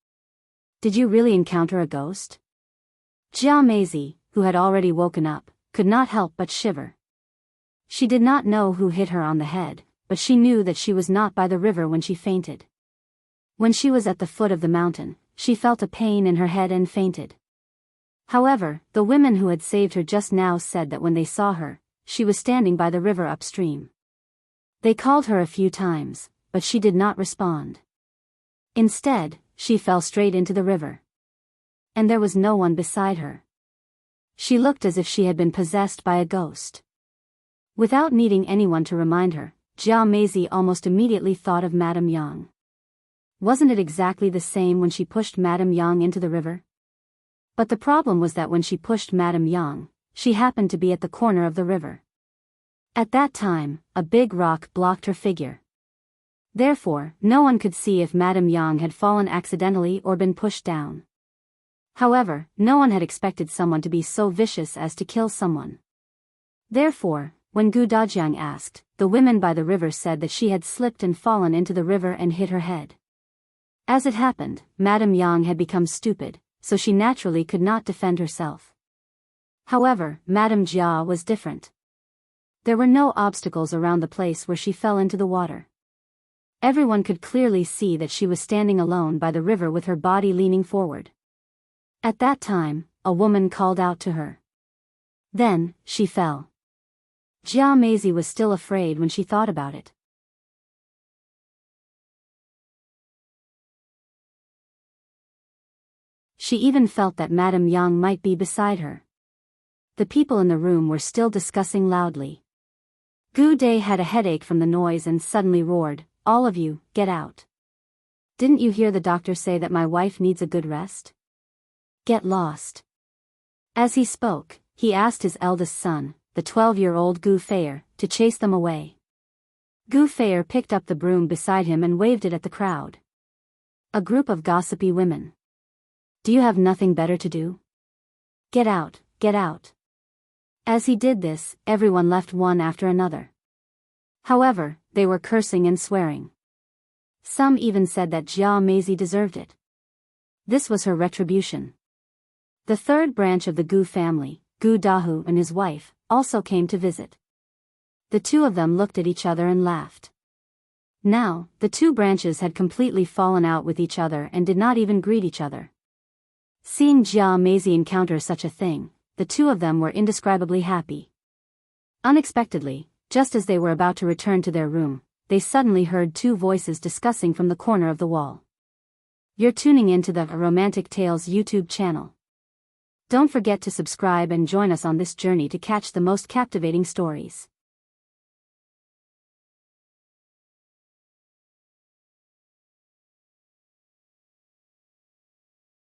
Speaker 1: Did you really encounter a ghost?" Jia Meizi, who had already woken up, could not help but shiver. She did not know who hit her on the head, but she knew that she was not by the river when she fainted. When she was at the foot of the mountain, she felt a pain in her head and fainted. However, the women who had saved her just now said that when they saw her, she was standing by the river upstream. They called her a few times, but she did not respond. Instead, she fell straight into the river. And there was no one beside her. She looked as if she had been possessed by a ghost. Without needing anyone to remind her, Jia Meizi almost immediately thought of Madame Yang. Wasn't it exactly the same when she pushed Madame Yang into the river? But the problem was that when she pushed Madame Yang, she happened to be at the corner of the river. At that time, a big rock blocked her figure. Therefore, no one could see if Madame Yang had fallen accidentally or been pushed down. However, no one had expected someone to be so vicious as to kill someone. Therefore, when Gu Dajiang asked, the women by the river said that she had slipped and fallen into the river and hit her head. As it happened, Madame Yang had become stupid, so she naturally could not defend herself. However, Madame Jia was different. There were no obstacles around the place where she fell into the water. Everyone could clearly see that she was standing alone by the river with her body leaning forward. At that time, a woman called out to her. Then, she fell. Jia Meizi was still afraid when she thought about it. She even felt that Madame Yang might be beside her. The people in the room were still discussing loudly. Gu Dai had a headache from the noise and suddenly roared, "All of you, get out. Didn't you hear the doctor say that my wife needs a good rest? Get lost." As he spoke, he asked his eldest son, the 12-year-old Gu Feier, to chase them away. Gu Feier picked up the broom beside him and waved it at the crowd. A group of gossipy women. "Do you have nothing better to do? Get out, get out." As he did this, everyone left one after another. However, they were cursing and swearing. Some even said that Jia Meizi deserved it. This was her retribution. The third branch of the Gu family, Gu Dahu and his wife, also came to visit. The two of them looked at each other and laughed. Now, the two branches had completely fallen out with each other and did not even greet each other. Seeing Jia Meizi encounter such a thing, the two of them were indescribably happy. Unexpectedly, just as they were about to return to their room, they suddenly heard two voices discussing from the corner of the wall. You're tuning into the Romantic Tales YouTube channel. Don't forget to subscribe and join us on this journey to catch the most captivating stories.